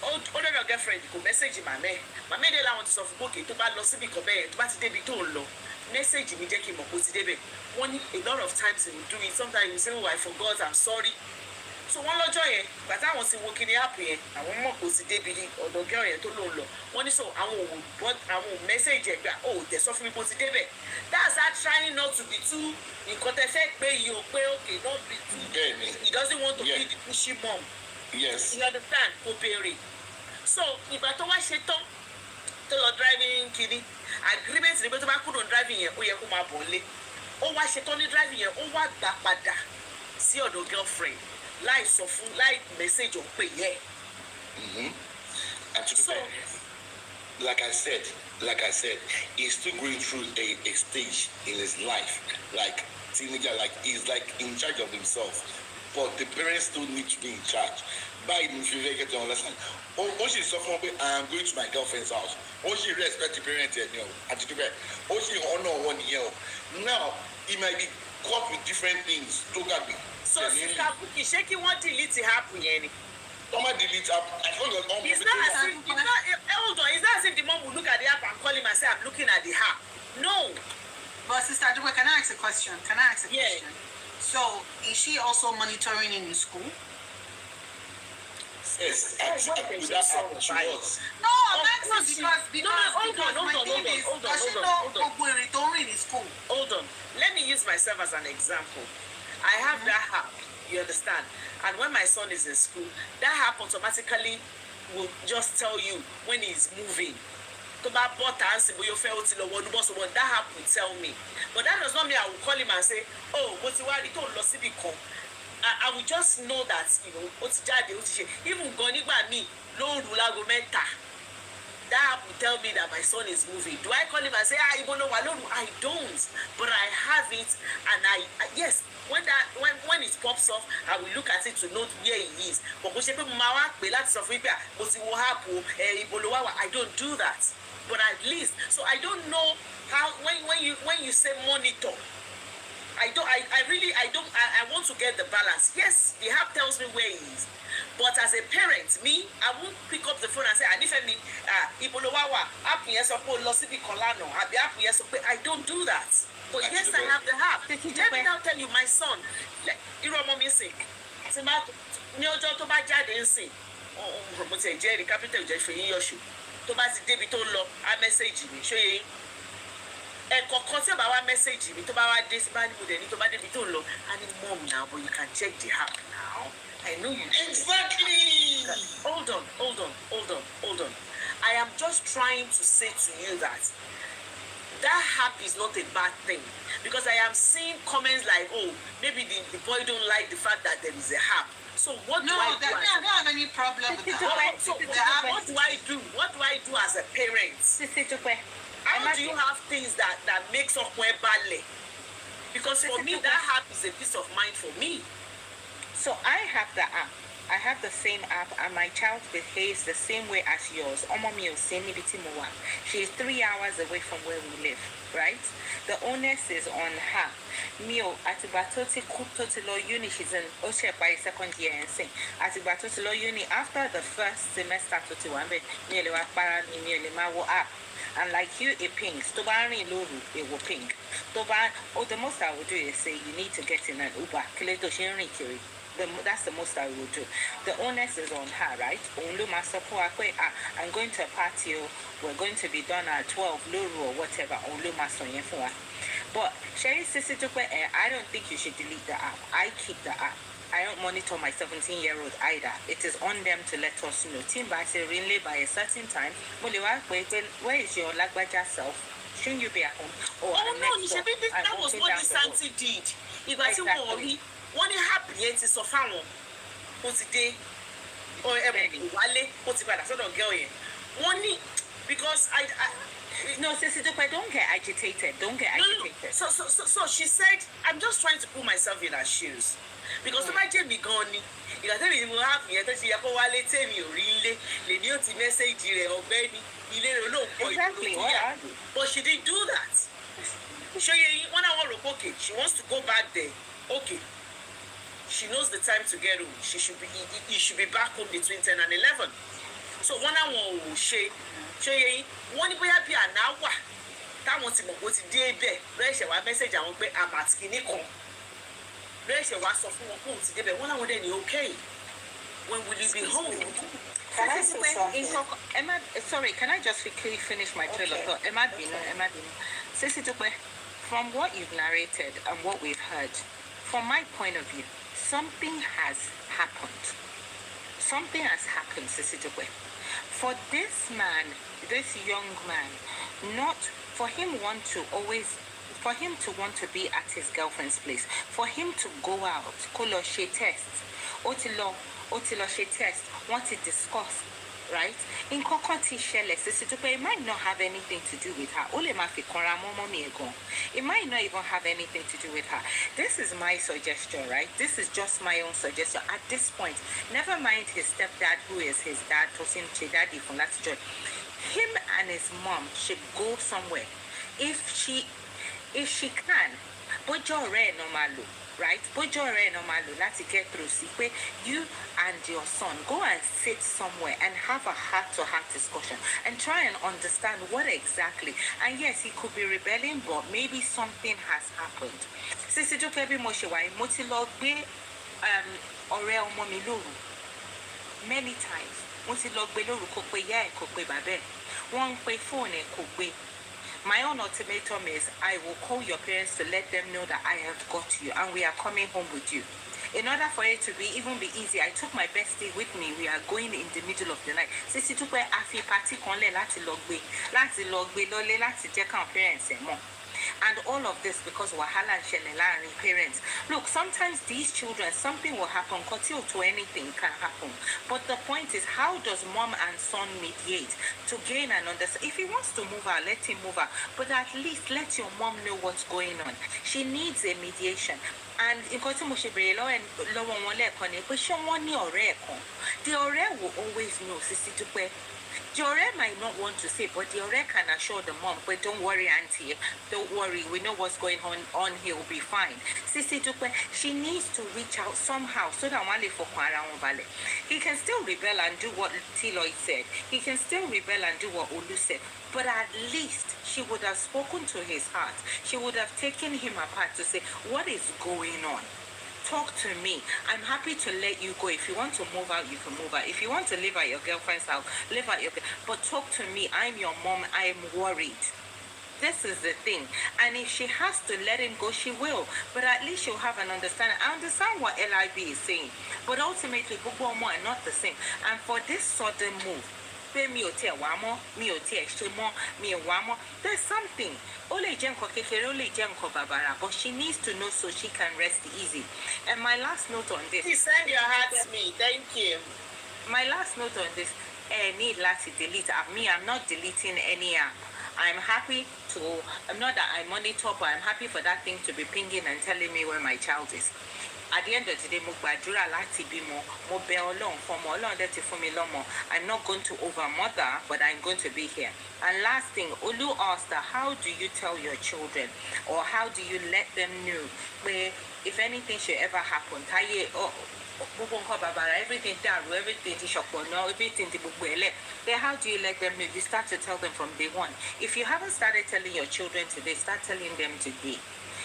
Speaker 1: Ọdọdọ girlfriend kò mẹ́sẹ̀gì màmẹ́. Màmẹ́ dé láwọn ti sọ fún gòkè tó bá lọ síbi kan bẹ́ẹ̀ tó bá ti débi tó ń lọ. Mẹ́sẹ̀gì mi jẹ́ kí n mọ̀ kó ti débẹ̀. Wọ́n ní a lot of times he will do it. Sometimes he will say, oh, I forgot, I'm sorry. So wọ́n lọ́jọ́ yẹn bàtà àwọn ti wo kiri app yẹn àwọn mọ̀ kó ti débi ní ọ̀dọ̀ girl yẹn tó ló ń lọ. Wọ́n ní so àwọn ò mẹ́sẹ̀gì ẹ̀ pé ó tẹ̀ sọ fún mi kó ti débẹ̀. That's her trying not to be too nǹkan tẹ fẹ́ pé yìí o pé okay don't be too. He doesn't want to be the pushy mom.
Speaker 7: Yes.
Speaker 1: You understand? Kò béèrè. So ìgbà tó wá ṣe tán tó lọ driving kìíní agreement ni pé tó bá kúrò driving yẹn ó yẹ kó máa bọ̀ lé. Ó wá ṣe tán ní driving yẹn ó wá gbà padà sí ọ̀dọ̀ girlfriend láì sọ fún láì message òun pè yẹ.
Speaker 7: And to be fair, like I said, he's still going through a stage in his life, like teenager, like he's like in charge of himself. But the parents still need to be in charge. By if you get to understand, oh, she's suffering, I'm going to my girlfriend's house. Oh, she respect the parents, you know, and to be fair, oh, she honor 1 year. Now, he might be caught with different things. Totally.
Speaker 1: So, Sister Buki, ṣé kí wọ́n delete happen yẹn ni?
Speaker 7: Someone delete app. As long as
Speaker 1: It's not as if, hold on, it's not as if the mom will look at the app and call him and say, I'm looking at the app. No.
Speaker 2: But Sister Dupe, can I ask a question?
Speaker 1: Yeah.
Speaker 2: So, is she also monitoring in the school?
Speaker 7: yes, with that app, she was.
Speaker 2: No, I'm asking because
Speaker 1: hold
Speaker 2: my
Speaker 1: on,
Speaker 2: thing is,
Speaker 1: hold on,
Speaker 2: does she
Speaker 1: hold on,
Speaker 2: know
Speaker 1: hold on.
Speaker 2: Ogweri don't read in school?
Speaker 1: Hold on. Let me use myself as an example. I have that app, you understand? And when my son is in school, that app automatically will just tell you when he's moving. To buy buttons, but you feel that app will tell me. But that does not mean I will call him and say, oh, what's the word? I will just know that, you know, even Gonigba me, Lord Ulago Menta. That app will tell me that my son is moving. Do I call him and say, I don't, but I have it, and yes, when it pops off, I will look at it to note where he is. But I don't do that. But at least, so I don't know how when you say monitor, I want to get the balance. Yes, the app tells me where he is. But as a parent, I won't pick up the phone and say, I don't do that. But yes, I have the app. Let me now tell you, my son, tó bá ti débi tó ń lọ á mẹ́sẹ̀gì mi ṣó yẹ ẹ̀kọ̀ọ̀kan tí bá wá mẹ́sẹ̀gì mi tó bá wá dé sí bá ní mo dẹ̀ ní tó bá débi tó ń lọ á ní mom now but you can check the app now I know you do.
Speaker 7: Exactly.
Speaker 1: Hold on. I am just trying to say to you that app is not a bad thing because I am seeing comments like, oh, maybe the boy don't like the fact that there is a app. So what do I do?
Speaker 2: I don't have any problem with that.
Speaker 1: So what do I do? What do I do as a parent? How do you have things that makes up my ballet? Because for me, that app is a peace of mind for me.
Speaker 6: So I have the app. I have the same app, and my child behaves the same way as yours. She is 3 hours away from where we live, right? The onus is on her. Mio, Atibatoti Kuptoti Law Uni, she's in Osha by second year and sing. Atibatoti Law Uni, after the first semester, Totiwambe, nearly Mawo app. And like you, it pings. Tobani Lulu, it will ping. Toban, the most I would do is say you need to get in an Uber. Kileto Shinri Kiri. That's the most I will do. The onus is on her, right? I'm going to a party, we're going to be done at 12, Luru or whatever. But Sherry SISIDUPE, I don't think you should delete the app. I keep the app. I don't monitor my 17-year-old either. It is on them to let us know. Team by relay by a certain time. Where is your lagbaja self? Shouldn't you be at home?
Speaker 1: That was what the Santi did. If I say, wọ́n ní happy yẹn ti sọ fáwọn ó ti dé wálé ó ti padà sọ́dọ̀ girl yẹn wọ́n ní because I
Speaker 6: no SISIDUPE, don't get agitated. No.
Speaker 1: So she said, I'm just trying to put myself in her shoes because tó bá jẹ́ mi gan ni ìgbà tẹ́mi mo have yẹn tó ṣe yẹ kó wálé tẹ́mi ò rí ilé lèmi ò ti mẹ́sẹ̀gì rẹ̀ ọ̀gbẹ́ni ilé rẹ̀ olóòpọ̀
Speaker 6: exactly what are you?
Speaker 1: But she didn't do that. Ṣé yẹ wọ́n náà wọ́n rò okay she wants to go back there okay. She knows the time to get home. He should be back home between 10 and 11. So one hour she one bóyá bí an hour táwọn ti mọ̀ bó ti dé bẹ́ẹ̀ lọ́ọ́ ṣe wá message àwọn pé I'm at kìíní kan lọ́ọ́ ṣe wá sọ fún wọn pé òun ti dé bẹ́ẹ̀ wọ́n láwọn dẹ̀ ní okay when will you be home?
Speaker 6: Can I say something? Sorry, can I just quickly finish my trail of thought? Emma Bino. SISIDUPE, from what you've narrated and what we've heard, from my point of view, something has happened. something has happened, SISIDUPE. For this man, this young man, not for him for him to want to be at his girlfriend's place, for him to go out, kolo she test, otilo she test, want to discuss, right? In kokoti shele, SISIDUPE, it might not have anything to do with her. Ole ma fi konra momo mi egon. It might not even have anything to do with her. This is my suggestion, right? This is just my own suggestion. At this point, never mind his stepdad, who is his dad, Tosin Chedadi from that joy. Him and his mom should go somewhere. If she can, bojo re no malu, right? Bojo re no malu, let's get through. See, you and your son go and sit somewhere and have a heart-to-heart discussion and try and understand what exactly. And yes, he could be rebelling, but maybe something has happened. SISIDUPE bi mo se wa mo ti lọ gbé ọ̀rẹ́ ọmọ mi lóru many times. Mo ti lọ gbé lóru kò pé ìyá ẹ̀ kò pé bàbá ẹ̀. Wọ́n ń pe fóònù ẹ̀ kò gbé. My own ultimatum is I will call your parents to let them know that I have got you and we are coming home with you. In order for it to even be easy, I took my bestie with me. We are going in the middle of the night. SISIDUPE afi party kan le láti lọ gbé lọlé láti jẹ́ káwọn parents ẹ̀ mọ̀. And all of this because wahala shele láàrin parents. Look, sometimes these children, something will happen, to anything can happen. But the point is, how does mom and son mediate to gain and understand? If he wants to move out, let him move out. But at least let your mom know what's going on. She needs a mediation. And in the ọ̀rẹ́ will always know, SISIDUPE. The ọ̀rẹ́ might not want to say, but the ọ̀rẹ́ can assure the mom, but don't worry, auntie, don't worry, we know what's going on here, will be fine. SISIDUPE, she needs to reach out somehow so that he can still rebel and do what Tiloy said. He can still rebel and do what Olu said. But at least she would have spoken to his heart. She would have taken him apart to say, what is going on? Talk to me. I'm happy to let you go. If you want to move out, you can move out. If you want to live at your girlfriend's house, live at your but talk to me. I'm your mom. I'm worried. This is the thing. And if she has to let him go, she will. But at least she'll have an understanding. I understand what LIB is saying. But ultimately, Bobo and are not the same. And for this sudden move, there's something. But she needs to know so she can rest easy. And my last note on this.
Speaker 1: Please send your heart to me. Thank you.
Speaker 6: My last note on this. Need to delete. I'm not deleting any app. I'm happy to. I'm not that I monitor, but I'm happy for that thing to be pinging and telling me where my child is. At the end of the day, I'm not going to overmother, but I'm going to be here. And last thing, Olu asked her, how do you tell your children, or how do you let them know where if anything should ever happen? Everything then how do you let them know? You start to tell them from day one. If you haven't started telling your children today, start telling them today.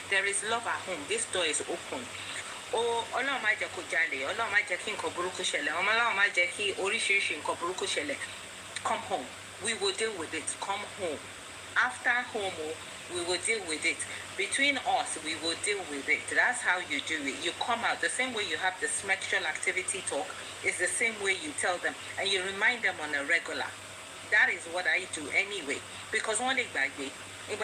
Speaker 6: There is love at home. This door is open. Ọlọ́run má jẹ́ kó jalè, Ọlọ́run má jẹ́ kí nǹkan burúkú ṣẹlẹ̀, Ọlọ́run má jẹ́ kí oríṣiríṣi nǹkan burúkú ṣẹlẹ̀. Come home. We will deal with it. Come home. After home, we will deal with it. Between us, we will deal with it. That's how you do it. You come out. The same way you have the sexual activity talk is the same way you tell them. And you remind them on a regular. That is what I do anyway. Because one leg by way, if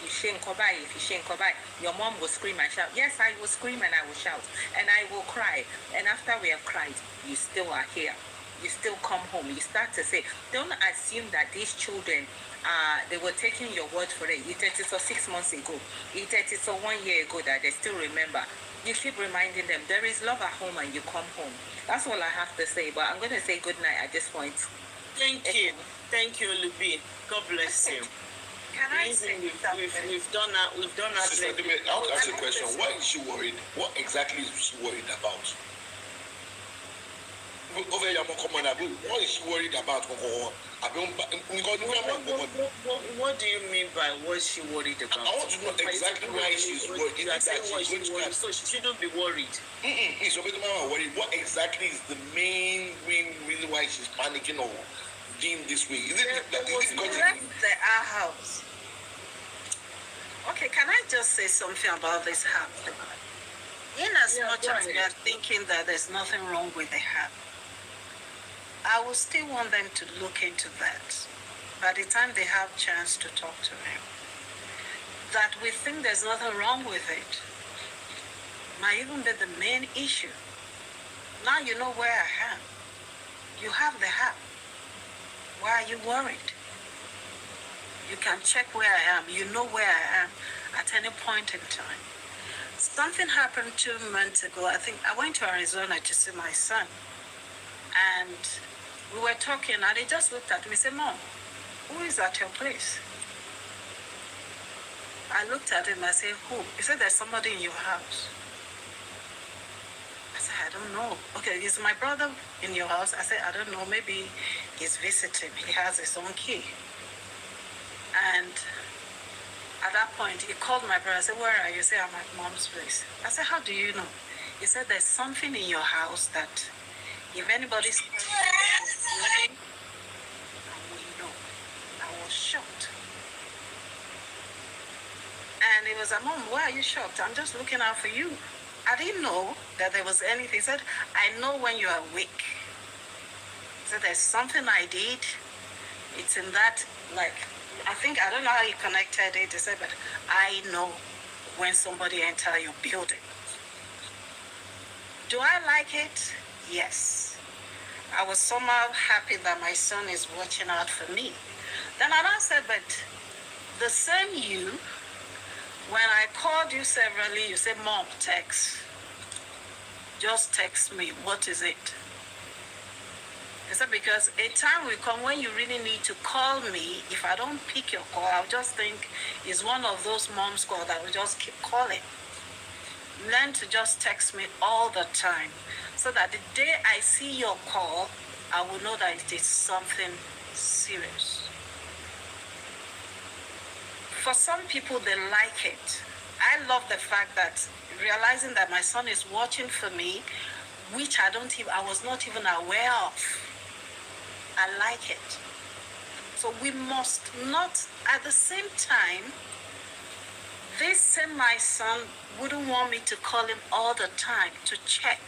Speaker 6: you shame Kobai, your mom will scream and shout. Yes, I will scream and I will shout. And I will cry. And after we have cried, you still are here. You still come home. You start to say, don't assume that these children, they were taking your word for it. You said it so 6 months ago. You said it so 1 year ago that they still remember. You keep reminding them, there is love at home and you come home. That's all I have to say. But I'm going to say good night at this point.
Speaker 1: Thank you. Thank you, Lubi. God bless you.
Speaker 5: Can I say something?
Speaker 1: We've done that.
Speaker 7: SISIDUPE, I want to ask you a question. What is she worried? What exactly is she worried about? What is she worried about?
Speaker 1: What do you mean by what she worried about?
Speaker 7: I want to know exactly why she's worried.
Speaker 1: You are saying what she's worried, so she shouldn't be worried.
Speaker 7: What exactly is the main reason why she's panicking or being this way? Is it
Speaker 5: our house? Okay, can I just say something about this house?
Speaker 8: In as much as we are thinking that there's nothing wrong with the app, I will still want them to look into that by the time they have chance to talk to him. That we think there's nothing wrong with it might even be the main issue. Now you know where I am. You have the app. Why are you worried? You can check where I am. You know where I am at any point in time. Something happened 2 months ago. I think I went to Arizona to see my son. And we were talking, and he just looked at me and said, Mom, who is at your place? I looked at him and I said, who? He said, there's somebody in your house. I said, I don't know. Okay, is my brother in your house? I said, I don't know. Maybe he's visiting. He has his own key. And at that point, he called my brother. I said, where are you? He said, I'm at Mom's place. I said, how do you know? He said, there's something in your house that if anybody's living, I will know. I was shocked. And he was like, Mom, why are you shocked? I'm just looking out for you. I didn't know that there was anything. He said, I know when you are weak. He said, there's something I did. It's in that, like, I don't know how he connected it. He said, but I know when somebody enters your building. Do I like it? Yes. I was somehow happy that my son is watching out for me. Then I said, but the same you, when I called you severally, you said, Mom, text. Just text me. What is it? I said, because a time will come when you really need to call me. If I don't pick your call, I'll just think it's one of those mom's calls that will just keep calling. Learn to just text me all the time so that the day I see your call, I will know that it is something serious. For some people, they like it. I love the fact that realizing that my son is watching for me, which I was not even aware of. I like it. So we must not, at the same time, this same my son wouldn't want me to call him all the time to check,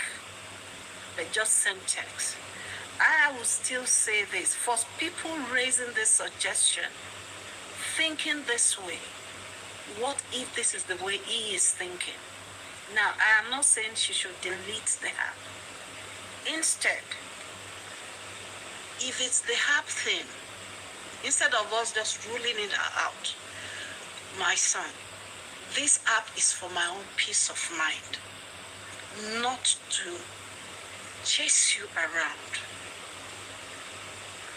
Speaker 8: but just send text. I will still say this, for people raising this suggestion, thinking this way, what if this is the way he is thinking? Now, I am not saying she should delete the app. Instead, if it's the app thing, instead of us just ruling it out, my son, this app is for my own peace of mind, not to chase you around.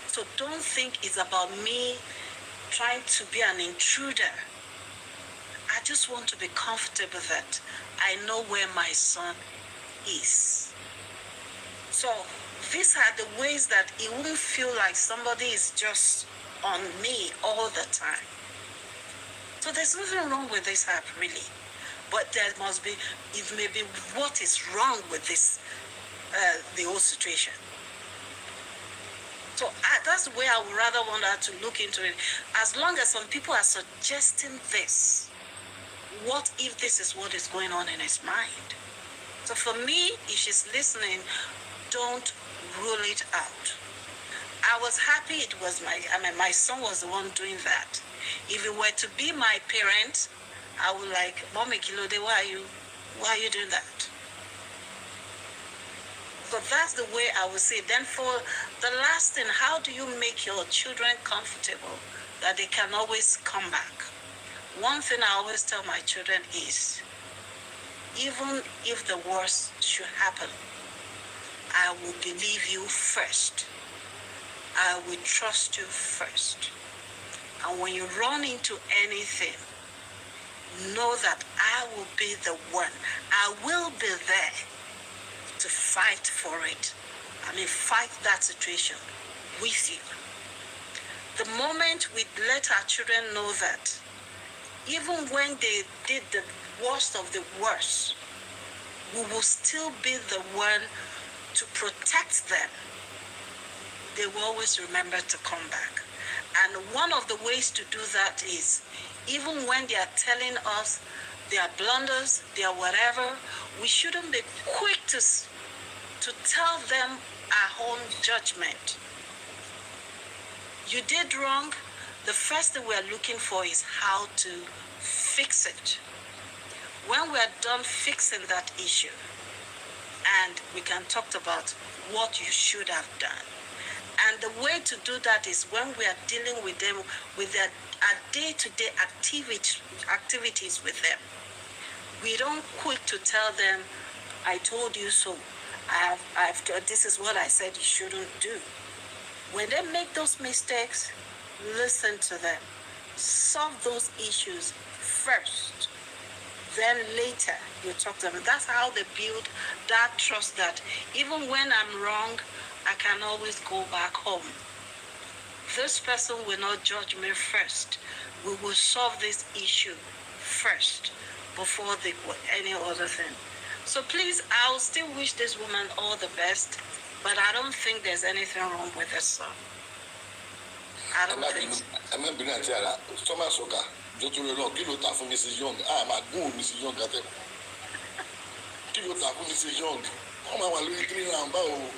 Speaker 8: So don't think it's about me trying to be an intruder. I just want to be comfortable that I know where my son is. So these are the ways that it won't feel like somebody is just on me all the time. So there's nothing wrong with this app, really. But there must be, it may be what is wrong with this, the whole situation. So that's where I would rather want her to look into it. As long as some people are suggesting this, what if this is what is going on in his mind? So for me, if she's listening, don't rule it out. I was happy it was my son was the one doing that. If it were to be my parent, I would like, Mommy Kilode, why are you doing that? So that's the way I would say. Then for the last thing, how do you make your children comfortable that they can always come back? One thing I always tell my children is, even if the worst should happen, I will believe you first. I will trust you first. And when you run into anything, know that I will be the one. I will be there to fight for it. Fight that situation with you. The moment we let our children know that, even when they did the worst of the worst, we will still be the one to protect them. They will always remember to come back. And one of the ways to do that is, even when they are telling us their blunders, their whatever, we shouldn't be quick to tell them our own judgment. You did wrong. The first thing we're looking for is how to fix it. When we're done fixing that issue, and we can talk about what you should have done. And the way to do that is when we are dealing with them with their day-to-day activities with them. We don't quick to tell them, I told you so. This is what I said you shouldn't do. When they make those mistakes, listen to them. Solve those issues first. Then later, you talk to them. That's how they build that trust that even when I'm wrong, I can always go back home. This person will not judge me first. We will solve this issue first before any other thing. So please, I'll still wish this woman all the best, but I don't think there's anything wrong with her son. I don't think so.
Speaker 7: I'm not being a child. Thomas Oka, Jotulo, Kilo Tafu, Mrs. Young. I'm a good Mrs. Young. Kilo Tafu, Mrs. Young. Come on, Louis Green and Bow.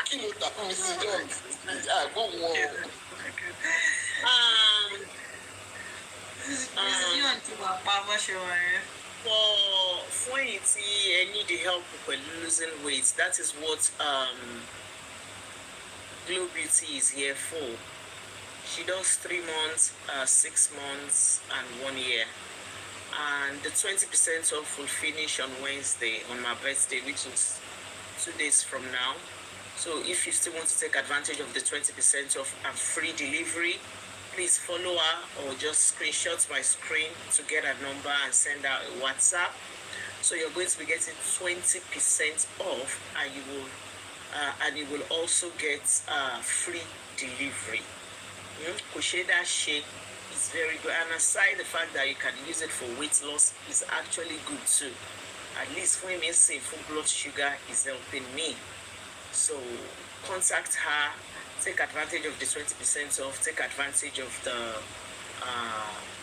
Speaker 7: Kilo Tafu, Mrs. Young. Yeah, go on.
Speaker 2: Mrs. Young, Papa,
Speaker 1: for you to need the help with losing weight, that is what Glow Beauty is here for. She does 3 months, 6 months, and 1 year. And the 20% off will finish on Wednesday, on my birthday, which is 2 days from now. So if you still want to take advantage of the 20% off and free delivery, please follow her or just screenshot my screen to get her number and send her a WhatsApp. So you're going to be getting 20% off, and you will also get free delivery. Kusheda shake is very good, and aside the fact that you can use it for weight loss, is actually good too. At least for me, say full blood sugar is helping me. So contact her, take advantage of the 20% off, take advantage of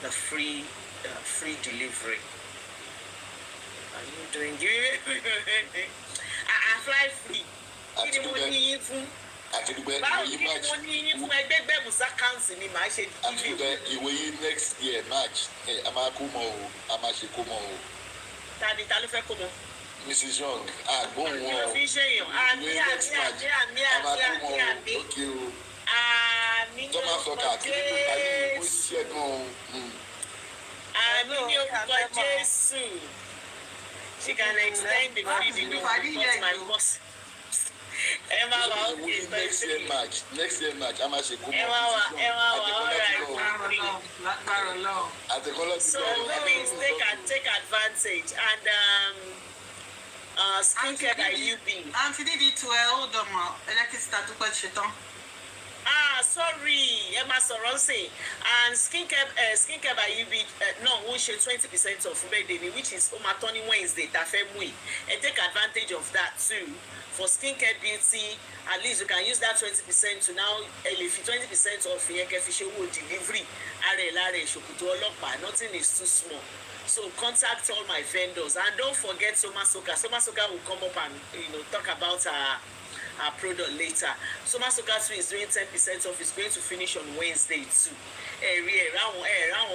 Speaker 1: the free delivery. Are you doing good? I fly free.
Speaker 7: Next year, March, Mrs. Young, go on. Thomas Oka,
Speaker 1: she can extend the free my boss. Emma, okay,
Speaker 7: next year March, I'm actually coming.
Speaker 1: So please take advantage, and skincare by UB.
Speaker 2: Auntie did it well,
Speaker 1: sorry, Emma Soronse. And skincare by UB, no, we should 20% off birthday, which is Omatoni Wednesday, Tafemwe. And take advantage of that too. For skincare beauty, at least you can use that 20% to now, if 20% off delivery, nothing is too small. So contact all my vendors, and don't forget Soma Soka. Soma Soka will come up and talk about our product later. Soma Soka too is doing 10% off. It's going to finish on Wednesday too.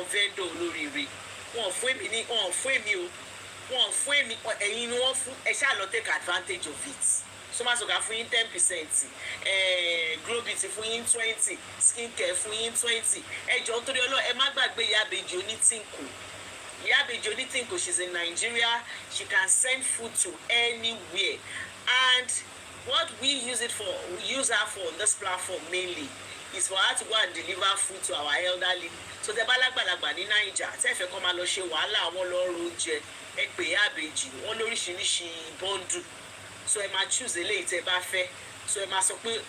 Speaker 1: Vendor loriri. Take advantage of it. Soma Soka for 10%, Glow Beauty for 20%, skincare for 20%. John Toriolo, Emma Bagbe Yabeji Onitinku. Yabeji Onitinku, she's in Nigeria. She can send food to anywhere. And what we use her for on this platform mainly is for her to go and deliver food to our elderly. So the balagbalagba ní Naija, tẹ́ fẹ́ kọ́ máa lọ ṣe wàhálà àwọn lọ́rọ̀ oúnjẹ, ẹ pè Yabeji, wọ́n lóríṣiríṣi bọ́ńdù. So ẹ máa choose eléyìí tẹ́ bá fẹ́. So ẹ máa sọ pé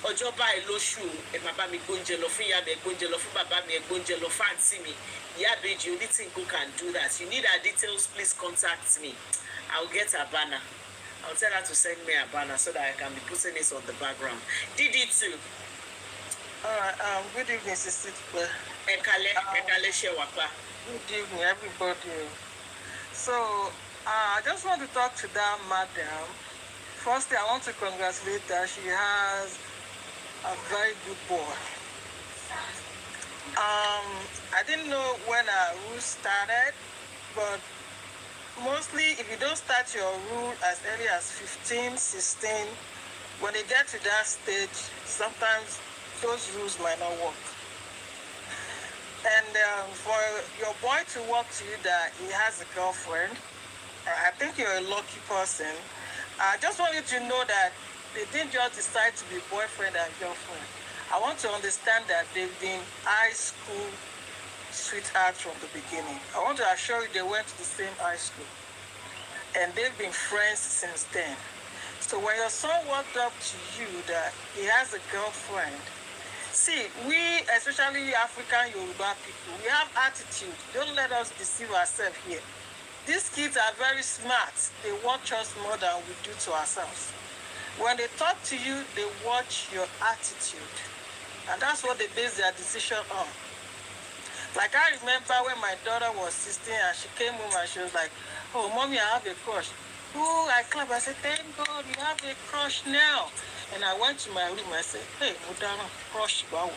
Speaker 1: ọjọ́ báyìí lóṣù ẹ máa bá mi gbóúnjẹ lọ fún ìyá mi, ẹ gbóúnjẹ lọ fún bàbá mi, ẹ gbóúnjẹ lọ fún àǹtí mi. Yabeji Onitinku can do that. You need her details, please contact me. I'll get her banner. I'll tell her to send me a banner so that I can be putting it on the background. DD2.
Speaker 5: Good evening, SISIDUPE.
Speaker 1: Ekale Shewapa.
Speaker 10: Good evening, everybody. So, I just want to talk to that madam. Firstly, I want to congratulate her. She has a very good boy. I didn't know when our rule started, but mostly if you don't start your rule as early as 15, 16, when they get to that stage, sometimes those rules might not work. And for your boy to walk to you that he has a girlfriend, I think you're a lucky person. I just want you to know that they didn't just decide to be boyfriend and girlfriend. I want to understand that they've been high school sweethearts from the beginning. I want to assure you they went to the same high school. And they've been friends since then. So when your son walked up to you that he has a girlfriend, see, we, especially African Yoruba people, we have attitude. Don't let us deceive ourselves here. These kids are very smart. They watch us more than we do to ourselves. When they talk to you, they watch your attitude. And that's what they base their decision on. Like I remember when my daughter was 16 and she came home and she was like, oh, mommy, I have a crush. Oh, I clapped. I said, thank God you have a crush now. And I went to my room. I said, hey, Mudana, crush. Wow.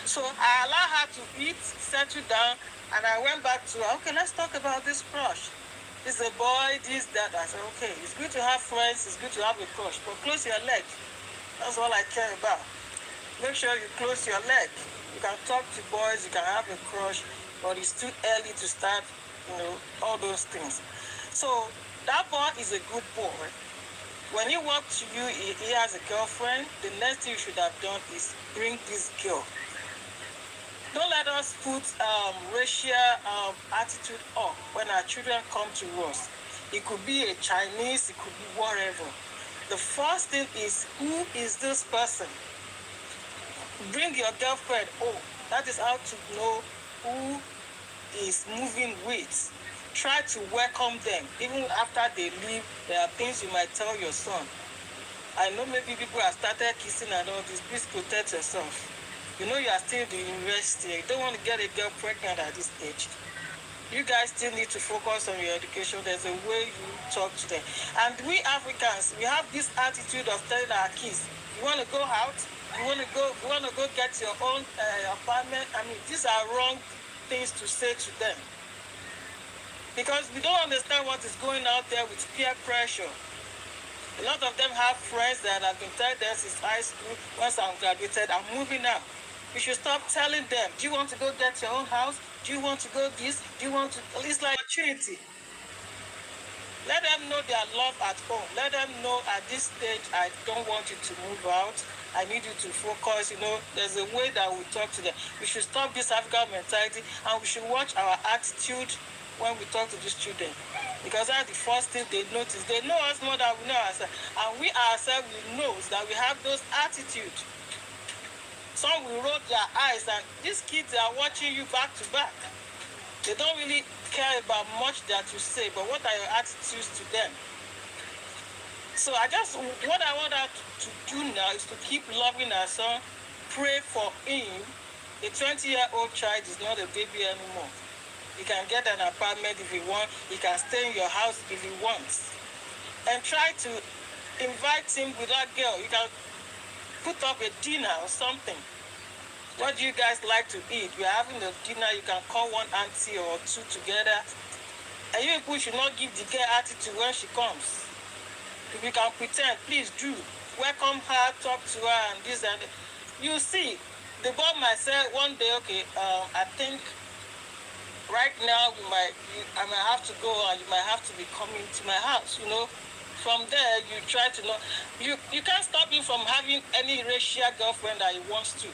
Speaker 10: So I allowed her to eat, settle down, and I went back to her. Okay, let's talk about this crush. It's a boy, this, that. I said, okay, it's good to have friends, it's good to have a crush, but close your leg. That's all I care about. Make sure you close your leg. You can talk to boys, you can have a crush, but it's too early to start, all those things. So that boy is a good boy. When he walks to you, he has a girlfriend, the next thing you should have done is bring this girl. Don't let us put racial attitude up when our children come to us. It could be a Chinese, it could be whatever. The first thing is, who is this person? Bring your girlfriend. Oh, that is how to know who is moving with. Try to welcome them. Even after they leave, there are things you might tell your son. I know maybe people have started kissing and all this. Please protect yourself. You know you are still in the university. You don't want to get a girl pregnant at this age. You guys still need to focus on your education. There's a way you talk to them. And we Africans, we have this attitude of telling our kids, you want to go out? You want to go get your own apartment? I mean, these are wrong things to say to them. Because we don't understand what is going out there with peer pressure. A lot of them have friends that have been telling them since high school, once I'm graduated, I'm moving out. You should stop telling them, do you want to go get your own house? Do you want to go this? Do you want to... It's like opportunity. Let them know their love at home. Let them know at this stage, I don't want you to move out. I need you to focus. There's a way that we talk to them. We should stop this African mentality and we should watch our attitude when we talk to these children. Because that's the first thing they notice. They know us more than we know ourselves. And we ourselves, we know that we have those attitudes. Some will roll their eyes and these kids are watching you back to back. They don't really care about much that you say, but what are your attitudes to them? So what I want her to do now is to keep loving her son, pray for him. A 20-year-old child is not a baby anymore. He can get an apartment if he wants. He can stay in your house if he wants. And try to invite him with that girl. You can put up a dinner or something. What do you guys like to eat? We're having a dinner. You can call one auntie or two together. And you people should not give the girl attitude when she comes. If you can pretend, please do. Welcome her, talk to her, and this and that. You see, the boy might say one day, okay, I think right now I might have to go and you might have to be coming to my house, From there, you try to know. You can't stop him from having any racial girlfriend that he wants to.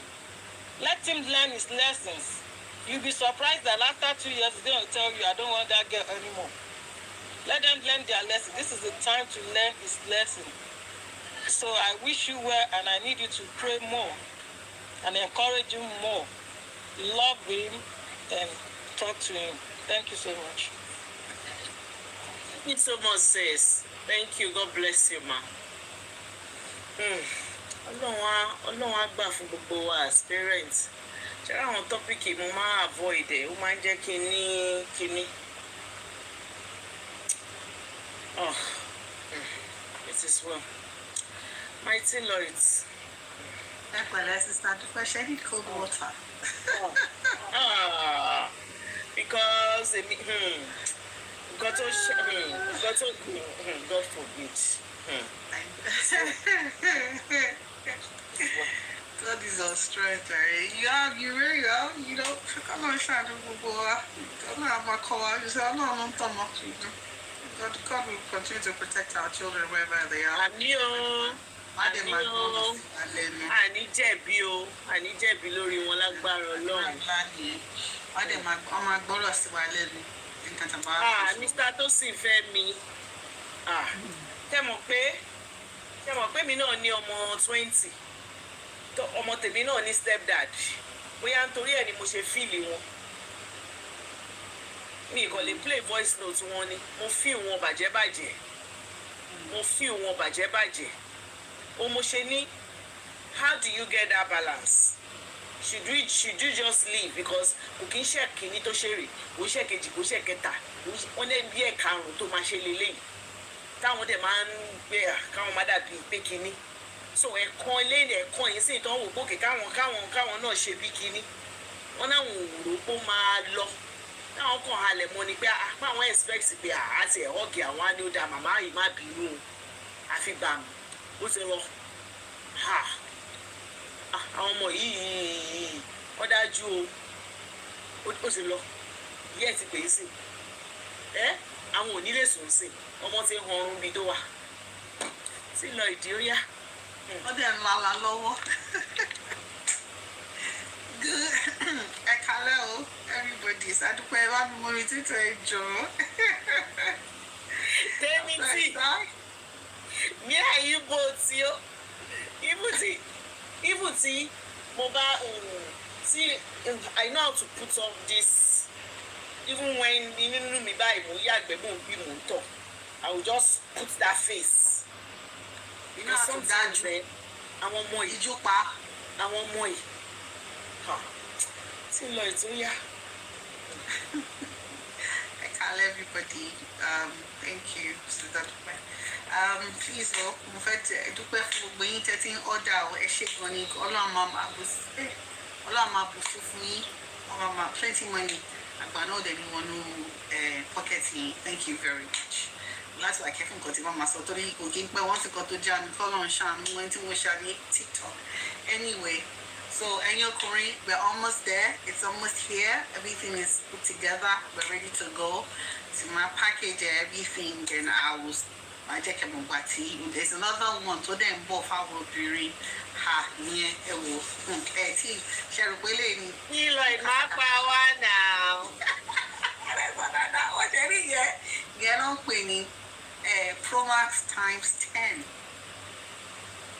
Speaker 10: Let him learn his lessons. You'll be surprised that after 2 years, he's going to tell you, I don't want that girl anymore. Let them learn their lesson. This is the time to learn his lesson. So I wish you well, and I need you to pray more and encourage him more. Love him and talk to him. Thank you so much.
Speaker 1: Thank you so much, sis. Thank you. God bless you, ma. Ọlọ́run á gbà fún gbogbo wa as parents. ṣé àwọn tọ́pìkì mo máa avoid ẹ̀ ó máa ń jẹ́ kí n ní kíní. Oh, it is well. Mighty Lloyds.
Speaker 2: Sister Dupe, she need cold water.
Speaker 1: Because God forbid.
Speaker 2: God is our strength, right? You really are, you know. Come on, Shadow, come on, my call. You say, no, God will continue to protect our children wherever they are.
Speaker 1: Àní jẹ̀bi o, àní jẹ̀bi lórí wọn lágbára Ọlọ́run. Mr. Tosin Fẹ́mi. Tẹ́ mọ̀ pé mi náà ní ọmọ 20. Ọmọ tèmi náà ní stepdad. Bóyá nítorí ẹ̀ ni mo ṣe fíìlì wọn. Mi kò lè play voice note wọn ni. Mo feel wọn bàjẹ́. Mo ṣe ní, how do you get that balance? Should you just leave because kò kí ń ṣe kìíní tó ṣe rè, kò ṣe kejì, kò ṣe kẹta, wọ́n lè bí ẹ̀karùn-ún tó máa ṣe lélẹ́yìn. Táwọn dẹ̀ máa ń gbé káwọn má dàbí pé kíní. So ẹ̀kan yìí sì tán wò pókè káwọn náà ṣe bí kíní. Wọ́n náwọn òwúrò pó máa lọ. Táwọn kàn halẹ̀ mọ́ ni pé àpá àwọn expect pé àti ẹ̀họ́gì àwọn á ní ó da màmá yìí má bínú o. Àfi gbà mí. Ó ti rọ. Àwọn ọmọ yìí wọ́n dájú o. Ó ti lọ. Yẹ́ ẹ̀ ti pè é sí. Àwọn ò ní lè sùn sí. Ọmọ ti ń hanrun bí tó wà. Tí lọ ìdí ó yá.
Speaker 2: Wọ́n dẹ̀ ń lala lọ́wọ́. Ẹ kálẹ́ o, everybody. Ṣàdúpẹ́ bá mi mọ mi títọ́ ẹ jọ̀ọ́.
Speaker 1: Tẹ́mi tí mi àyè bò tí ó. Even tí mo bá I know how to put on this. Even when inú mi báyìí mo yàgbẹ́ mo bí mo tọ̀. I will just put that face.
Speaker 2: You know how to dájú.
Speaker 1: Àwọn ọmọ yìí.
Speaker 2: Ìjú pa.
Speaker 1: Àwọn ọmọ yìí. Tí lọ ètò yá.
Speaker 2: I call everybody. Thank you, Sister Dupe. Please, mo fẹ́ dúpẹ́ fún gbogbo yín tẹ́tí ń order o. Ẹ ṣé gan ni Ọlọ́run máa bù fún yín. Ọlọ́run máa plenty money. Àgbà náà dẹ̀ ní wọnú pocket yín. Thank you very much. Láti wà kẹ́fún nǹkan tí wọ́n máa sọ torí kò kí n pẹ́ wọ́n ti kan tó já mi kọ́lọ́run ṣàánú ẹni tí mo ṣá ní TikTok. Anyway, so ẹ̀yin ọkùnrin, we're almost there. It's almost here. Everything is put together. We're ready to go. So my package everything, then I will. There's another one tó dẹ̀ ń bọ̀ fáwọn obìnrin ìyẹn ẹ wò tí ṣẹrùpélé ni.
Speaker 1: Nílò ìmápa wá náà.
Speaker 2: Wọ́n ṣe rí yẹn ló ń pè ní Promax times 10.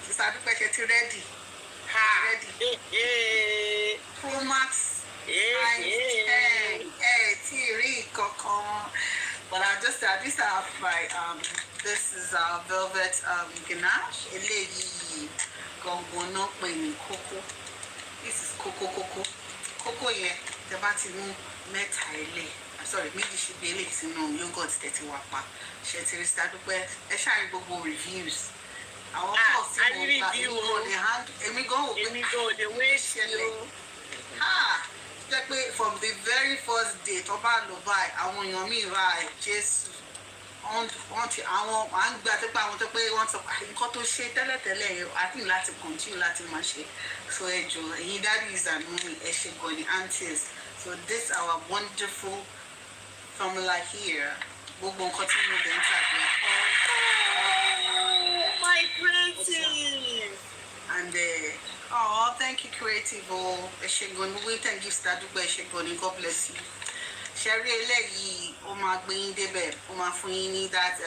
Speaker 2: Sister Dupe ṣe ti rẹ́dì. Promax times 10. Tí rí kankan. But I just these are my this is our velvet ganache. Eléyìí gangan náà pè ní kókó. This is kókó. Kókó yẹn tẹ́ bá ti mú mẹ́ta ilé. I'm sorry, méjì ṣe bí eléyìí sínú yogurt tẹ́tí wá pa. Ṣé ti rí Sister Dupe? Ẹ ṣàrí gbogbo reviews. Àwọn pọ̀ sí mo gba èmi gan ò lè wé ṣẹlẹ̀. Jẹ́ pé from the very first day tó bá lò báyìí àwọn èèyàn míì ra Jésù wọ́n ti àwọn à ń gbà tó pé àwọn tó pé wọ́n sọ nǹkan tó ṣe tẹ́lẹ̀tẹ́lẹ̀ yẹn àti láti continue láti máa ṣe so ẹ jọ ẹ̀yin daddies and mummy ẹ ṣe gan ni aunties so this our wonderful formula here gbogbo nǹkan tí mo dẹ̀ ń tàbí
Speaker 1: my creative
Speaker 2: and thank you creative ẹ ṣe gan ni wait and give Sister Dupe ẹ ṣe gan ni God bless you. Ṣẹ́rí eléyìí ó máa gbé yín débẹ̀ ó máa fún yín ní that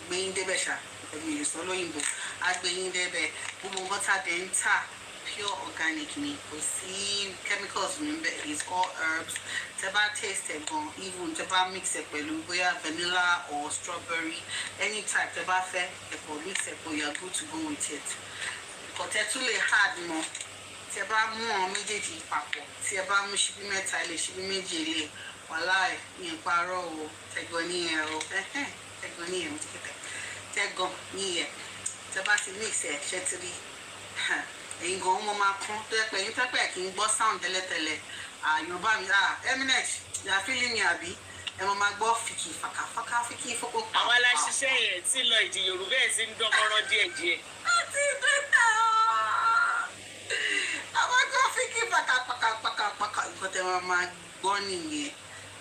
Speaker 2: gbé yín débẹ̀ ṣá ẹ̀mí ìsọ lóyìnbó á gbé yín débẹ̀ gbogbo nǹkan tá a dẹ̀ ń tà pure organic ni kò sí chemicals níbẹ̀ it's all herbs tẹ́ bá taste ẹ̀ gan even tẹ́ bá mix ẹ̀ pẹ̀lú bóyá vanilla or strawberry any type tẹ́ bá fẹ́ ẹ̀ kò mix ẹ̀ pọ̀ you are good to go with it kò tẹ́ tún lè hard mọ́ tí ẹ bá mú àwọn méjèèjì papọ̀ tí ẹ bá mú ṣíbí mẹ́ta ilé ṣíbí méjì ilé wàláì ní ìparọ́ o tẹ̀gàn níyẹn o tẹ̀gàn níyẹn mo ti kẹ́tẹ̀ tẹ̀gàn níyẹn tẹ bá ti mix ẹ̀ ṣẹ́ ti rí ẹ̀yin gan ọmọ máa kún tó yẹ pé ẹ̀yin pẹ́pẹ́ kì í gbọ́ sound tẹ́lẹ̀tẹ́lẹ̀ yorùbá mi eminent yà fílì mi àbí ẹ mọ máa gbọ́ fìkì fàkàfàkà fìkì fòkó pa.
Speaker 1: àwọn aláṣiṣẹ́ yẹn tí lọ ìdí yorùbá ẹ̀ sí ń dán mọ́rán díẹ̀díẹ̀.
Speaker 2: àti ìgbẹ́ta àwọn gbọ́ fìkì pàkàpàkàpàkà nǹkan tẹ máa gbọ́ nìyẹn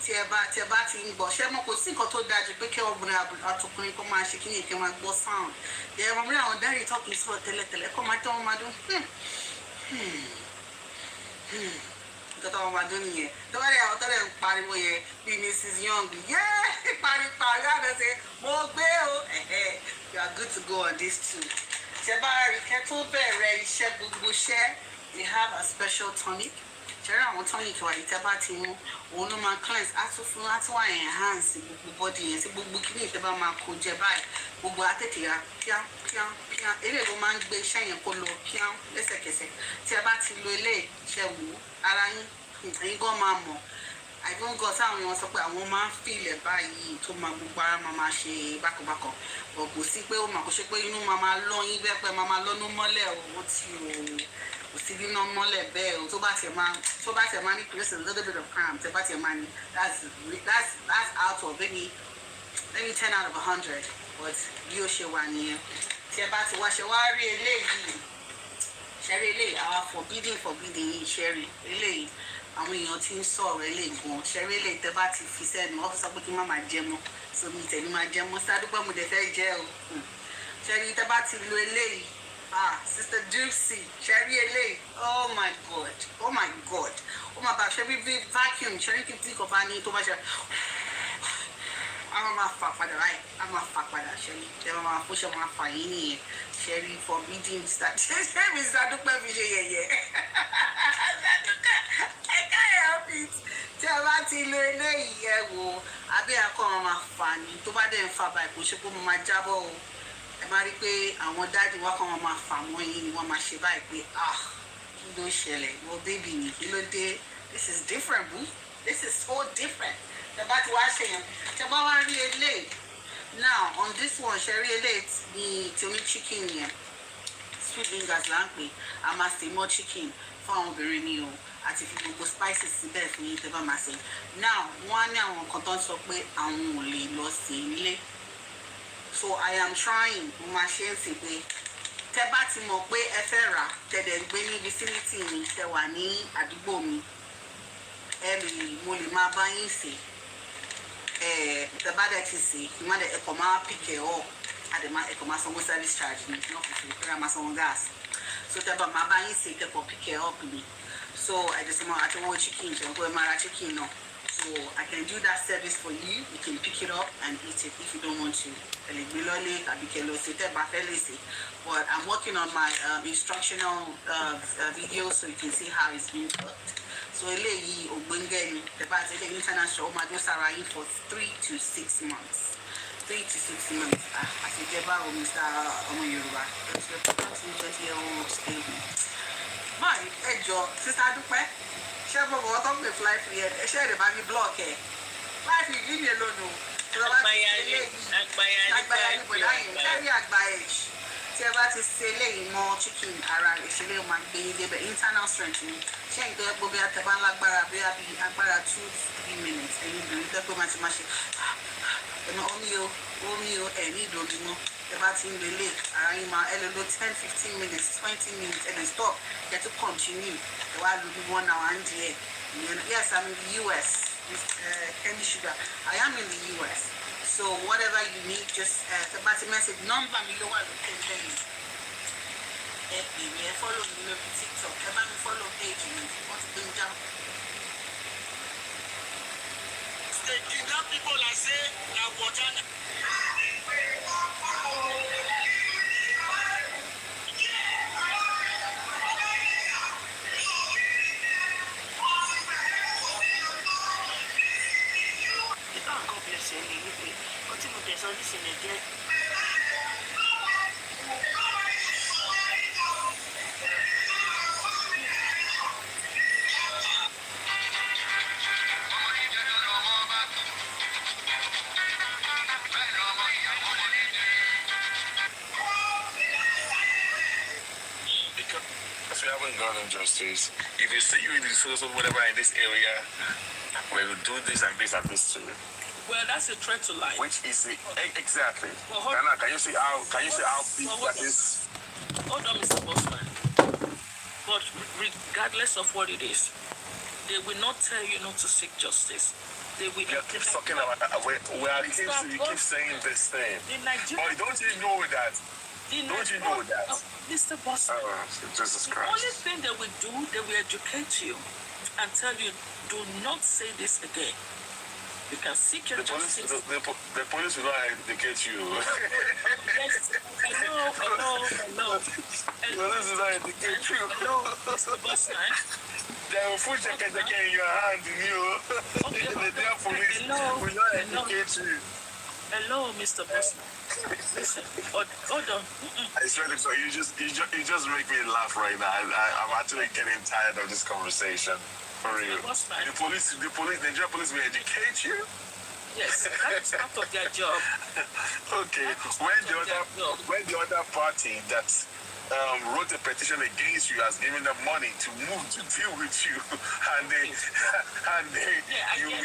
Speaker 2: tí ẹ bá ti ń gbọ́ ṣé mo kò sí nǹkan tó dájú pé kí ọkùnrin àtọkùnrin kó máa ṣe kí ni kí máa gbọ́ sound ẹ mọ̀ bí àwọn dẹ́rìn tọ́kì sọ̀rọ̀ tẹ́lẹ̀tẹ́lẹ̀ kó máa tẹ́ wọn máa dún nǹkan tó wọn máa dún nìyẹn tó bá dé àwọn tọ́lẹ̀ ń pariwo yẹn bí Mrs. Young parí àdẹ́sẹ̀ mo gbé o you are good to go on this too ṣe bá rí kẹ́ tó bẹ̀rẹ̀ iṣẹ́ gbogbo iṣẹ́ they have a special tonic ṣẹ́rẹ́ àwọn tonic wà yìí tẹ́ bá ti mú òun ló máa cleanse àtúnfún àtúnwá enhance gbogbo body yẹn sí gbogbo kíní ìtẹ́ bá máa kó jẹ báyìí gbogbo àtètè ya píán eré ló máa ń gbé iṣẹ́ yẹn kó lọ píán lẹ́sẹ̀kẹsẹ̀ tí ẹ bá ti lo ilé iṣẹ́ wò ara yín ẹ̀yin gan máa mọ̀ àìgbọ́n gan sáwọn èèyàn sọ pé àwọn máa ń fìlẹ̀ báyìí tó máa gbogbo ara máa ṣe bákanbákan bọ̀ kò sí pé ó máa kó ṣe pé inú máa lọ́yìn bẹ́ẹ̀ pé máa lọ́nú mọ́lẹ̀ owó tí o kò sí nínú mọ́lẹ̀ bẹ́ẹ̀ o tó bá tiẹ̀ máa ní create a little bit of cramp tẹ́ bá tiẹ̀ máa ní that's out of maybe 10 out of 100 but bí ó ṣe wà nìyẹn tí ẹ bá ti wá ṣe wá rí eléyìí ṣẹ́rí eléyìí àwọn forbidden yìí ṣẹ́rí eléyìí àwọn èèyàn ti ń sọ̀rọ̀ eléyìí gan ṣẹ́rí eléyìí tẹ́ bá ti fi sẹ́nu wọ́n fi sọ pé kí n má máa jẹ mọ́ sómi tẹ̀lé máa jẹ mọ́ sádúpẹ́ mo dẹ̀ fẹ́ jẹ́ o ṣẹ́rí tẹ́ bá ti lo eléyìí Sister Dupsy ṣẹ́rí eléyìí oh my god ó máa bá ṣẹ́rí bí vacuum ṣẹ́rí kí tí kò bá ní tó bá ṣe a máa fà padà báyìí a máa fà padà ṣẹ́rí ṣẹ́ máa fún ṣẹ́ máa fà yín nìyẹn ṣẹ́rí forbidden start ṣẹ́rí Sádúpẹ́ fi ṣe yẹ̀yẹ́ I can't help it tí a bá ti lo eléyìí ẹ wò abẹ́ akọ́ wọn máa fà ní tó bá dẹ̀ ń fà báyìí kò ṣe pé mo máa jábọ̀ o ẹ máa rí i pé àwọn dáàdì wá kọ́ wọn máa fà wọ́n yín ni wọ́n máa ṣe báyìí pé kí ló ṣẹlẹ̀ wọ́n bébì ní kí ló dé this is different boo this is so different tẹ bá ti wá ṣe yẹn tẹ bá wá rí eléyìí now on this one ṣe rí eléyìí ní tí oní chicken yẹn sweet fingers là ń pè a máa sè mọ́ chicken fún àwọn obìnrin ni o àti fi gbogbo spices síbẹ̀ fún yín tẹ bá máa ṣe now wọ́n á ní àwọn nǹkan tó ń sọ pé àwọn ò lè lọ sí ilé so I am trying mo máa ṣe é sí pé tẹ bá ti mọ̀ pé ẹ fẹ́ rà tẹ̀dẹ̀ gbé ní vicinity mi tẹ wà ní àdúgbò mi mo lè máa bá yín sè tẹ bá dẹ̀ ti sè má dẹ̀ ẹ̀kọ́ máa pick ẹ̀ up àdèmá ẹ̀kọ́ máa sanwó service charge mi náà kò fi kúrẹ́ máa sanwó gas so tẹ bá máa bá yín sè kẹ́kọ̀ọ́ pick ẹ̀ up mi so àdèsímọ̀ àtẹwọ́ chicken tẹ̀ ń kó ẹ máa ra chicken náà so I can do that service for you you can pick it up and eat it if you don't want to but I'm working on my instructional video so you can see how it's being cooked so eléyìí ògbóngẹ́ ni the bá ti international ó máa dó sára yín for 3 to 6 months àti ìjẹba o Mr. ọmọ Yorùbá it's your 20-year-old baby báyìí ẹ jọ Sister Dúpẹ́ ṣé gbogbo ọtọ́ pè fly free ẹ ṣe èrè bá mi block ẹ fly free leave me alone o àgbáyà ní bọ̀dá yìí kẹ́rì àgbáyà tí ẹ bá ti ṣe eléyìí mọ́ chicken ara rẹ̀ ṣe léyìn máa gbé yín débẹ̀ internal strength ni ṣé ìgbẹ́ gbogbo bí atẹ́bá lágbára bí agbára 2-3 minutes ẹ̀yin obìnrin tẹ́ pé máa ti máa ṣe ẹ̀mọ omi o ẹ̀ ní ìdòdìmọ́ ẹ bá ti ń lélẹ̀ ara yín máa ẹ lè lo 10-15 minutes 20 minutes ẹ lè stop ẹ tún continue ẹ wá lu bí 1 hour and díẹ̀ yes I'm in the US with Kenny Sugar I am in the US so whatever you need just ẹ bá ti message number mi ló wà lókè lẹ́yìn ẹ pè mí ẹ follow mi lórí TikTok ẹ bá mi follow page mi wọ́n ti gbé ń jáwọ́.
Speaker 7: They kidnap people like say na water.
Speaker 11: Lord and justice. If you see you in the social whatever in this area, we will do this and this and this to you.
Speaker 3: Well, that's a threat to life.
Speaker 11: Which is exactly.
Speaker 3: Well,
Speaker 11: Can you see how big that is?
Speaker 3: Hold on, Mr. Bossman. But regardless of what it is, they will not tell you not to seek justice. They will.
Speaker 11: You keep talking about. You keep saying this thing. But don't you know that? Don't you know that?
Speaker 3: Mr. Bossman.
Speaker 11: Jesus
Speaker 3: The
Speaker 11: Christ.
Speaker 3: only thing they will do, they will educate you and tell you, do not say this again. You can seek your justice.
Speaker 11: The police will not educate you.
Speaker 3: Yes. Hello.
Speaker 11: The police will not educate you.
Speaker 3: Hello, Mr. Bossman.
Speaker 11: They will put your in your hand,
Speaker 3: Okay.
Speaker 11: The damn police will not educate you.
Speaker 3: Hello, Mr. Bossman. Listen, hold on.
Speaker 11: I swear to God, you just make me laugh right now. I'm actually getting tired of this conversation. For real. The Nigerian police will educate you.
Speaker 3: Yes, that is part of their job.
Speaker 11: Okay. When the other party that wrote a petition against you has given them money to move to deal with you, and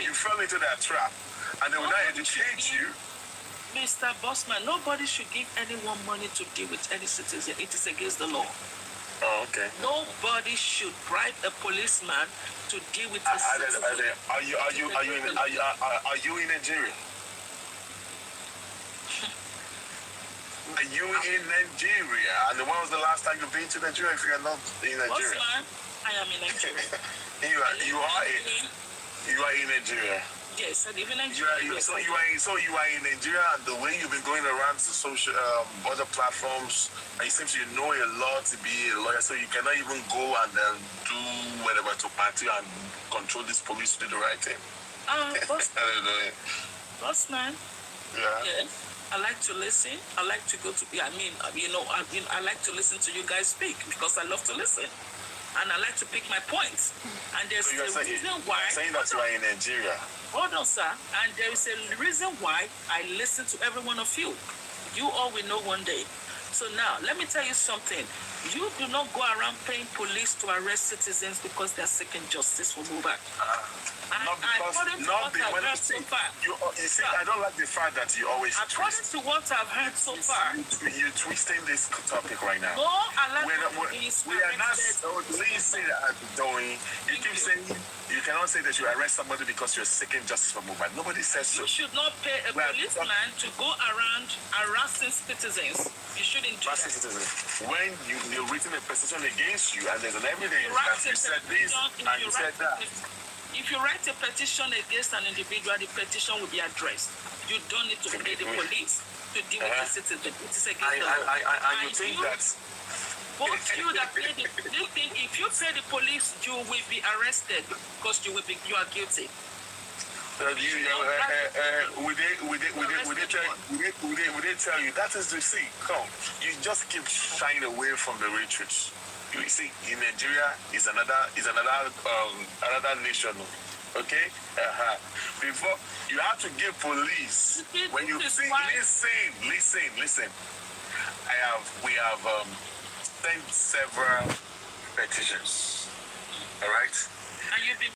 Speaker 11: you fell into that trap, and they will not educate you.
Speaker 3: Mr. Bossman, nobody should give anyone money to deal with any citizen. It is against the law.
Speaker 11: Oh, okay.
Speaker 3: Nobody should bribe a policeman to deal with a citizen.
Speaker 11: Are you in Nigeria? Are you in Nigeria? And when was the last time you've been to Nigeria if you're not in Nigeria?
Speaker 3: Bossman, I am in Nigeria.
Speaker 11: You are in Nigeria.
Speaker 3: Yes, I live in Nigeria.
Speaker 11: So you are in Nigeria, and the way you've been going around to social other platforms, and it seems you know a lot to be a lawyer, so you cannot even go and then do whatever to party and control this police to do the right thing.
Speaker 3: Bossman.
Speaker 11: Yeah.
Speaker 3: Yes. I like to listen. I like to go to. I like to listen to you guys speak because I love to listen. And I like to pick my points. And there's a reason why.
Speaker 11: Saying that you are in Nigeria.
Speaker 3: Hold on, sir. And there is a reason why I listen to every one of you. You all will know one day. So now, let me tell you something. You do not go around paying police to arrest citizens because they're seeking justice for Mohbad.
Speaker 11: You see, I don't like the fact that you always
Speaker 3: according to what I've heard so far.
Speaker 11: You're twisting this topic right now.
Speaker 3: No, I like
Speaker 11: we are not. Please say that doing. You keep saying you cannot say that you arrest somebody because you're seeking justice for Mohbad. Nobody says so.
Speaker 3: You should not pay a policeman to go around harassing citizens. You shouldn't do that.
Speaker 11: When you're written a petition against you and there's an evidence that you said this and you said that.
Speaker 3: If you write a petition against an individual, the petition will be addressed. You don't need to pay the police to deal with the citizen. It is against the law.
Speaker 11: And you think that
Speaker 3: both you that pay if you pay the police, you will be arrested because you are guilty.
Speaker 11: Would they tell you that is the see? Come, you just keep shying away from the real truth. You see, in Nigeria is another nation. Okay, before you have to give police when you see. Listen. We have sent several petitions. All right.
Speaker 3: And you've been